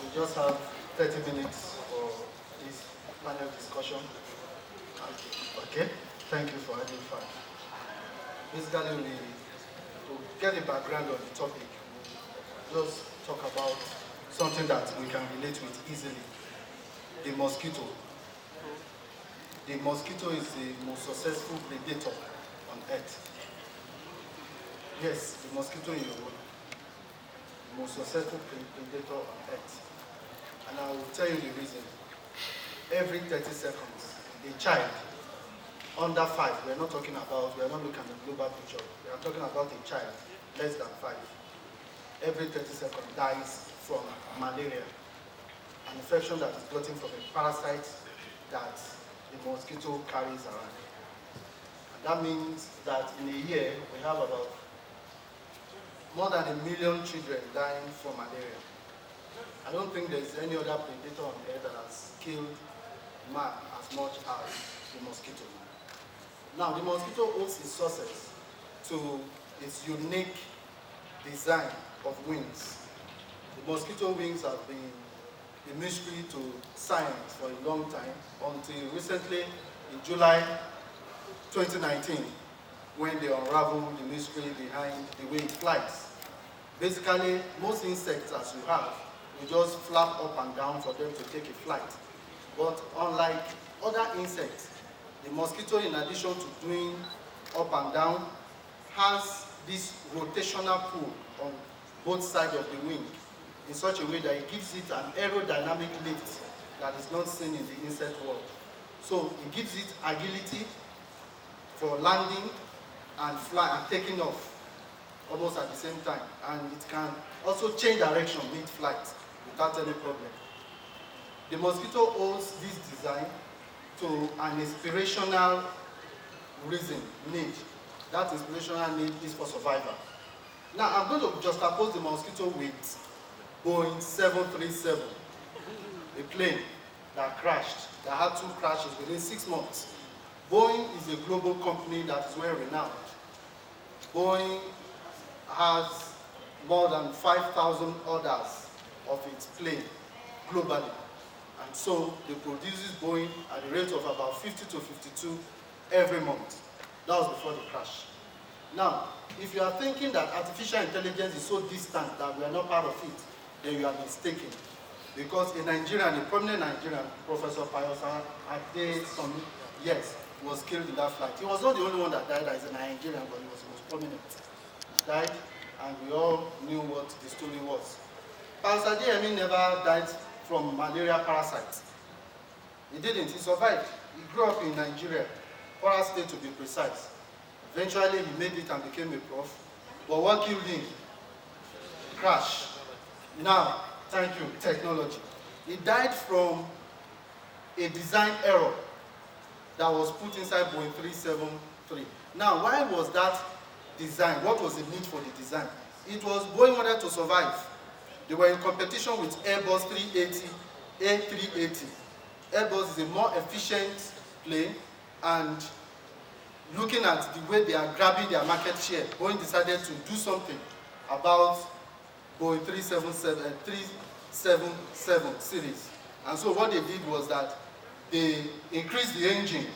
We just have 30 minutes for this panel discussion. Okay, thank you for adding 5. Basically, to get the background of the topic, we'll just talk about something that we can relate with easily. The mosquito. The mosquito is the most successful predator on Earth. Yes, the mosquito is the most successful predator on Earth. And I will tell you the reason. Every 30 seconds, a child under 5, we are not looking at the global picture, we are talking about a child less than 5. Every 30 seconds dies from malaria, an infection that is gotten from a parasite that the mosquito carries around. And that means that in a year, we have about more than 1 million children dying from malaria. I don't think there's any other predator on Earth that has killed man as much as the mosquito. Now, the mosquito owes its success to its unique design of wings. The mosquito wings have been a mystery to science for a long time, until recently in July 2019, when they unraveled the mystery behind the way it flies. Basically, most insects, as you have, you just flap up and down for them to take a flight. But unlike other insects, the mosquito, in addition to doing up and down, has this rotational pull on both sides of the wing in such a way that it gives it an aerodynamic lift that is not seen in the insect world. So it gives it agility for landing and fly and taking off almost at the same time. And it can also change direction mid-flight without any problem. The mosquito owes this design to an inspirational need. That inspirational need is for survival. Now, I'm going to juxtapose the mosquito with Boeing 737, a plane that crashed, that had 2 crashes within 6 months. Boeing is a global company that is well renowned. Boeing has more than 5,000 orders of its plane globally. And so they produces Boeing at the rate of about 50 to 52 every month. That was before the crash. Now, if you are thinking that artificial intelligence is so distant that we are not part of it, then you are mistaken. Because a Nigerian, a prominent Nigerian, Professor Payosa, was killed in that flight. He was not the only one that died as a Nigerian, but he was the most prominent. He died, and we all knew what the story was. Pastor DME never died from malaria parasites. He didn't, he survived. He grew up in Nigeria, Kwara State to be precise. Eventually he made it and became a prof. But what killed him? Crash. Now, thank you, technology. He died from a design error that was put inside Boeing 373. Now, why was that design? What was the need for the design? It was Boeing wanted to survive. They were in competition with Airbus 380, A380. Airbus is a more efficient plane, and looking at the way they are grabbing their market share, Boeing decided to do something about Boeing 377 series. And so what they did was that they increased the engine,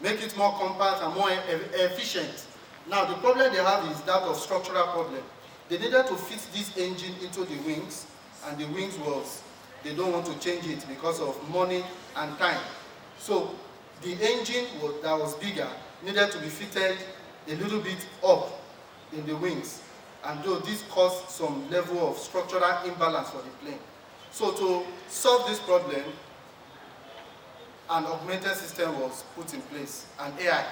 make it more compact and more efficient. Now the problem they have is that of structural problem. They needed to fit this engine into the wings, and the wings they don't want to change it because of money and time. So the engine that was bigger needed to be fitted a little bit up in the wings. And though this caused some level of structural imbalance for the plane. So to solve this problem, an augmented system was put in place, an AI.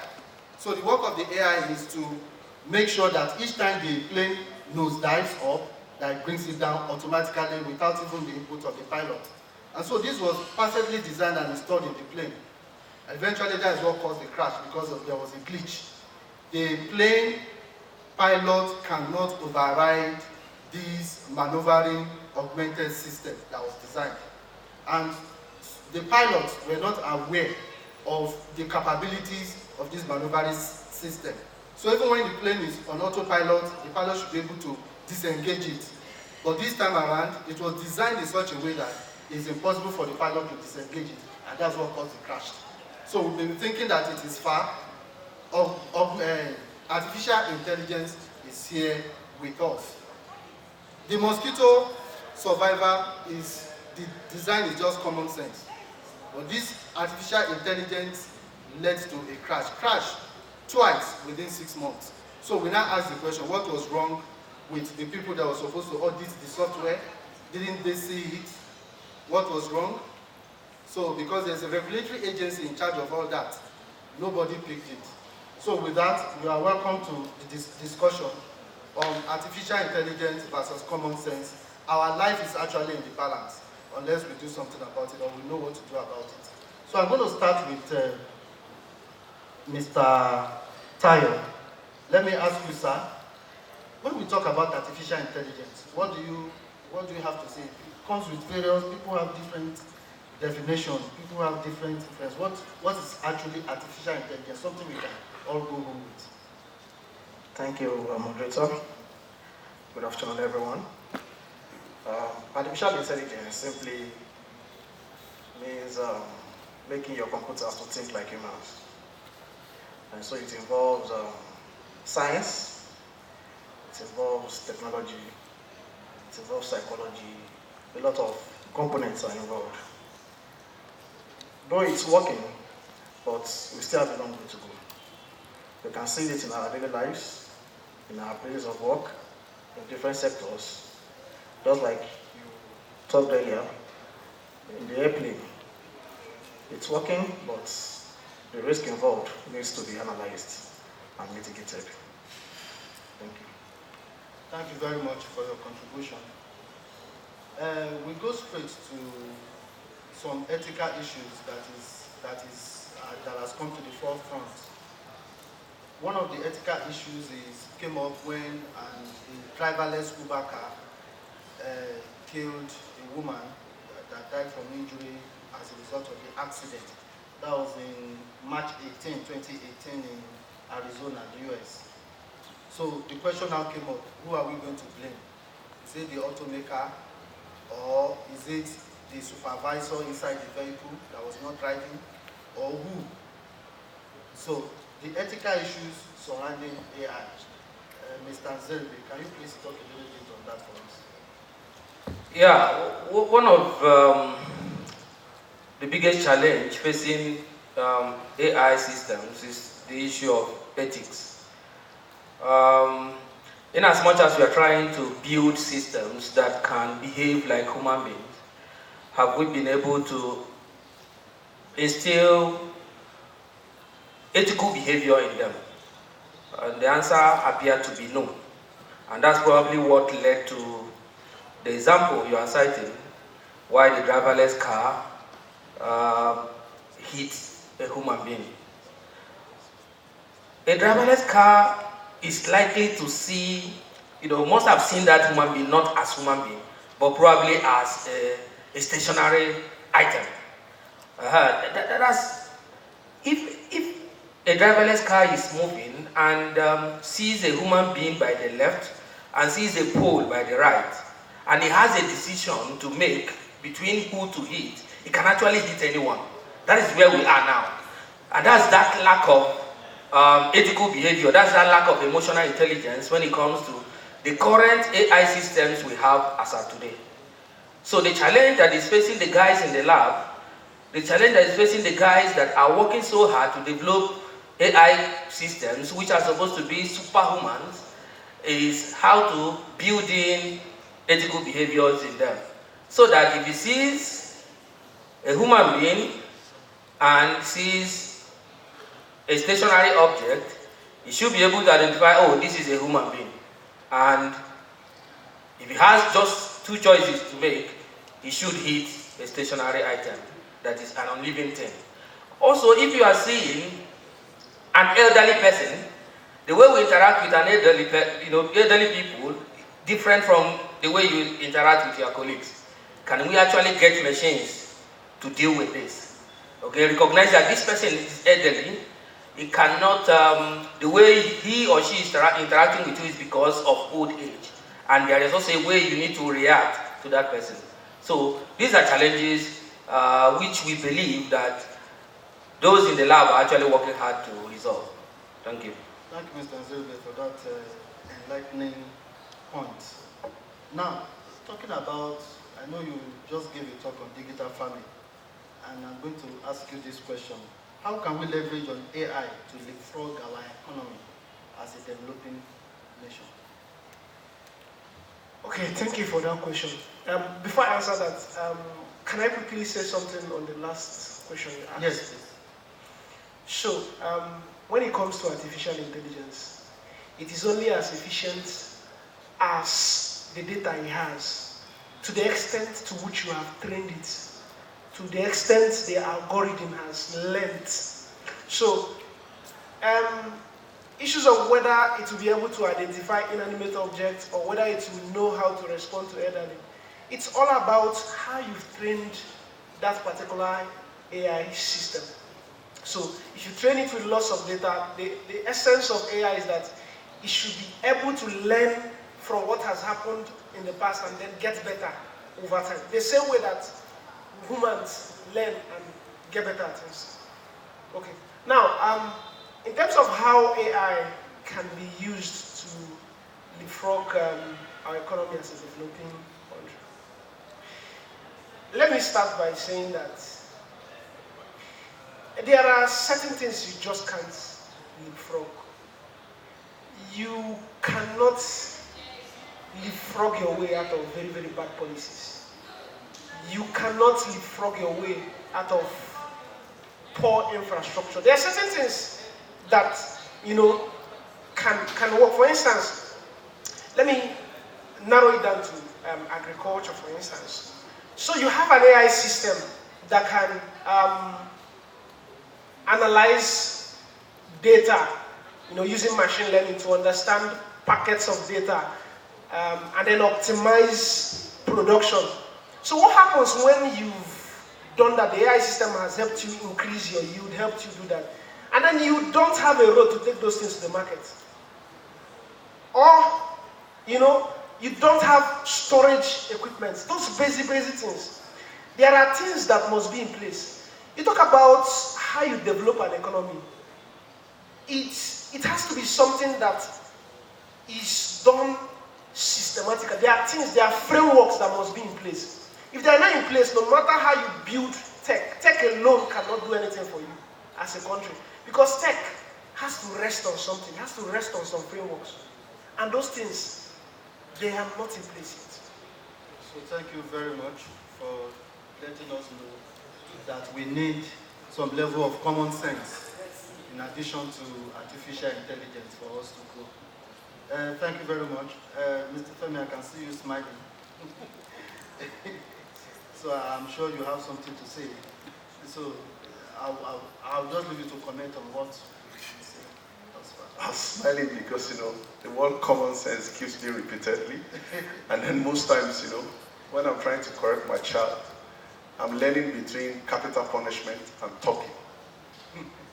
So the work of the AI is to make sure that each time the plane nose dives up, that it brings it down automatically without even the input of the pilot. And so this was perfectly designed and installed in the plane. Eventually that is what caused the crash, because there was a glitch. The plane pilot cannot override this maneuvering augmented system that was designed. And the pilots were not aware of the capabilities of this maneuvering system. So even when the plane is on autopilot, the pilot should be able to disengage it. But this time around, it was designed in such a way that it's impossible for the pilot to disengage it, and that's what caused the crash. So we've been thinking that it is far. Artificial intelligence is here with us. The mosquito survivor is, the design is just common sense. But this artificial intelligence led to a crash twice within 6 months. So we now ask the question, what was wrong with the people that were supposed to audit the software? Didn't they see it? What was wrong? So because there's a regulatory agency in charge of all that, nobody picked it. So with that, you are welcome to the discussion on artificial intelligence versus common sense. Our life is actually in the balance, unless we do something about it or we know what to do about it. So I'm going to start with Mr. Tayo. Let me ask you, sir, when we talk about artificial intelligence, what do you have to say? It comes with various, people have different definitions, people have different influence. What is actually artificial intelligence? Something we can all go home with.
Thank you, moderator. Good afternoon, everyone. Artificial intelligence simply means making your computers to think like humans. And so it involves science, it involves technology, it involves psychology, a lot of components are involved. Though it's working, but we still have a long way to go. We can see it in our daily lives, in our places of work, in different sectors. Just like you talked earlier, in the airplane, it's working, but the risk involved needs to be analyzed and mitigated. Thank you.
Thank you very much for your contribution. We go straight to some ethical issues that has come to the forefront. One of the ethical issues came up when a driverless Uber car killed a woman that died from injury as a result of the accident. That was in March 18, 2018 in Arizona, the US. So the question now came up, who are we going to blame? Is it the automaker, or is it the supervisor inside the vehicle that was not driving, or who? So the ethical issues surrounding AI. Mr. Zelbe, can you please talk a little bit on that for us?
Yeah, one of the biggest challenge facing AI systems is the issue of ethics. In as much as we are trying to build systems that can behave like human beings, have we been able to instill ethical behavior in them? And the answer appeared to be no. And that's probably what led to the example you are citing, why the driverless car hit a human being. A driverless car is likely to see, must have seen that human being not as human being, but probably as a stationary item. If a driverless car is moving and sees a human being by the left and sees a pole by the right, and he has a decision to make between who to hit, he can actually hit anyone. That is where we are now. And that's that lack of ethical behavior, that's that lack of emotional intelligence when it comes to the current AI systems we have as of today. So the challenge that is facing the guys in the lab, the challenge that is facing the guys that are working so hard to develop AI systems, which are supposed to be superhumans, is how to build in ethical behaviors in them. So that if he sees a human being and sees a stationary object, he should be able to identify, oh, this is a human being. And if he has just two choices to make, he should hit a stationary item that is an unliving thing. Also, if you are seeing an elderly person, the way we interact with an elderly people, different from the way you interact with your colleagues. Can we actually get machines to deal with this? Okay, recognize that this person is elderly. He cannot, the way he or she is interacting with you is because of old age. And there is also a way you need to react to that person. So these are challenges which we believe that those in the lab are actually working hard to resolve. Thank you.
Thank you, Mr. Zilbe, for that enlightening point. Now, talking about, I know you just gave a talk on digital farming, and I'm going to ask you this question. How can we leverage on AI to leapfrog our economy as a developing nation?
Okay, thank you for that question. Before I answer that, can I quickly say something on the last question you asked?
Yes, please.
So, when it comes to artificial intelligence, it is only as efficient as the data it has, to the extent to which you have trained it, to the extent the algorithm has learned. So, issues of whether it will be able to identify inanimate objects or whether it will know how to respond to elderly, it's all about how you've trained that particular AI system. So if you train it with lots of data, the essence of AI is that it should be able to learn from what has happened in the past and then get better over time. The same way that humans learn and get better at things. Okay. Now, in terms of how AI can be used to leapfrog our economy as a developing country, let me start by saying that there are certain things you just can't leapfrog. You cannot leapfrog your way out of very, very bad policies. You cannot leapfrog your way out of poor infrastructure. There are certain things that, can work. For instance, let me narrow it down to agriculture, for instance. So you have an AI system that can analyze data, using machine learning to understand packets of data, and then optimize production. So what happens when you've done that? The AI system has helped you increase your yield, helped you do that, and then you don't have a road to take those things to the market. Or, you don't have storage equipment. Those basic things. There are things that must be in place. You talk about how you develop an economy. It has to be something that is done systematically. There are frameworks that must be in place. If they are not in place, no matter how you build tech alone cannot do anything for you as a country. Because tech has to rest on something, has to rest on some frameworks. And those things, they are not in place yet.
So thank you very much for letting us know that we need some level of common sense in addition to artificial intelligence for us to grow. Thank you very much. Mr. Femi, I can see you smiling. So I'm sure you have something to say. So I'll just leave you to comment on what you say.
I'm smiling because, the word common sense keeps being repeatedly. And then most times, when I'm trying to correct my child, I'm learning between capital punishment and talking.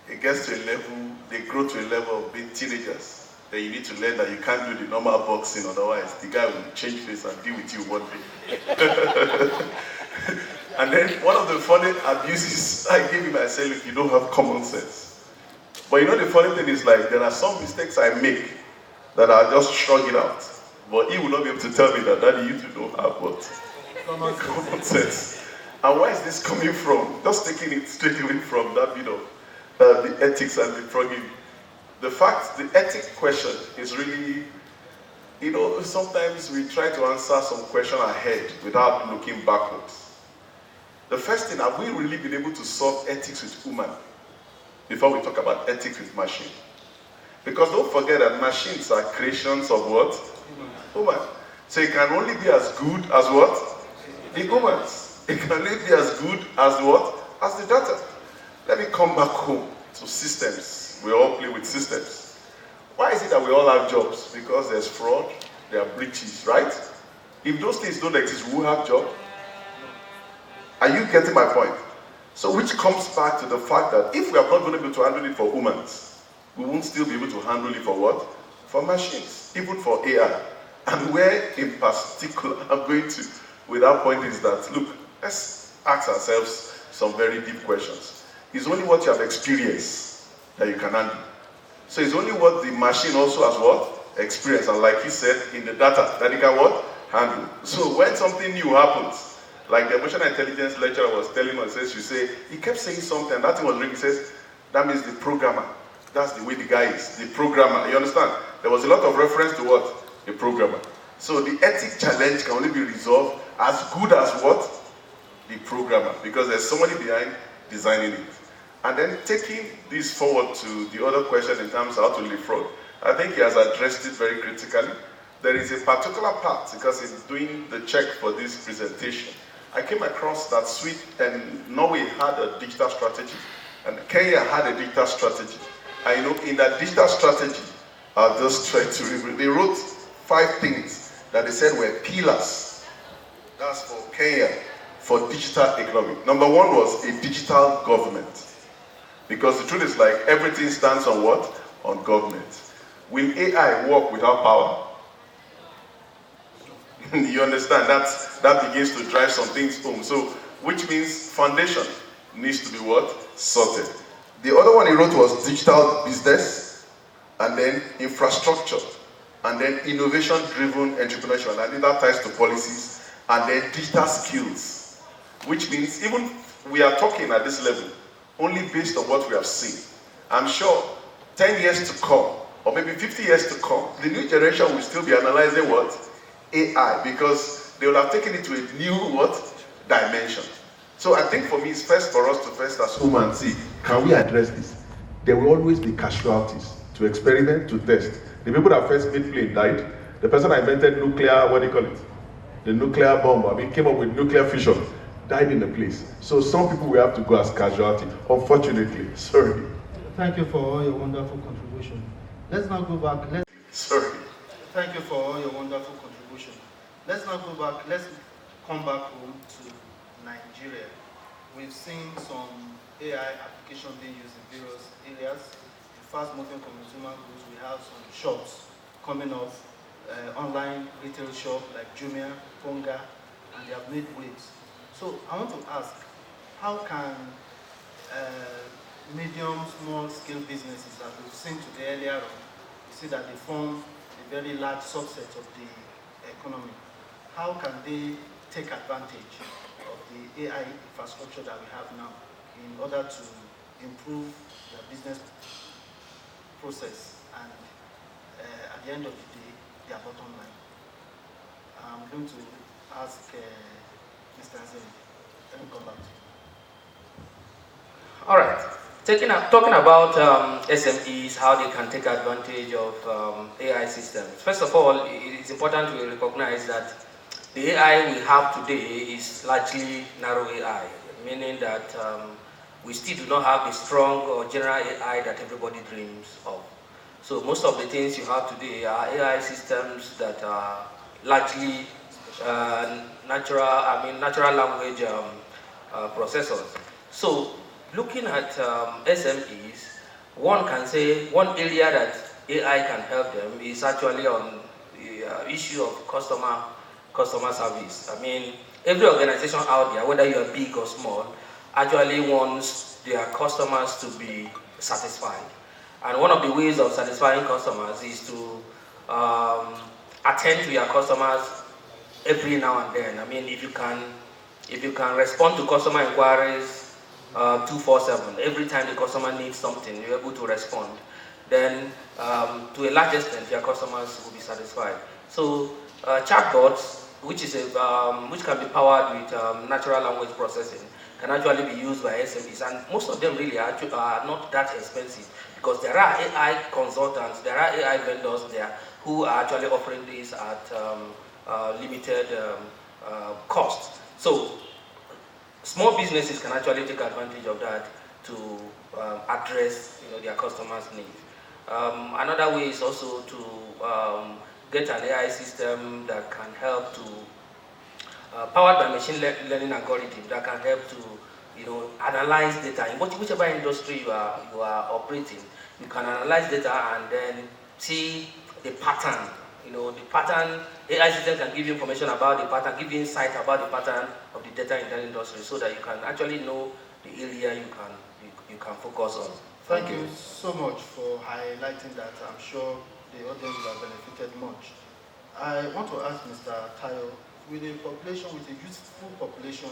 It gets to a level, they grow to a level of being teenagers. Then you need to learn that you can't do the normal boxing, otherwise the guy will change face and deal with you one day. And then one of the funny abuses I give him, I say, look, you don't have common sense. But the funny thing is, there are some mistakes I make that I just shrug it out. But he will not be able to tell me that, Daddy, you two don't have what? Common sense. And where is this coming from? Just taking it straight away from that bit of the ethics and the leapfrogging. The ethic question is really, sometimes we try to answer some question ahead without looking backwards. The first thing, have we really been able to solve ethics with human before we talk about ethics with machine? Because don't forget that machines are creations of what? Human. So it can only be as good as what? The humans. It can only be as good as what? As the data. Let me come back home to systems. We all play with systems. Why is it that we all have jobs? Because there's fraud, there are breaches, right? If those things don't exist, we will have jobs. Are you getting my point? So which comes back to the fact that if we are not going to be able to handle it for humans, we won't still be able to handle it for what? For machines, even for AI. And where in particular I'm going to with that point is that, look, let's ask ourselves some very deep questions. It's only what you have experienced that you can handle. So it's only what the machine also has what? Experience. And like he said, in the data, that it can what?
handle. So when something new happens, like the emotional intelligence lecturer was telling us, says, you say, he kept saying something, and that thing was ringing, he says, that means the programmer. That's the way the guy is, the programmer. You understand? There was a lot of reference to what? The programmer. So the ethic challenge can only be resolved as good as what? The programmer, because there's somebody behind designing it. And then taking this forward to the other question in terms of how to leapfrog, I think he has addressed it very critically. There is a particular part, because in doing the check for this presentation, I came across that Sweden and Norway had a digital strategy, and Kenya had a digital strategy. I know in that digital strategy, I'll just try to remember, they wrote 5 things that they said were pillars. That's for Kenya, for digital economy. Number 1 was a digital government. Because the truth is, like, everything stands on what? On government. Will AI work without power? You understand? That begins to drive some things home. So, which means foundation needs to be what? Sorted. The other one he wrote was digital business, and then infrastructure, and then innovation-driven entrepreneurship, and I think that ties to policies, and then digital skills, which means even we are talking at this level only based on what we have seen. I'm sure 10 years to come, or maybe 50 years to come, the new generation will still be analyzing what? AI, because they will have taken it to a new what? Dimension. So I think for me, it's first for us to first as humans see, can we address this? There will always be casualties to experiment, to test. The people that first made plane died. The person that invented nuclear, what do you call it? The nuclear bomb, came up with nuclear fission, died in the place. So some people will have to go as casualty, unfortunately. Sorry.
Thank you for all your wonderful contribution. Let's now go back.
Sorry.
Thank you for all your wonderful contribution. Let's now go back. Let's come back home to Nigeria. We've seen some AI application being used in various areas. In fast-moving consumer goods, we have some shops coming off, online retail shop like Jumia, Ponga, and they have made waves. So I want to ask, how can medium, small-scale businesses that we've seen today earlier on, you see that they form a very large subset of the economy. How can they take advantage of the AI infrastructure that we have now in order to improve their business process and at the end of the day, their bottom line? I'm going to ask Mr. Azeri. Let me come back to you.
All right. Talking about SMEs, how they can take advantage of AI systems. First of all, it is important to recognize that the AI we have today is largely narrow AI, meaning that we still do not have a strong or general AI that everybody dreams of. So most of the things you have today are AI systems that are largely natural language processors. So looking at SMEs, one can say one area that AI can help them is actually on the issue of customer service. I mean, every organization out there, whether you are big or small, actually wants their customers to be satisfied. And one of the ways of satisfying customers is to attend to your customers every now and then. I mean, if you can respond to customer inquiries 247. Every time the customer needs something, you're able to respond. Then, to a large extent, your customers will be satisfied. So, chatbots, which can be powered with natural language processing, can actually be used by SMEs, and most of them really are not that expensive because there are AI consultants, there are AI vendors there who are actually offering this at limited cost. So, small businesses can actually take advantage of that to address their customers' needs. Another way is also to get an AI system that can help to, powered by machine learning algorithm that can help to analyze data. In whichever industry you are operating, you can analyze data and then see the pattern. The pattern, AI system can give you information about the pattern, give you insight about the pattern of the data in that industry so that you can actually know the area you can focus on.
Thank you so much for highlighting that. I'm sure the audience will have benefited much. I want to ask Mr. Tayo, with a population, with a youthful population,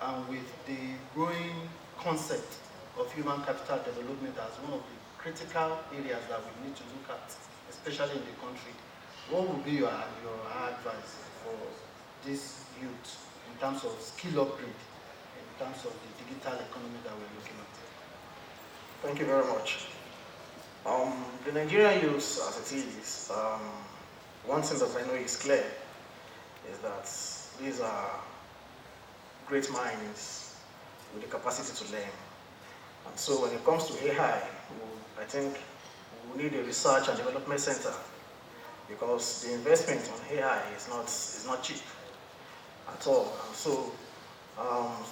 and with the growing concept of human capital development as one of the critical areas that we need to look at, especially in the country, what would be your advice for this youth in terms of skill upgrade, in terms of the digital economy that we're looking at?
Thank you very much. The Nigerian youth, as it is, one thing that I know is clear is that these are great minds with the capacity to learn. And so when it comes to AI, I think we need a research and development center, because the investment on AI is not cheap at all. And so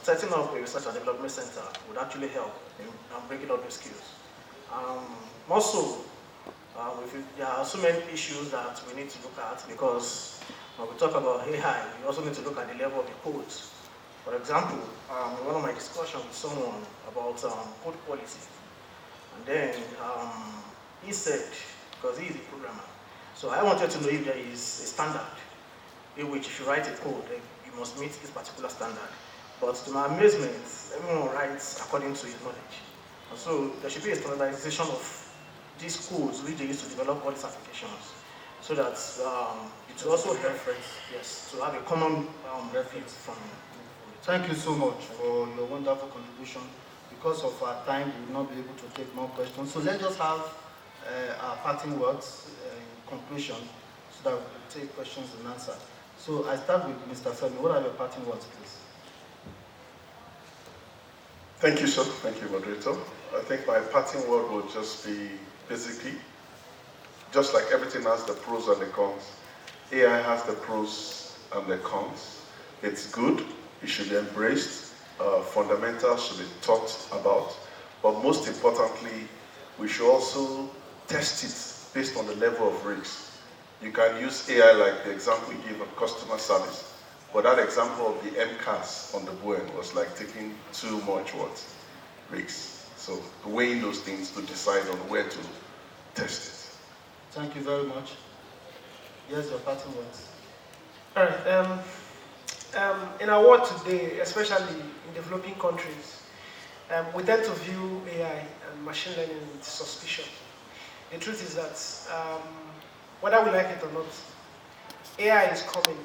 setting up a research and development center would actually help in breaking up the skills. Also, there are so many issues that we need to look at, because when we talk about AI, we also need to look at the level of the codes. For example, in one of my discussions with someone about code quality, and then he said, because he is a programmer, so I wanted to know if there is a standard in which if you write a code, you must meet this particular standard. But to my amazement, everyone writes according to his knowledge. And so there should be a standardization of these codes which they use to develop all these applications, so that it will also help, yes, to have a common reference from.
Thank you so much for your wonderful contribution. Because of our time, we will not be able to take more questions. So let's just have our parting words in conclusion, so that we can take questions and answers. So I start with Mr. Femi. What are your parting words, please?
Thank you, sir. Thank you, moderator. I think my parting word will just be basically, just like everything has the pros and the cons, AI has the pros and the cons. It's good, it should be embraced, fundamentals should be talked about, but most importantly, we should also test it based on the level of risk. You can use AI like the example you gave of customer service, but that example of the MCAS on the Boeing was like taking too much risks. So weighing those things to decide on where to test it.
Thank you very much. Yes, your parting words.
All right. In our world today, especially in developing countries, we tend to view AI and machine learning with suspicion. The truth is that whether we like it or not, AI is coming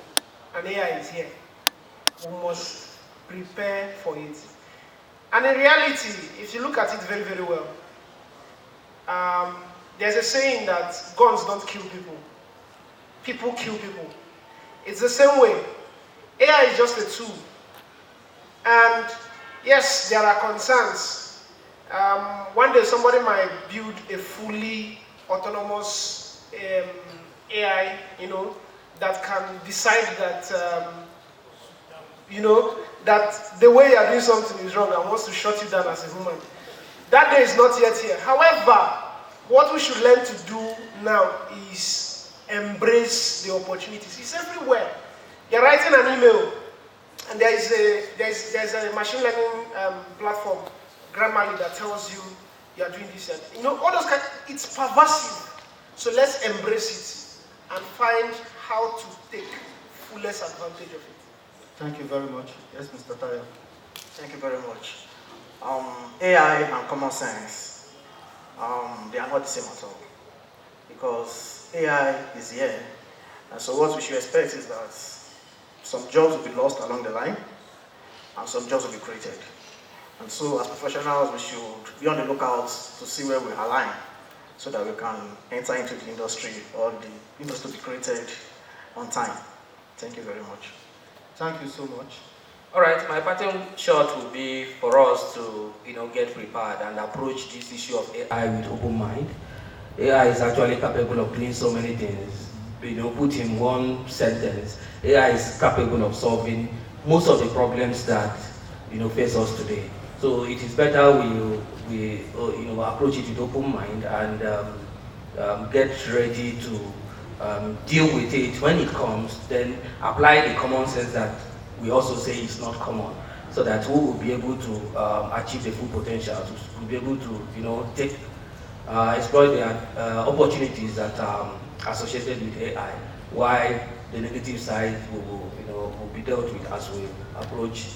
and AI is here. We must prepare for it. And in reality, if you look at it very, very well, there's a saying that guns don't kill people. People kill people. It's the same way. AI is just a tool. And yes, there are concerns. One day somebody might build a fully autonomous AI, that can decide that, that the way you are doing something is wrong and wants to shut you down as a human. That day is not yet here. However, what we should learn to do now is embrace the opportunities. It's everywhere. You're writing an email, and there's a machine learning platform, Grammarly, that tells you you are doing this. And, all those kinds. It's pervasive. So let's embrace it and find how to take fullest advantage of it.
Thank you very much. Yes, Mr. Tayo.
Thank you very much. AI and common sense, they are not the same at all, because AI is here, and so what we should expect is that some jobs will be lost along the line, and some jobs will be created. And so as professionals, we should be on the lookout to see where we align, so that we can enter into the industry, or the industry to be created on time. Thank you very much.
Thank you so much.
All right, my parting shot would be for us to, get prepared and approach this issue of AI with open mind. AI is actually capable of doing so many things. Put in one sentence, AI is capable of solving most of the problems that face us today. So it is better we approach it with open mind and get ready to deal with it when it comes. Then apply the common sense that we also say is not common, so that we will be able to achieve the full potential. We'll be able to exploit the opportunities that are associated with AI, why the negative side will be dealt with as we approach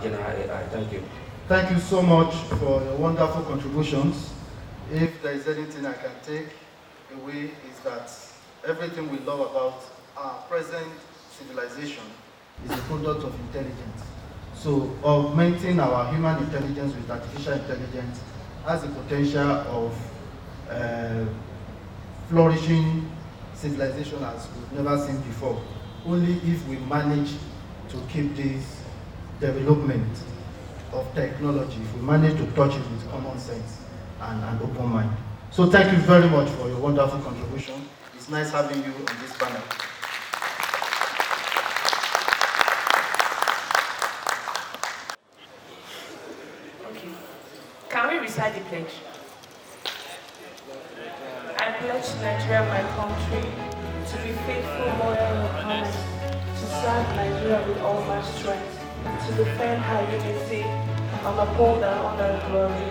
general AI. Thank you.
Thank you so much for your wonderful contributions. If there is anything I can take away, is that everything we love about our present civilization is a product of intelligence. So augmenting our human intelligence with artificial intelligence has the potential of flourishing civilization as we've never seen before, only if we manage to keep this development of technology, if we manage to touch it with common sense and an open mind. So thank you very much for your wonderful contribution. It's nice having you on this panel.
Okay. Can we recite the pledge? I pledge to Nigeria, my country, to be faithful, loyal, and honest, to serve Nigeria with all my strength, to defend her unity, and uphold her honor and glory,